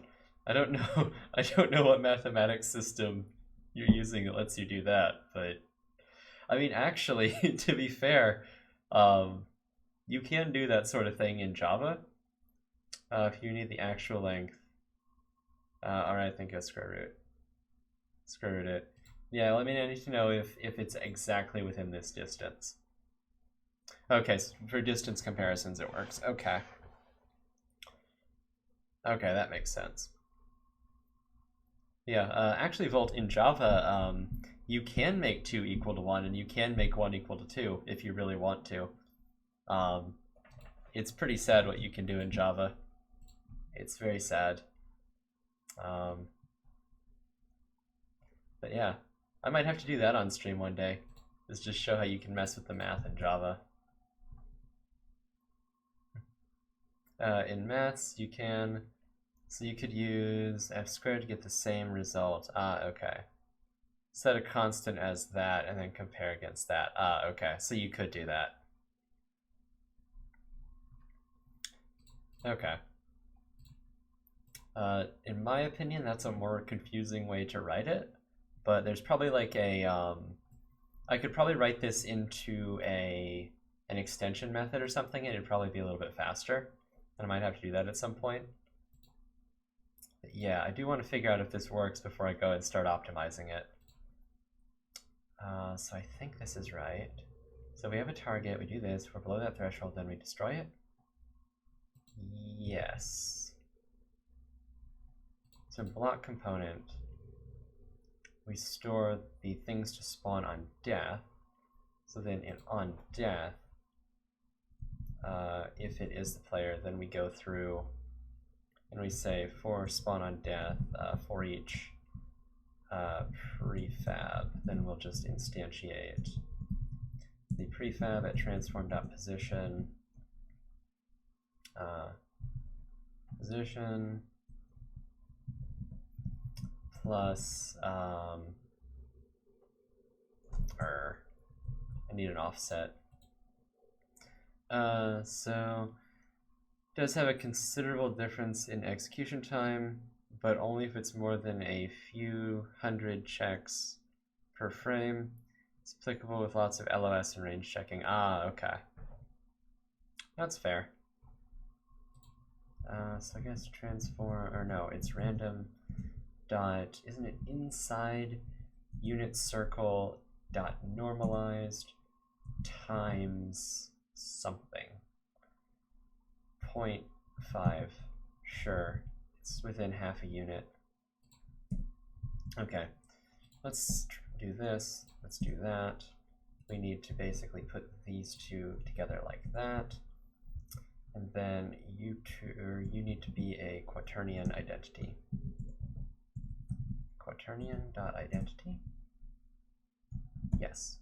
I don't know what mathematics system you're using that lets you do that, but I mean, actually, to be fair, you can do that sort of thing in Java. If you need the actual length. Alright, I think it's square root. Square root it. Yeah, I need to know if it's exactly within this distance. Okay, so for distance comparisons it works. Okay. Okay, that makes sense. Yeah, actually, Volt, in Java, you can make 2 equal to 1, and you can make 1 equal to 2 if you really want to. It's pretty sad what you can do in Java. It's very sad. But yeah, I might have to do that on stream one day. Is just show how you can mess with the math in Java. In maths, you can... So you could use f squared to get the same result. Okay. Set a constant as that and then compare against that. Okay. So you could do that. Okay. In my opinion, that's a more confusing way to write it, but there's probably like a, I could probably write this into an extension method or something, and it'd probably be a little bit faster, and I might have to do that at some point. But yeah, I do want to figure out if this works before I go and start optimizing it. So I think this is right. So we have a target, we do this, we're below that threshold, then we destroy it? Yes. So block component, we store the things to spawn on death. So then in on death, if it is the player, then we go through and we say for spawn on death, for each prefab, then we'll just instantiate the prefab at transform.position, position plus, I need an offset. So does have a considerable difference in execution time, but only if it's more than a few hundred checks per frame. It's applicable with lots of LOS and range checking. Okay. That's fair. So I guess transform, or no, it's random dot, isn't it inside unit circle dot normalized times something. 0.5, sure, it's within half a unit. Okay, let's do this. Let's do that. We need to basically put these two together like that. And then you need to be a quaternion identity. Quaternion.identity? Yes.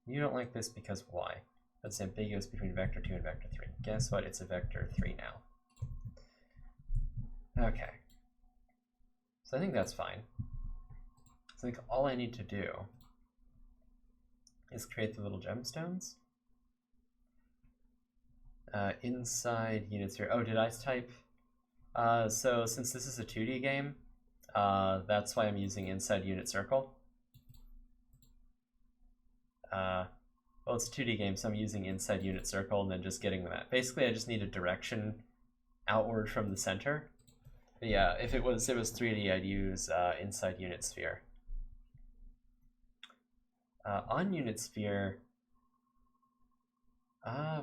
You don't like this because why? That's ambiguous between vector 2 and vector 3. Guess what? It's a vector 3 now. Okay. So I think that's fine. So I think all I need to do is create the little gemstones. Inside unit sphere. Oh, did I type? So since this is a 2D game, that's why I'm using inside unit circle. Well, it's a 2D game, so I'm using inside unit circle and then just getting the map. Basically, I just need a direction outward from the center. But yeah, if it was 3D, I'd use inside unit sphere. On unit sphere, yeah.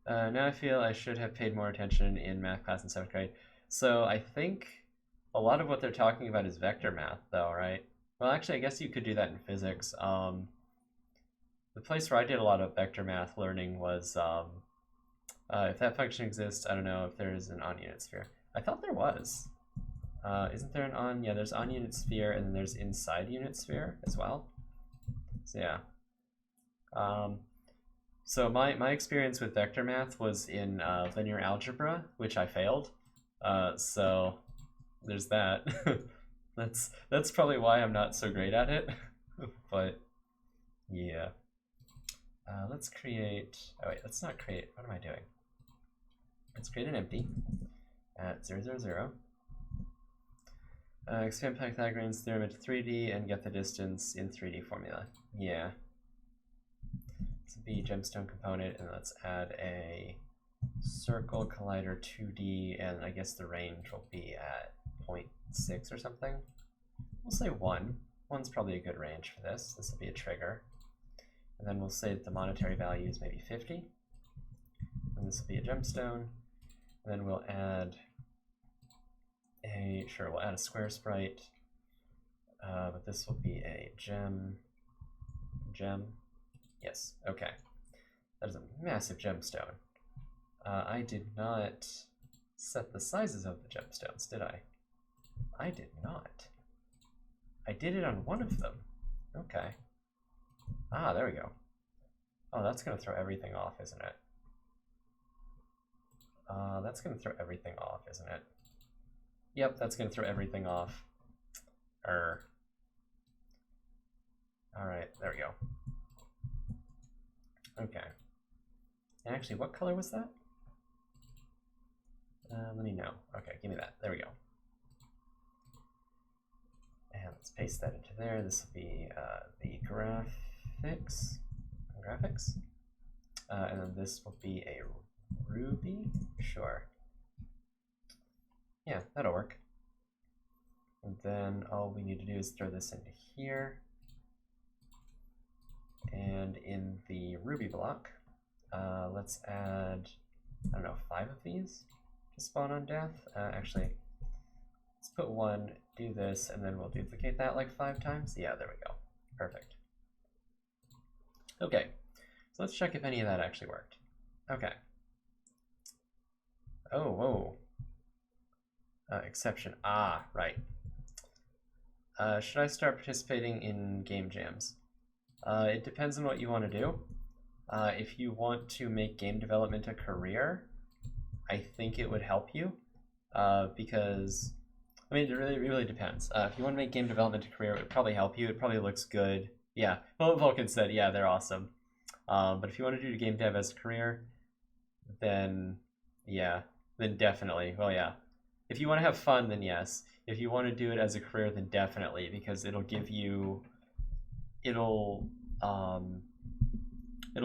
Now I feel I should have paid more attention in math class in 7th grade. So I think a lot of what they're talking about is vector math, though, right? Well, actually, I guess you could do that in physics. The place where I did a lot of vector math learning was if that function exists, I don't know if there is an on-unit sphere. I thought there was. Isn't there an on? Yeah, there's on-unit sphere, and then there's inside unit sphere as well. So yeah. So my experience with vector math was in linear algebra, which I failed. So there's that. That's probably why I'm not so great at it. But yeah. Let's create. Oh wait, let's not create. What am I doing? Let's create an empty at 0, 0, 0. Expand Pythagorean's theorem into 3D and get the distance in 3D formula. Yeah. Let's be gemstone component, and let's add a circle collider 2D, and I guess the range will be at 0.6 or something. We'll say 1. 1's probably a good range for this. This will be a trigger. And then we'll say that the monetary value is maybe 50. And this will be a gemstone. And then we'll add we'll add a square sprite. But this will be a gem. Yes, okay. That is a massive gemstone. I did not set the sizes of the gemstones, did I? I did not. I did it on one of them. Okay. Ah, there we go. Oh, that's going to throw everything off, isn't it? That's going to throw everything off, isn't it? Yep, that's going to throw everything off. Alright, there we go. Okay. And actually, what color was that? Let me know. Okay, give me that. There we go. And let's paste that into there. This will be the graphics. And then this will be a Ruby. Sure. Yeah, that'll work. And then all we need to do is throw this into here. And in the Ruby block, let's add, I don't know, 5 of these to spawn on death. Actually, let's put 1, do this, and then we'll duplicate that like 5 times. Yeah, there we go. Perfect. Okay, so let's check if any of that actually worked. Okay. Oh, whoa. Exception. Ah, right. Should I start participating in game jams? It depends on what you want to do. If you want to make game development a career, I think it would help you because, I mean, it really depends. If you want to make game development a career, it would probably help you. It probably looks good. Yeah, well, Vulcan said, yeah, they're awesome. But if you want to do game dev as a career, then yeah, then definitely. Well, yeah. If you want to have fun, then yes. If you want to do it as a career, then definitely, because it'll give you, it'll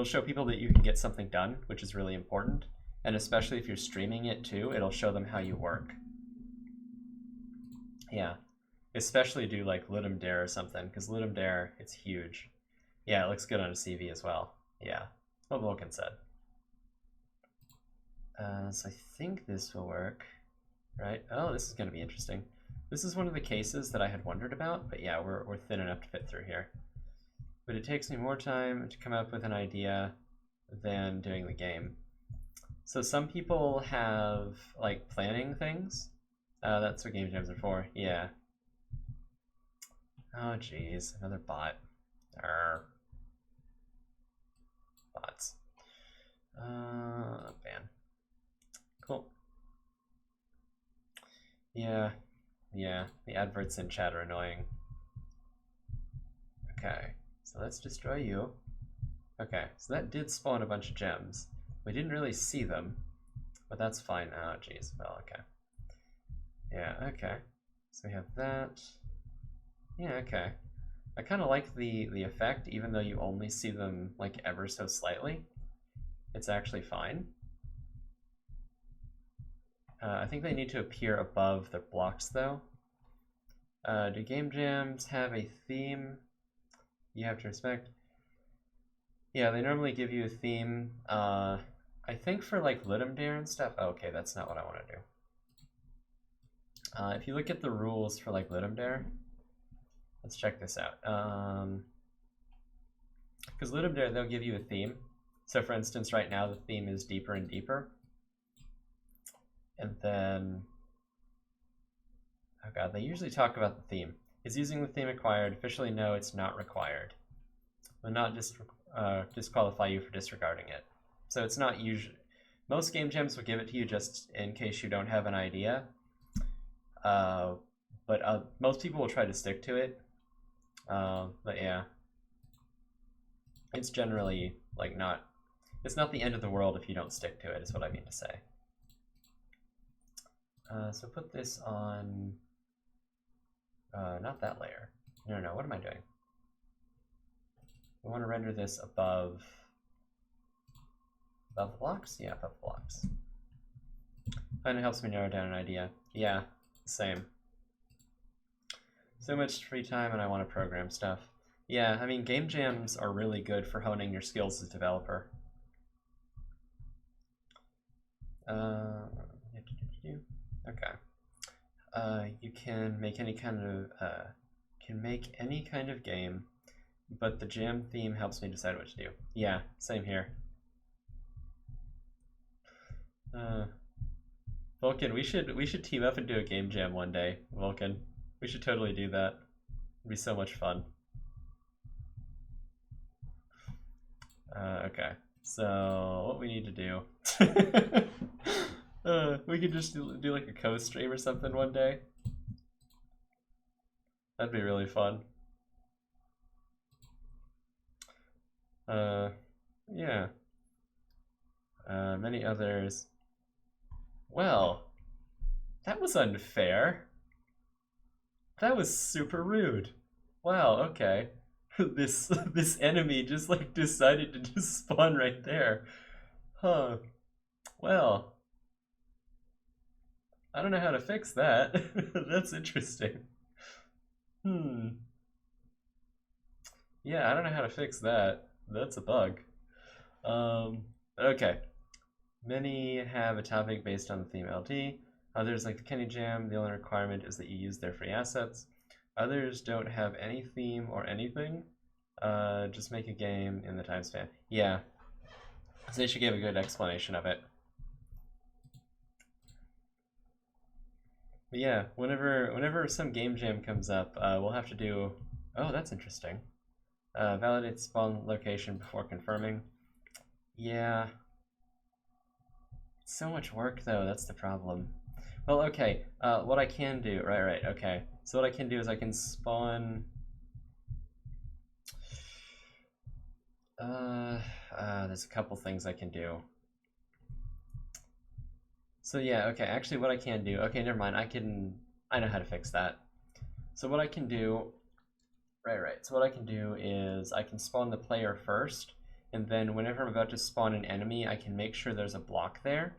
show people that you can get something done, which is really important. And especially if you're streaming it too, it'll show them how you work. Yeah, especially do like Ludum Dare or something, because Ludum Dare, it's huge. Yeah, it looks good on a CV as well. Yeah, what Vulcan said. So I think this will work. Right? Oh, this is going to be interesting. This is one of the cases that I had wondered about, but yeah, we're thin enough to fit through here. But it takes me more time to come up with an idea than doing the game. So some people have, like, planning things. That's what game jams are for, yeah. Oh, jeez, another bot. Arr. Bots. Ban. Cool. Yeah, the adverts in chat are annoying. Okay, so let's destroy you. Okay, so that did spawn a bunch of gems. We didn't really see them, but that's fine. Oh, jeez. Well, okay. Yeah, okay. So we have that. Yeah, okay. I kind of like the effect, even though you only see them, like, ever so slightly. It's actually fine. I think they need to appear above the blocks, though. Do game jams have a theme you have to respect? Yeah, they normally give you a theme. I think for, like, Ludum Dare and stuff. Oh, okay, that's not what I want to do. If you look at the rules for, like, Ludum Dare, let's check this out. Because Ludum Dare, they'll give you a theme. So, for instance, right now the theme is deeper and deeper. And then, oh god, they usually talk about the theme. Is using the theme required? Officially, no, it's not required. Will not disqualify you for disregarding it. So it's not usually. Most game jams will give it to you just in case you don't have an idea. But most people will try to stick to it. But yeah, it's generally, like, not. It's not the end of the world if you don't stick to it, is what I mean to say. So put this on, not that layer. No, what am I doing? We want to render this above the blocks? Yeah, above the blocks. Kind of helps me narrow down an idea. Yeah, same. So much free time and I want to program stuff. Yeah, I mean, game jams are really good for honing your skills as a developer. Okay. You can make any kind of game, but the jam theme helps me decide what to do. Yeah, same here. Vulcan, we should team up and do a game jam one day, Vulcan. We should totally do that. It'd be so much fun. Okay. So what we need to do? We could just do like a co-stream or something one day. That'd be really fun. Yeah. Many others. Well, that was unfair. That was super rude. Wow, okay. This enemy just, like, decided to just spawn right there. Huh. Well, I don't know how to fix that. That's interesting. Yeah, I don't know how to fix that. That's a bug. Okay. Many have a topic based on the theme LD. Others, like the Kenny Jam, the only requirement is that you use their free assets. Others don't have any theme or anything. Just make a game in the time span. Yeah. So they should give a good explanation of it. But yeah, whenever some game jam comes up, we'll have to do. Oh, that's interesting. Validate spawn location before confirming. Yeah. So much work, though. That's the problem. Well, okay. What I can do. Right. Okay. So what I can do is I can spawn. There's a couple things I can do. So yeah, okay, actually what I can do, okay, never mind, I know how to fix that. So what I can do, so what I can do is I can spawn the player first, and then whenever I'm about to spawn an enemy, I can make sure there's a block there.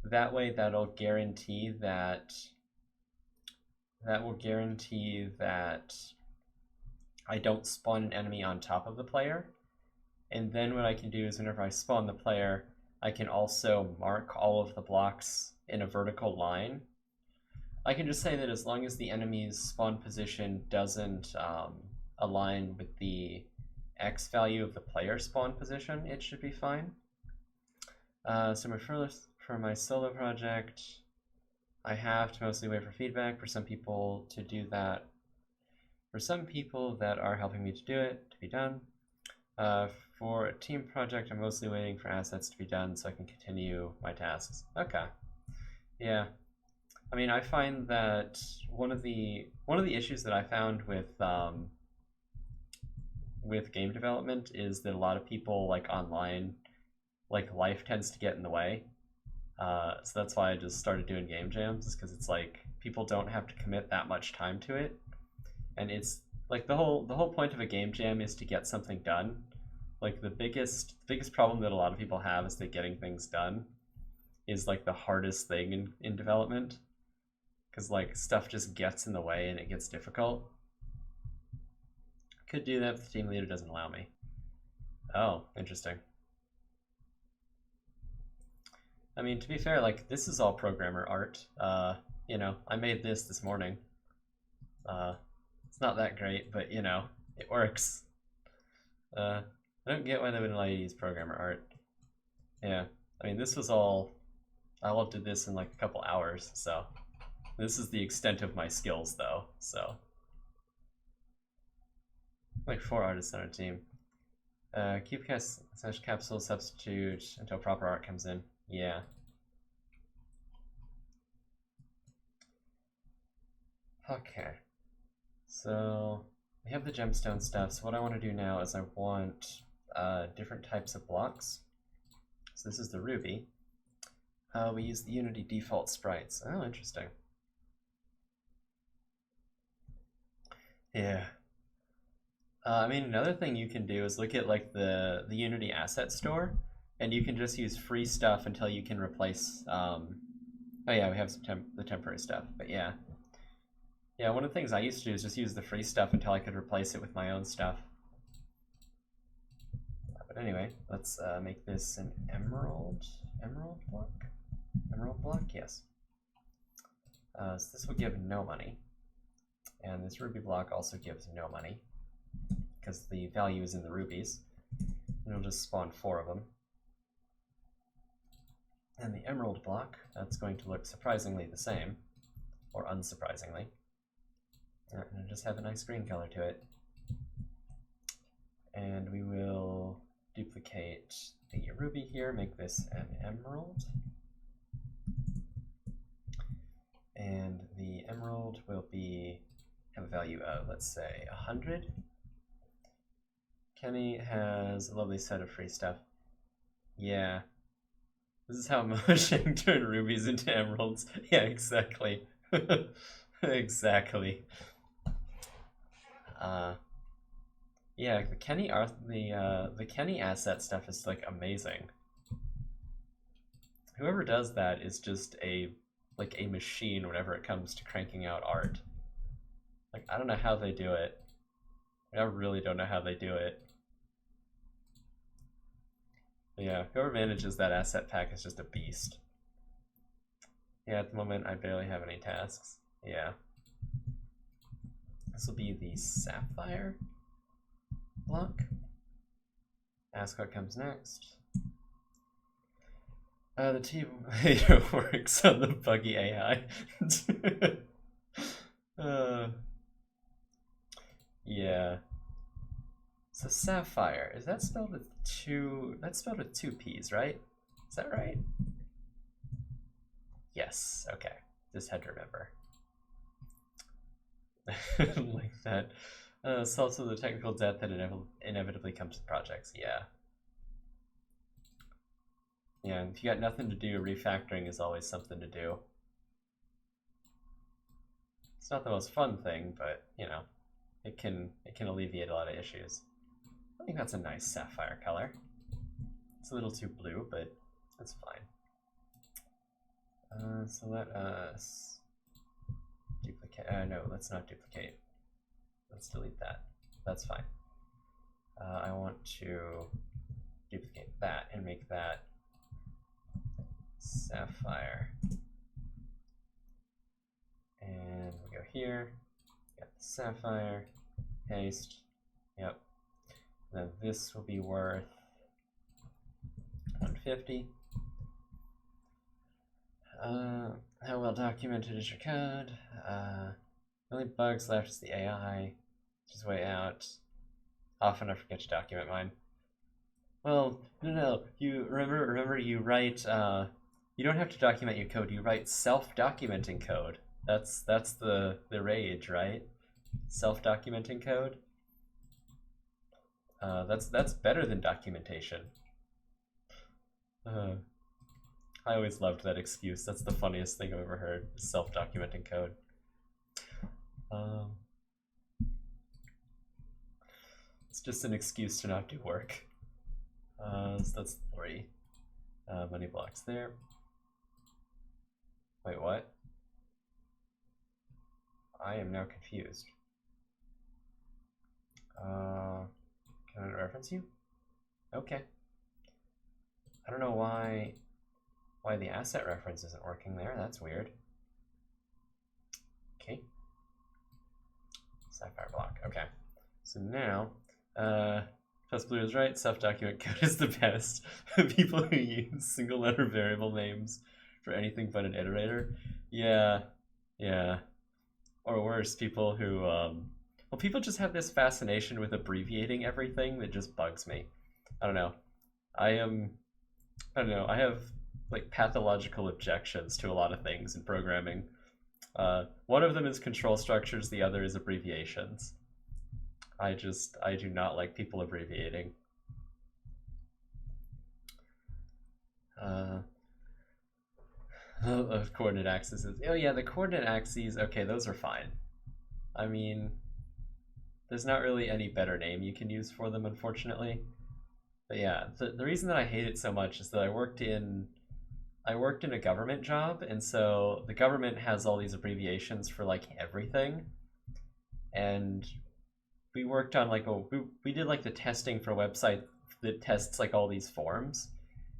That way that'll guarantee that, I don't spawn an enemy on top of the player. And then what I can do is whenever I spawn the player, I can also mark all of the blocks in a vertical line. I can just say that as long as the enemy's spawn position doesn't align with the X value of the player spawn position, it should be fine. So for my solo project, I have to mostly wait for feedback for some people to do that. For some people that are helping me to do it, to be done. For a team project, I'm mostly waiting for assets to be done so I can continue my tasks. Okay. Yeah. I mean, I find that one of the issues that I found with game development is that a lot of people, like online, like life tends to get in the way. So that's why I just started doing game jams, is because it's like people don't have to commit that much time to it, and it's like the whole point of a game jam is to get something done. Like the biggest problem that a lot of people have is that getting things done is like the hardest thing in development, because like stuff just gets in the way and it gets difficult. Could do that if the team leader doesn't allow me. Oh, interesting. I mean, to be fair, like this is all programmer art. You know, I made this morning. It's not that great, but you know, it works. I don't get why they wouldn't allow you to use programmer art. Yeah, I mean, this was all, I all did this in like a couple hours, so this is the extent of my skills though, so. Like 4 artists on our team. Keep capsule substitute until proper art comes in. Yeah. Okay. So we have the gemstone stuff. So what I want to do now is I want different types of blocks. So this is the ruby. We use the Unity default sprites. Oh, interesting. Yeah. I mean, another thing you can do is look at like the Unity asset store, and you can just use free stuff until you can replace. Oh yeah, we have some the temporary stuff, but yeah. Yeah, one of the things I used to do is just use the free stuff until I could replace it with my own stuff. But anyway, let's make this an emerald block. Emerald block, yes. So this will give no money, and this ruby block also gives no money, because the value is in the rubies. And it'll just spawn 4 of them. And the emerald block, that's going to look surprisingly the same, or unsurprisingly. And it'll just have a nice green color to it. And we will duplicate the ruby here, make this an emerald. And the emerald will have a value of, let's say, 100. Kenny has a lovely set of free stuff. Yeah. This is how Mojang turned rubies into emeralds. Yeah, exactly. Exactly. Yeah, the Kenny asset stuff is like amazing. Whoever does that is just a machine whenever it comes to cranking out art. Like, I don't know how they do it. I really don't know how they do it. But yeah, whoever manages that asset pack is just a beast. Yeah, at the moment I barely have any tasks. Yeah. This will be the sapphire block. Ask what comes next. The team leader works on the buggy AI. Yeah. So sapphire, is that spelled with that's spelled with 2 P's, right? Is that right? Yes, okay. Just had to remember. Like that. It's also the technical debt that inevitably comes with projects, yeah. Yeah, and if you got nothing to do, refactoring is always something to do. It's not the most fun thing, but, you know, it can alleviate a lot of issues. I think that's a nice sapphire color. It's a little too blue, but that's fine. So let us duplicate. No, let's not duplicate. Let's delete that. That's fine. I want to duplicate that and make that sapphire. And we go here, got the sapphire, paste, yep. Then this will be worth 150. How well documented is your code? The only bugs left is the AI, which is way out. Often I forget to document mine. Well, no. You remember you write. You don't have to document your code. You write self-documenting code. That's the rage, right? Self-documenting code. That's better than documentation. I always loved that excuse. That's the funniest thing I've ever heard. Self-documenting code. It's just an excuse to not do work. So that's 3 money blocks there. Wait, what? I am now confused. Can I reference you? Okay. I don't know why the asset reference isn't working there. That's weird. Okay. Sapphire block. Okay. So now, Plus Blue is right. Self-document code is the best. People who use single-letter variable names for anything but an iterator. Yeah. Or worse, people who, well, people just have this fascination with abbreviating everything that just bugs me. I don't know. I have like pathological objections to a lot of things in programming. One of them is control structures, the other is abbreviations. I do not like people abbreviating. Coordinate axes. Oh yeah, the coordinate axes, okay, those are fine. I mean, there's not really any better name you can use for them, unfortunately. But yeah, the reason that I hate it so much is that I worked in a government job, and so the government has all these abbreviations for like everything. And we worked on like we did like the testing for a website that tests like all these forms.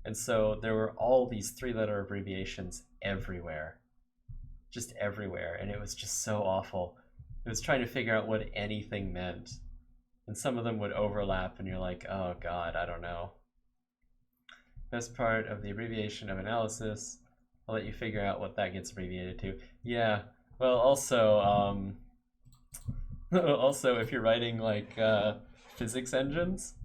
And so there were all these 3-letter abbreviations everywhere. Just everywhere, and it was just so awful. It was trying to figure out what anything meant. And some of them would overlap, and you're like, oh god, I don't know. Best part of the abbreviation of analysis. I'll let you figure out what that gets abbreviated to. Yeah, well, also, also if you're writing like physics engines,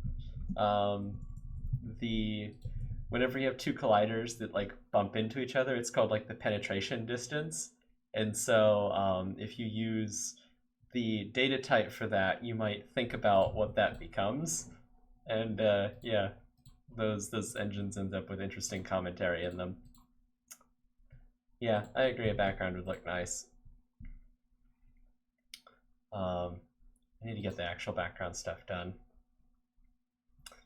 whenever you have 2 colliders that like bump into each other, it's called like the penetration distance. And so if you use the data type for that, you might think about what that becomes. And yeah, those engines end up with interesting commentary in them. Yeah, I agree a background would look nice. I need to get the actual background stuff done.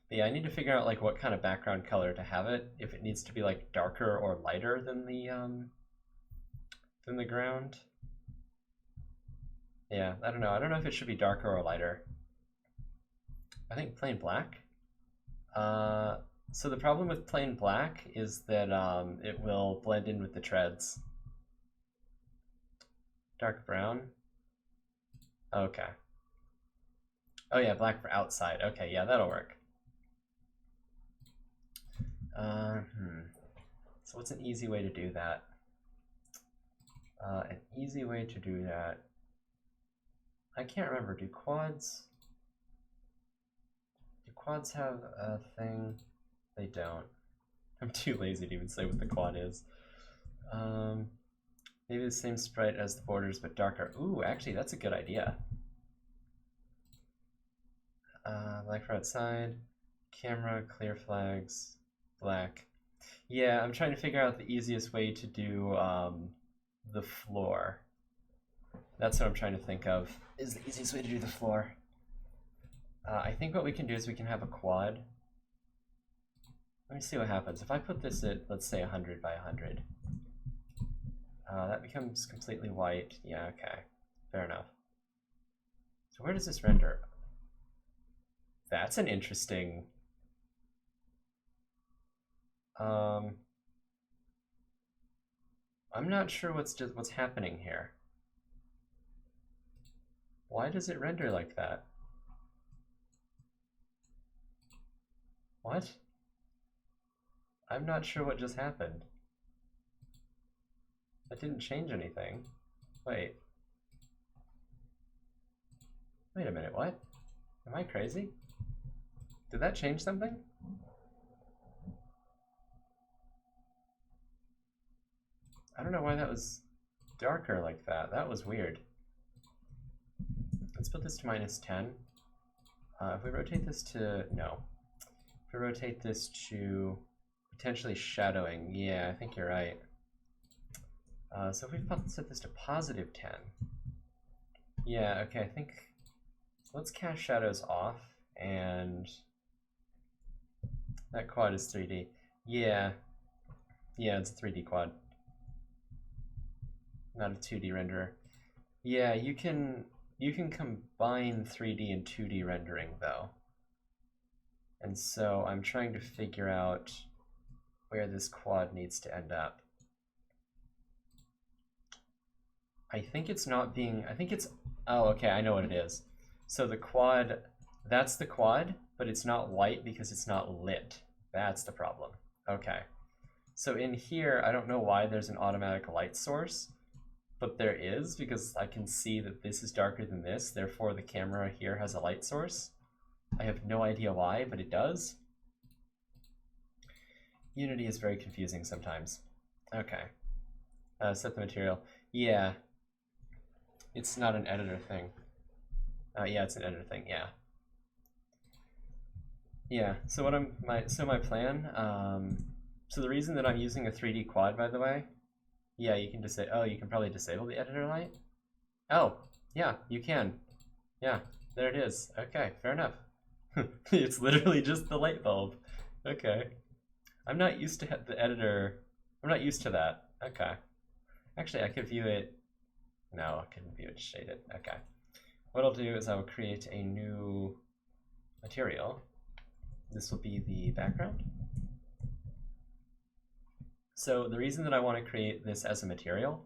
But yeah, I need to figure out like what kind of background color to have it. If it needs to be like darker or lighter than the ground. Yeah, I don't know. I don't know if it should be darker or lighter. I think plain black. So the problem with plain black is that it will blend in with the treads. Dark brown. Okay. Oh yeah, black for outside. Okay, yeah, that'll work. So what's an easy way to do that? An easy way to do that. I can't remember. Do quads have a thing? They don't. I'm too lazy to even say what the quad is. Maybe the same sprite as the borders, but darker. Ooh, actually, that's a good idea. Black for outside. Camera, clear flags, black. Yeah, I'm trying to figure out the easiest way to do the floor. That's what I'm trying to think of, is the easiest way to do the floor. I think what we can do is we can have a quad. Let me see what happens. If I put this at, let's say, 100 by 100. That becomes completely white. Yeah, okay. Fair enough. So where does this render? That's an interesting... I'm not sure what's happening here. Why does it render like that? What? I'm not sure what just happened. That didn't change anything. Wait. Wait a minute, what? Am I crazy? Did that change something? I don't know why that was darker like that. That was weird. Let's put this to -10. If we rotate this to, no. If we rotate this to potentially shadowing, yeah, I think you're right. So if we set this to +10, yeah, okay, I think, let's cast shadows off, and that quad is 3D. Yeah, it's a 3D quad, not a 2D renderer. Yeah, you can combine 3D and 2D rendering though. And so I'm trying to figure out where this quad needs to end up. I think it's not being, oh, okay, I know what it is. So the quad, that's the quad, but it's not white because it's not lit. That's the problem. Okay. So in here, I don't know why there's an automatic light source, but there is, because I can see that this is darker than this, therefore the camera here has a light source. I have no idea why, but it does. Unity is very confusing sometimes. Okay. Set the material. Yeah. It's not an editor thing. Yeah, it's an editor thing, yeah. Yeah, so what my plan, so the reason that I'm using a 3D quad, by the way, yeah, you can you can probably disable the editor light? Oh, yeah, you can. Yeah, there it is. Okay, fair enough. It's literally just the light bulb. Okay. I'm not used to the editor. I'm not used to that. Okay. Actually, I could view it. No, I couldn't view it shaded. Okay. What I'll do is I will create a new material. This will be the background. So the reason that I want to create this as a material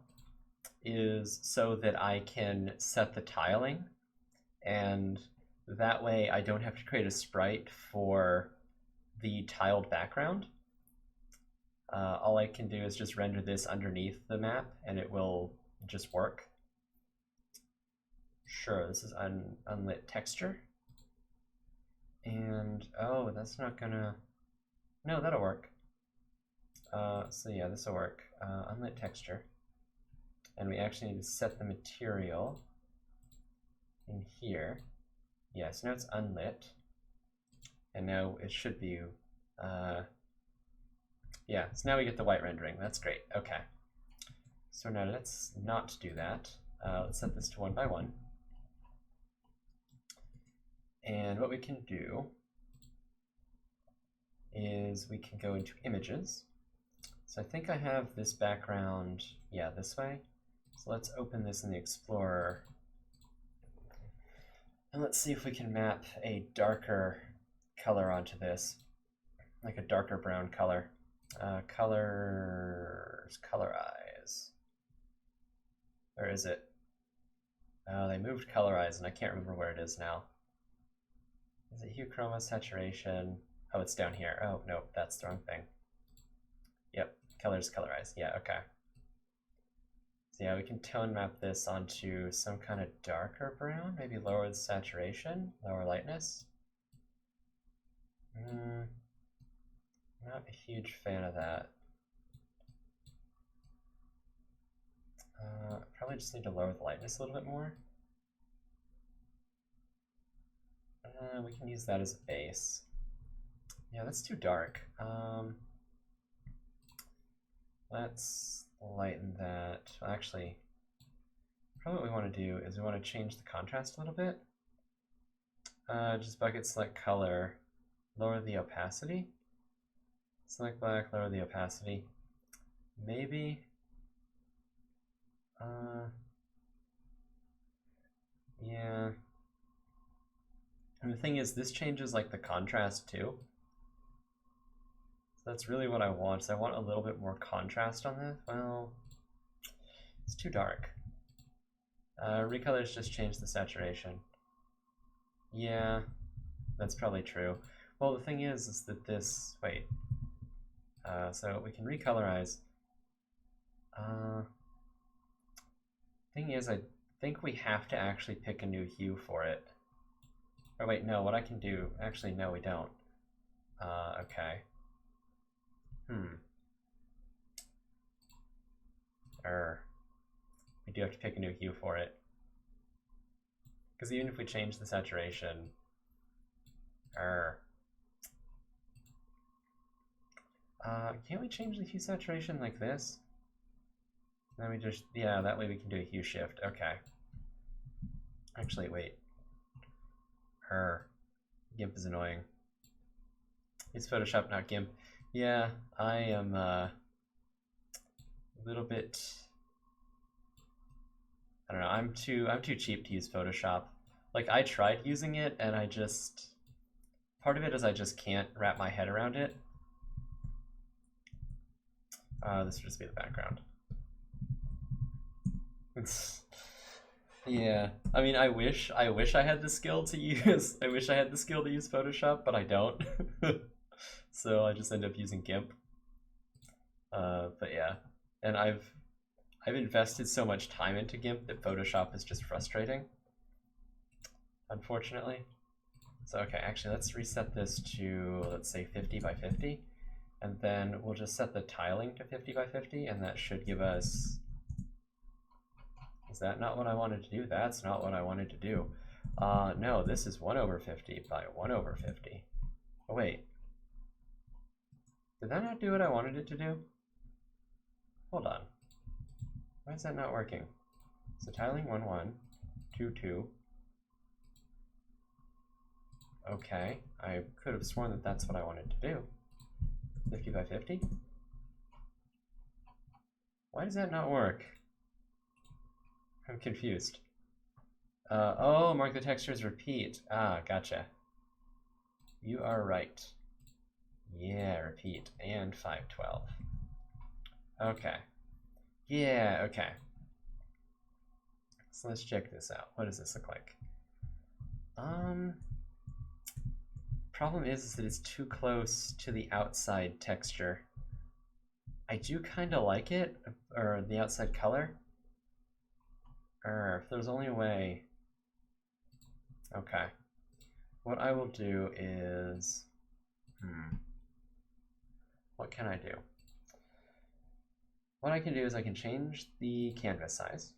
is so that I can set the tiling, and that way I don't have to create a sprite for the tiled background. All I can do is just render this underneath the map and it will just work. Sure, this is unlit texture. And, oh, that's not gonna, no, that'll work. So yeah, this will work. Unlit texture. And we actually need to set the material in here. Yeah, so now it's unlit. And now it should be, yeah, so now we get the white rendering. That's great. Okay. So now let's not do that. Let's set this to 1 by 1. And what we can do is we can go into images. So I think I have this background, yeah, this way. So let's open this in the Explorer. And let's see if we can map a darker color onto this, like a darker brown color. Colors, colorize. Where is it? Oh, they moved colorize, and I can't remember where it is now. Is it hue, chroma, saturation? Oh, it's down here. Oh, no, that's the wrong thing. Yep, colors, colorize. Yeah, okay. So yeah, we can tone map this onto some kind of darker brown, maybe lower the saturation, lower lightness. Not a huge fan of that. Probably just need to lower the lightness a little bit more. We can use that as a base. Yeah, that's too dark. Let's lighten that. Well, actually, probably what we want to do is we want to change the contrast a little bit. Just bucket select color, lower the opacity. Select black, lower the opacity. Maybe. Yeah. And the thing is, this changes like the contrast too. So that's really what I want. So I want a little bit more contrast on this. Well, it's too dark. Recolors just change the saturation. Yeah, that's probably true. Well, the thing is that this, wait. So we can recolorize. Thing is, I think we have to actually pick a new hue for it. Oh wait, no, what I can do, actually no we don't. Okay. We do have to pick a new hue for it. Because even if we change the saturation, can't we change the hue saturation like this? Then we just, yeah, that way we can do a hue shift. Okay. Actually, wait. GIMP is annoying. It's Photoshop, not GIMP. Yeah, I am a little bit. I don't know. I'm too cheap to use Photoshop. Like I tried using it, and I just part of it is I just can't wrap my head around it. This would just be the background. Yeah, I mean, I wish I had the skill to use. I wish I had the skill to use Photoshop, but I don't. So I just end up using GIMP. But yeah, and I've invested so much time into GIMP that Photoshop is just frustrating, unfortunately. So okay, actually let's reset this to, let's say 50 by 50, and then we'll just set the tiling to 50 by 50, and that should give us, is that not what I wanted to do? That's not what I wanted to do. No, this is 1/50 by 1/50. Oh wait, did that not do what I wanted it to do? Hold on. Why is that not working? So tiling 1 1, 2 2. Okay, I could have sworn that that's what I wanted to do. 50 by 50? Why does that not work? I'm confused. Oh, mark the textures repeat. Ah, gotcha. You are right. Yeah, repeat. And 512. Okay. Yeah, okay. So let's check this out. What does this look like? Problem is that it's too close to the outside texture. I do kind of like it, or the outside color. If there's only a way. Okay. What I will do is, what can I do? What I can do is I can change the canvas size.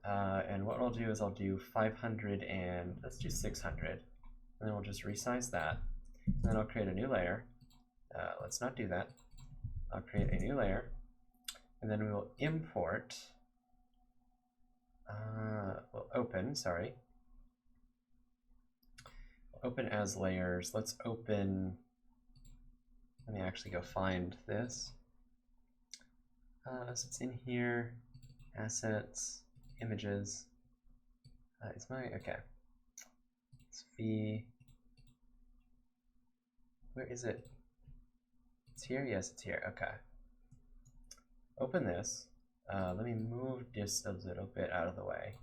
And what I'll do is I'll do 500 and let's do 600. And then we'll just resize that. And then I'll create a new layer. Let's not do that. I'll create a new layer. And then we will import, we'll open, sorry. We'll open as layers. Let's open, let me actually go find this. So it's in here, assets, images. Is my, okay. Let's be, where is it? It's here? Yes, it's here. Okay. Open this. Let me move this a little bit out of the way.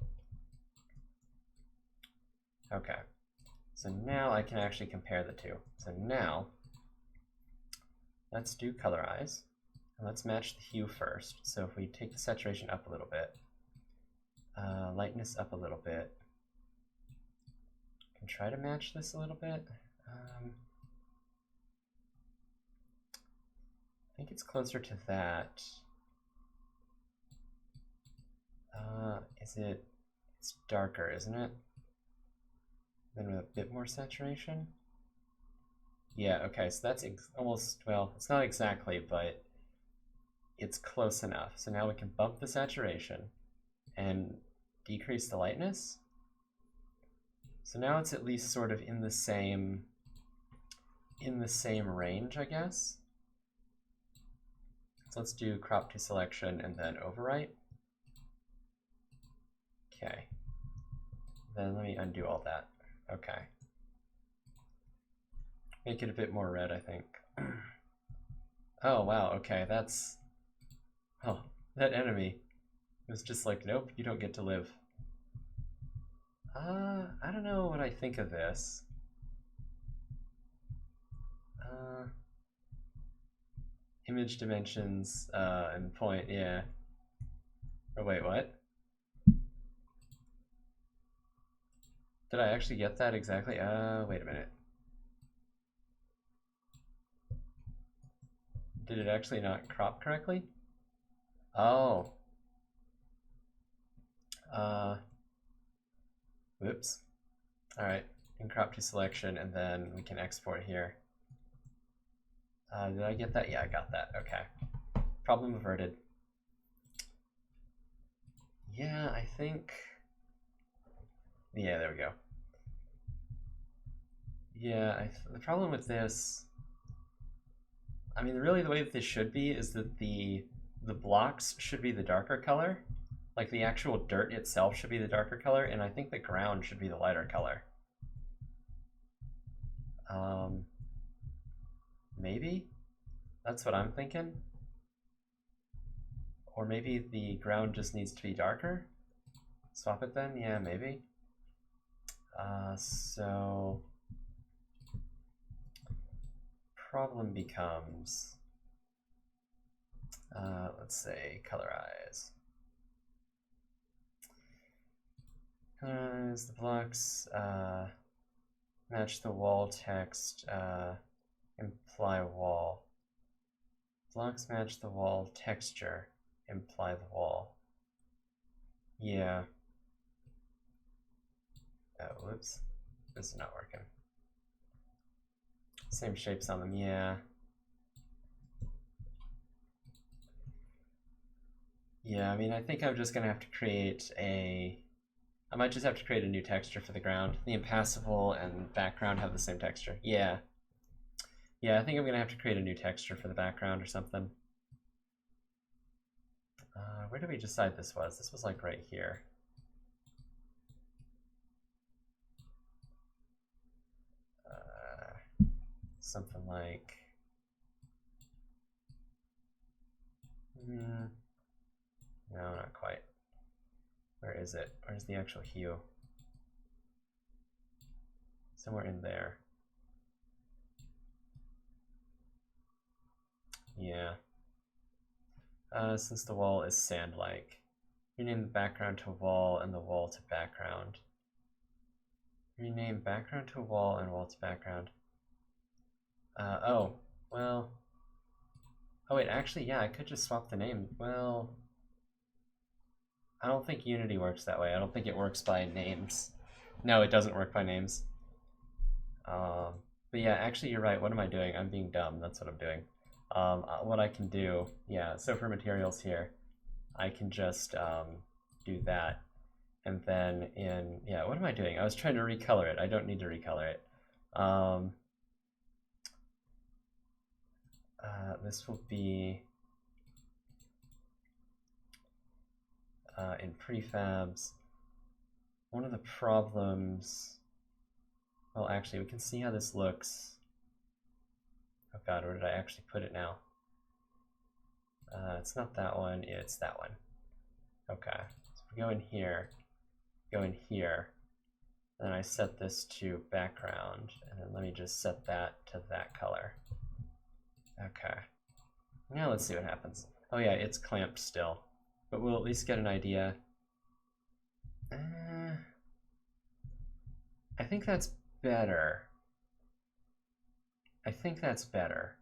Okay. So now I can actually compare the two. So now, let's do colorize. And let's match the hue first. So if we take the saturation up a little bit, lightness up a little bit, I can try to match this a little bit. I think it's closer to that. It's darker, isn't it? Then with a bit more saturation? Yeah, okay, so that's almost, well, it's not exactly, but it's close enough. So now we can bump the saturation and decrease the lightness. So now it's at least sort of in the same range, I guess. So let's do crop to selection and then overwrite. Okay. Then let me undo all that. Okay. Make it a bit more red, I think. Oh, wow, okay, that's... Oh, that enemy was just like, nope, you don't get to live. I don't know what I think of this. Image dimensions, and point, yeah. Oh, wait, what? Did I actually get that exactly? Wait a minute. Did it actually not crop correctly? Oh. Whoops. Alright, we can crop to selection and then we can export here. Did I get that? Yeah, I got that. Okay. Problem averted. Yeah, I think... Yeah, there we go. Yeah, the problem with this... I mean, really the way that this should be is that the blocks should be the darker color. Like the actual dirt itself should be the darker color, and I think the ground should be the lighter color. Maybe? That's what I'm thinking. Or maybe the ground just needs to be darker? Swap it then? Yeah, maybe. So problem becomes, let's say colorize. Colorize the blocks, match the wall text, imply wall. Blocks match the wall texture, imply the wall. Yeah. Oh, whoops. This is not working. Same shapes on them, yeah. Yeah, I mean, I think I'm just gonna have to create I might just have to create a new texture for the ground. The impassable and background have the same texture. Yeah. Yeah, I think I'm gonna have to create a new texture for the background or something. Where did we decide this was? This was like right here. Something like... No, not quite. Where is it? Where's the actual hue? Somewhere in there. Yeah. Since the wall is sand-like, rename the background to wall and the wall to background. Rename background to wall and wall to background. Oh, well... Oh wait, actually, yeah, I could just swap the name. Well... I don't think Unity works that way. I don't think it works by names. No, it doesn't work by names. But yeah, actually, you're right. What am I doing? I'm being dumb. That's what I'm doing. What I can do, yeah, so for materials here, I can just do that. And then in, yeah, what am I doing? I was trying to recolor it. I don't need to recolor it. This will be in prefabs. One of the problems, well, actually, we can see how this looks. Oh god, where did I actually put it now? It's not that one, it's that one. Okay, so we go in here, then I set this to background, and then let me just set that to that color. Okay, now let's see what happens. Oh yeah, it's clamped still, but we'll at least get an idea. I think that's better. I think that's better.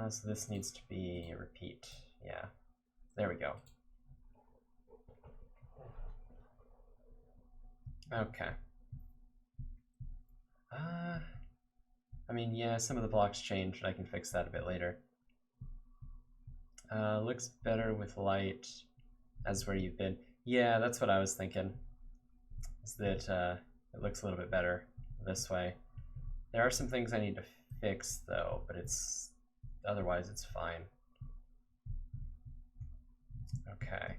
So this needs to be repeat. Yeah, there we go. Okay. I mean, yeah, some of the blocks changed. I can fix that a bit later. Looks better with light as where you've been. Yeah, that's what I was thinking. Is that it looks a little bit better this way. There are some things I need to fix though, but otherwise it's fine. Okay.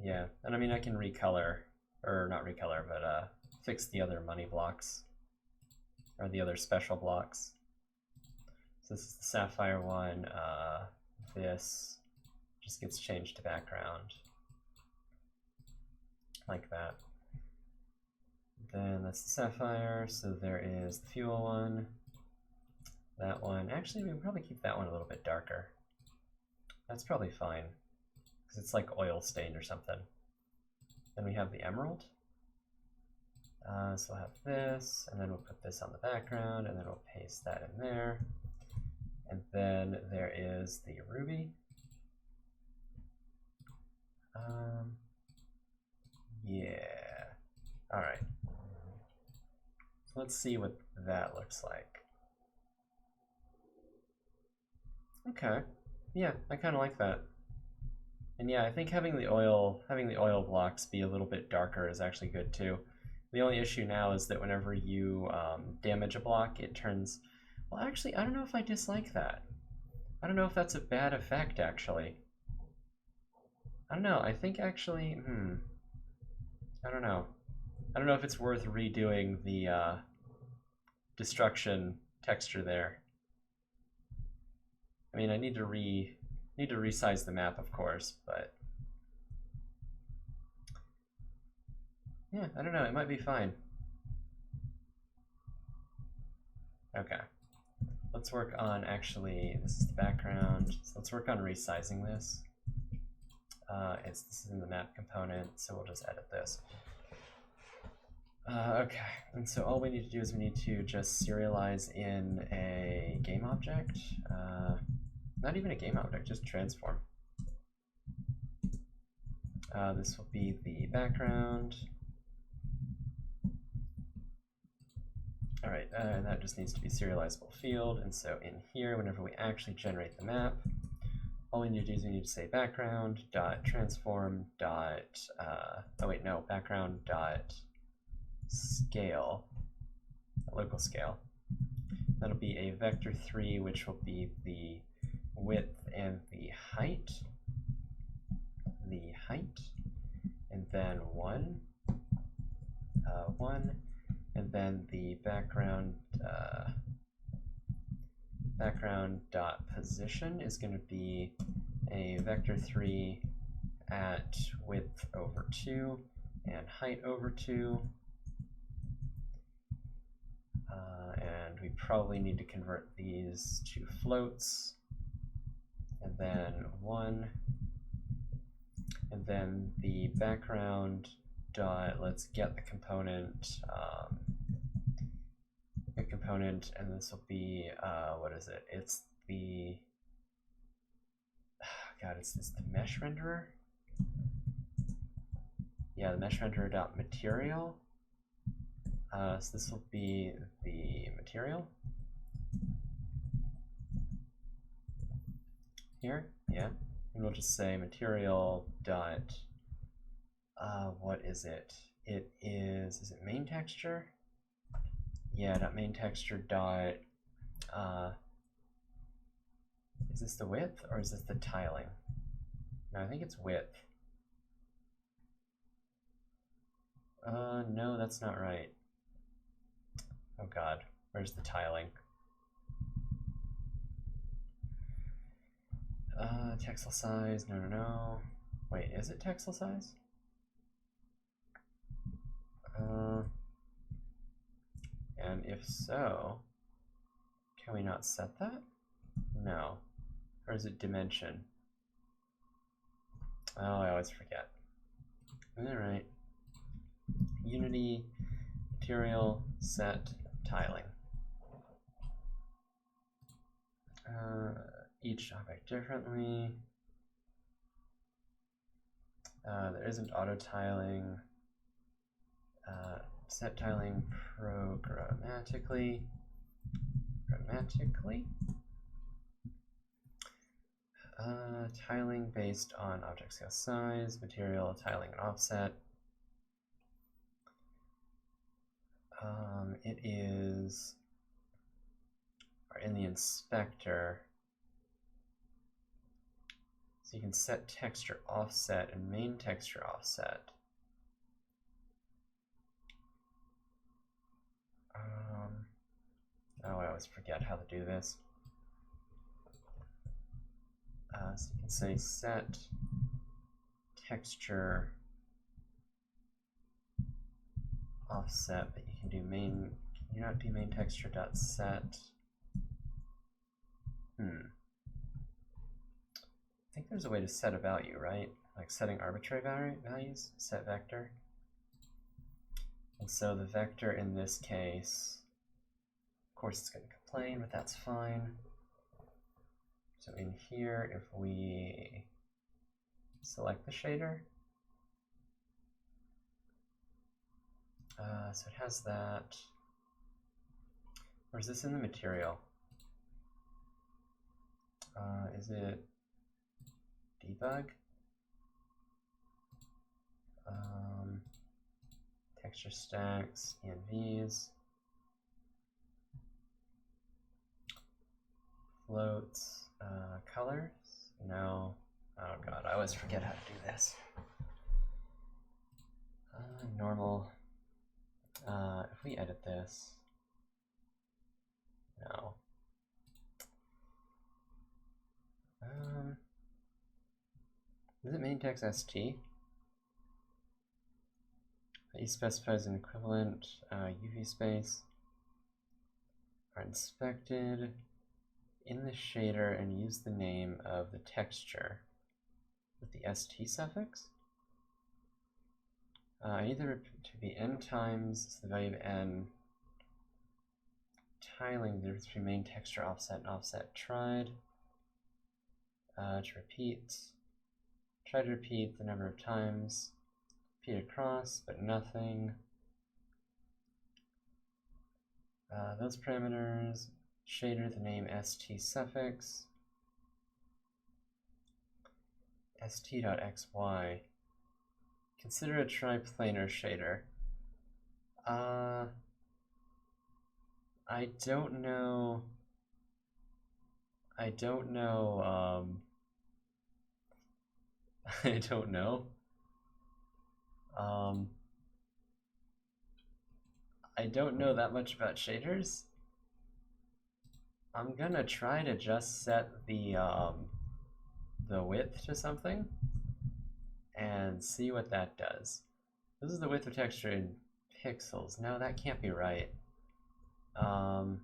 Yeah, and I mean I can recolor, or not recolor, but fix the other money blocks, or the other special blocks. So this is the sapphire one. this just gets changed to background, like that. Then that's the sapphire, so there is the fuel one, that one. Actually, we can probably keep that one a little bit darker. That's probably fine, because it's like oil stained or something. Then we have the emerald. So we'll have this, and then we'll put this on the background, and then we'll paste that in there. And then there is the ruby. Yeah. All right. So let's see what that looks like. Okay. Yeah, I kind of like that. And yeah, I think having the oil blocks be a little bit darker is actually good too. The only issue now is that whenever you damage a block, it turns... Well, actually, I don't know if I dislike that. I don't know if that's a bad effect, actually. I don't know. I think actually... I don't know. I don't know if it's worth redoing the destruction texture there. I mean, I need to resize the map, of course, but... Yeah, I don't know, it might be fine. Okay. Let's work on, actually, this is the background, so let's work on resizing this. This is in the map component, so we'll just edit this. Okay, and so all we need to do is we need to just serialize in a game object. Not even a game object, just transform. This will be the background. All right, and that just needs to be serializable field. And so in here, whenever we actually generate the map, all we need to do is we need to say background dot transform dot background dot scale, local scale. That'll be a vector3, which will be the width and the height, and then 1, and then the background dot position is going to be a vector3 at width over 2 and height over 2. And we probably need to convert these to floats, and then 1, and then the background dot, let's get the component, and this will be, what is it? It's the, God, is this the mesh renderer? Yeah, the mesh renderer dot material. So this will be the material here, yeah, and we'll just say material dot, what is it? It is it main texture? Yeah, dot main texture dot, is this the width or is this the tiling? No, I think it's width. No, that's not right. Oh God, where's the tiling? Texel size, no. Wait, is it texel size? And if so, can we not set that? No. Or is it dimension? Oh, I always forget. Alright. Unity, material, set, tiling. Each object differently. There isn't auto tiling. Set tiling programmatically. Tiling based on object scale size, material, tiling, and offset. It is in the inspector. So you can set texture offset and main texture offset. Oh, I always forget how to do this. So you can say set texture offset, but you can do main. Can you not do main texture dot set? I think there's a way to set a value, right? Like setting arbitrary values, set vector. And so the vector in this case, of course it's going to complain, but that's fine. So in here, if we select the shader, so it has that. Or is this in the material? Is it debug? Texture stacks, envs, floats, colors? No. Oh god, I always forget how to do this. Normal. If we edit this, no. Is it main text st? That specifies an equivalent UV space are inspected in the shader and use the name of the texture with the st suffix. Either to be n times the value of n, tiling the difference between main texture offset and offset tried. To repeat, try to repeat the number of times, repeat across, but nothing. Those parameters, shader the name st suffix, st.xy. Consider a triplanar shader. I don't know. I don't know. I don't know. I don't know that much about shaders. I'm gonna try to just set the width to something and see what that does. This is the width of texture in pixels. No, that can't be right. Can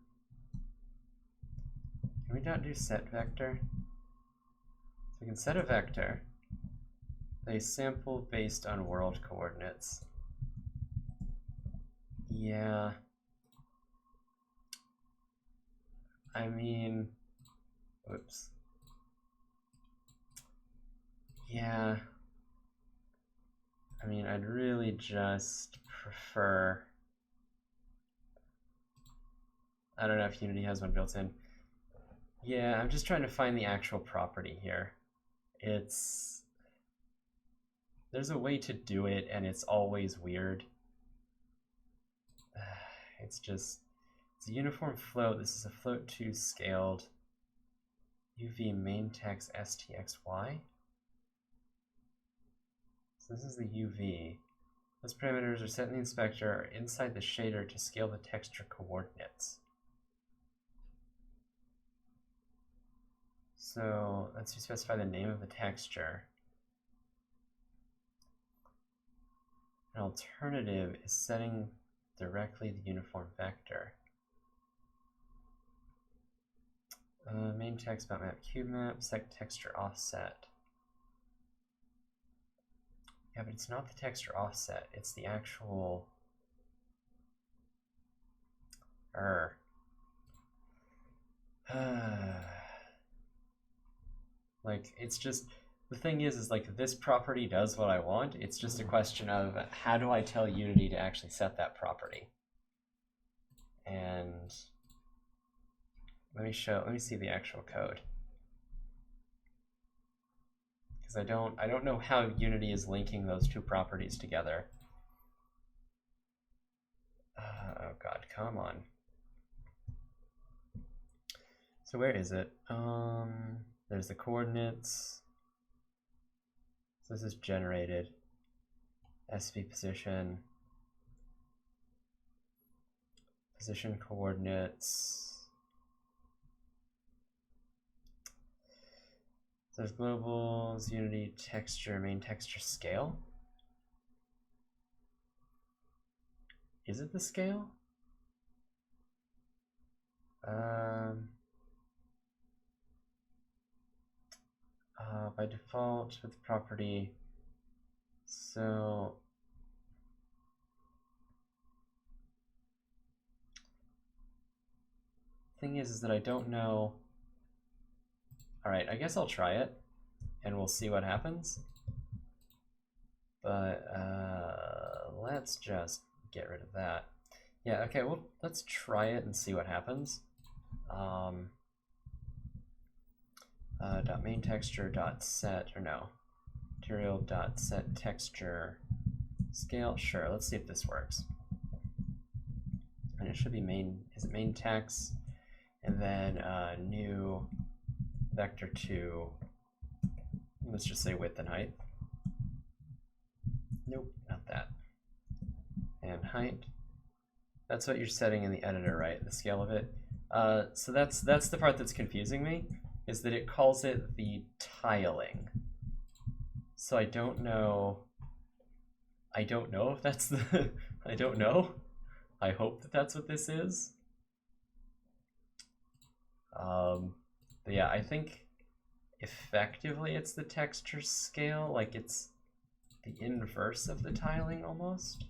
we not do set vector? So we can set a vector, a sample based on world coordinates. Yeah. I mean, whoops. Yeah. I mean, I'd really just prefer, I don't know if Unity has one built in. Yeah, I'm just trying to find the actual property here. There's a way to do it, and it's always weird. It's a uniform float. This is a float 2 scaled UV main text stxy. So this is the UV. Those parameters are set in the inspector or inside the shader to scale the texture coordinates. So let's specify the name of the texture. An alternative is setting directly the uniform vector. Main text about map cube map, set texture offset. Yeah, but it's not the texture offset, it's the actual like, it's just, the thing is like this property does what I want. It's just a question of how do I tell Unity to actually set that property? And let me see the actual code. Because I don't know how Unity is linking those two properties together. Oh god, come on. So where is it? There's the coordinates. So this is generated. SV position. Position coordinates. There's globals, unity, texture, main texture, scale. Is it the scale? By default with property. So thing is that I don't know. All right, I guess I'll try it and we'll see what happens. But let's just get rid of that. Yeah, okay, well, let's try it and see what happens. Dot main texture dot set, or no, material dot set texture scale. Sure, let's see if this works. And it should be main, is it main text? And then new vector 2, let's just say width and height. Nope, not that. And height. That's what you're setting in the editor, right? The scale of it. So that's the part that's confusing me, is that it calls it the tiling. So I don't know if that's the, I don't know. I hope that that's what this is. But yeah, I think effectively it's the texture scale, like it's the inverse of the tiling almost.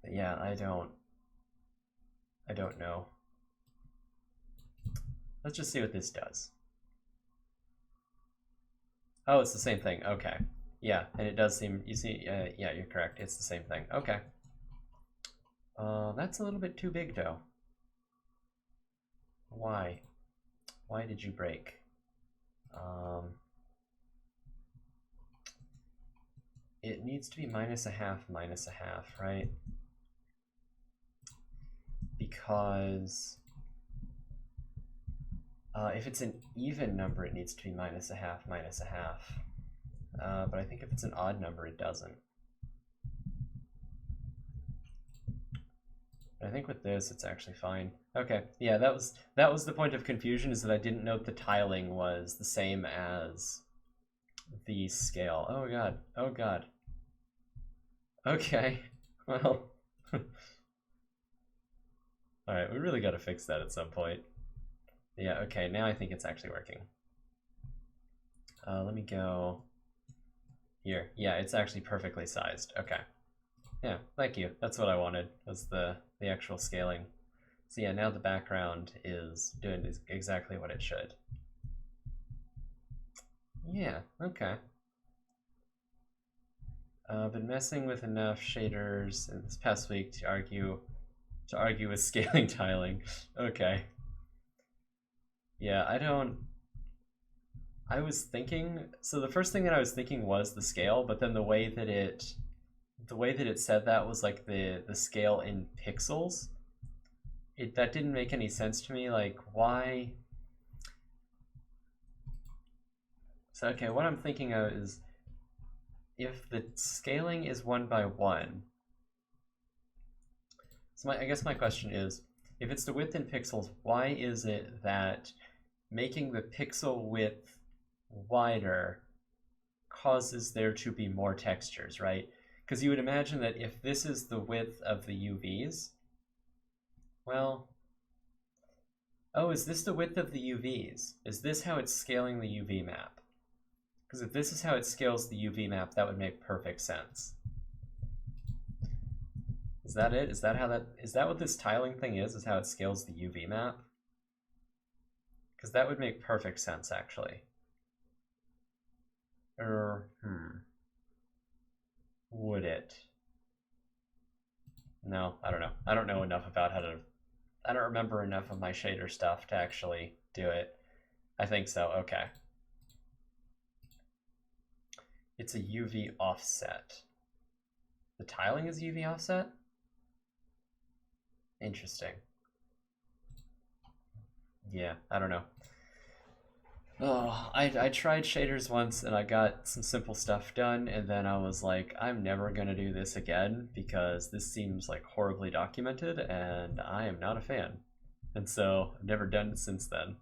But yeah, I don't know. Let's just see what this does. Oh, it's the same thing. Okay. Yeah, and it does seem, you see, yeah, you're correct. It's the same thing. Okay. That's a little bit too big, though. Why? Why did you break? It needs to be -0.5, right? Because if it's an even number, it needs to be -0.5. But I think if it's an odd number, it doesn't. But I think with this, it's actually fine. Okay, yeah, that was the point of confusion, is that I didn't know that the tiling was the same as the scale. Oh god, oh god. Okay, well. Alright, we really gotta fix that at some point. Yeah, okay, now I think it's actually working. Let me go here. Yeah, it's actually perfectly sized. Okay. Yeah, thank you. That's what I wanted, was the actual scaling. So yeah, now the background is doing exactly what it should. Yeah, okay. Been messing with enough shaders in this past week to argue with scaling tiling. Okay. Yeah, I was thinking, so the first thing that I was thinking was the scale, but then the way that it said that was like the scale in pixels. That didn't make any sense to me, like why? So okay, what I'm thinking of is if the scaling is 1:1. So I guess my question is, if it's the width in pixels, why is it that making the pixel width wider causes there to be more textures, right? Because you would imagine that if this is the width of the UVs, well, oh, is this the width of the UVs? Is this how it's scaling the UV map? Because if this is how it scales the UV map, that would make perfect sense. Is that it? Is that what this tiling thing is how it scales the UV map? Because that would make perfect sense, actually. Would it? No, I don't know. I don't know enough about how to, I don't remember enough of my shader stuff to actually do it. I think so, okay. It's a UV offset. The tiling is UV offset? Interesting. Yeah, I don't know. Oh, I tried shaders once and I got some simple stuff done, and then I was like, I'm never gonna do this again because this seems like horribly documented and I am not a fan. And so I've never done it since then.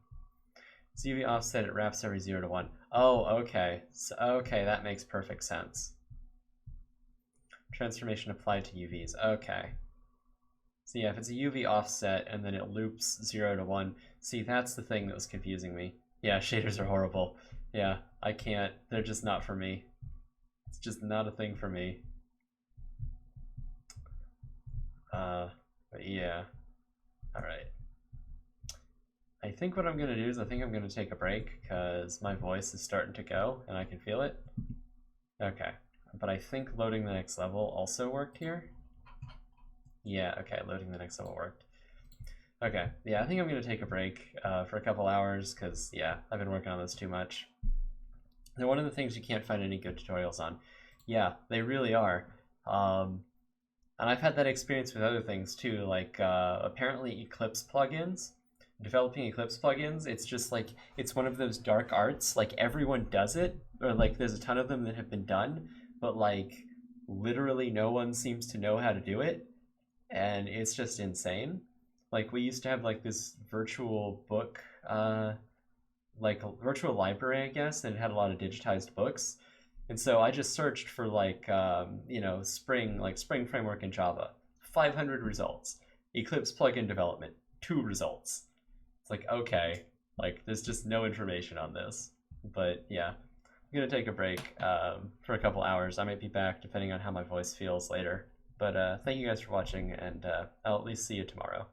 It's UV offset, it wraps every 0 to 1. Oh, okay. So, okay, that makes perfect sense. Transformation applied to UVs. Okay. So yeah, if it's a UV offset and then it loops 0 to 1, see, that's the thing that was confusing me. Yeah, shaders are horrible. Yeah, I can't. They're just not for me. It's just not a thing for me. But yeah. Alright. I think what I'm going to do is I think I'm going to take a break because my voice is starting to go and I can feel it. Okay. But I think loading the next level also worked here. Yeah, okay, loading the next level worked. Okay, yeah, I think I'm going to take a break for a couple hours because, yeah, I've been working on this too much. They're one of the things you can't find any good tutorials on. Yeah, they really are. And I've had that experience with other things too, like apparently Eclipse plugins. Developing Eclipse plugins, it's just like, it's one of those dark arts. Like, everyone does it, or like there's a ton of them that have been done, but like literally no one seems to know how to do it, and it's just insane. Like, we used to have like this virtual book, like a virtual library, I guess, and it had a lot of digitized books. And so I just searched for like, you know, Spring framework in Java, 500 results. Eclipse plugin development, 2 results. It's like, okay, like there's just no information on this. But yeah, I'm gonna take a break for a couple hours. I might be back depending on how my voice feels later. But thank you guys for watching, and I'll at least see you tomorrow.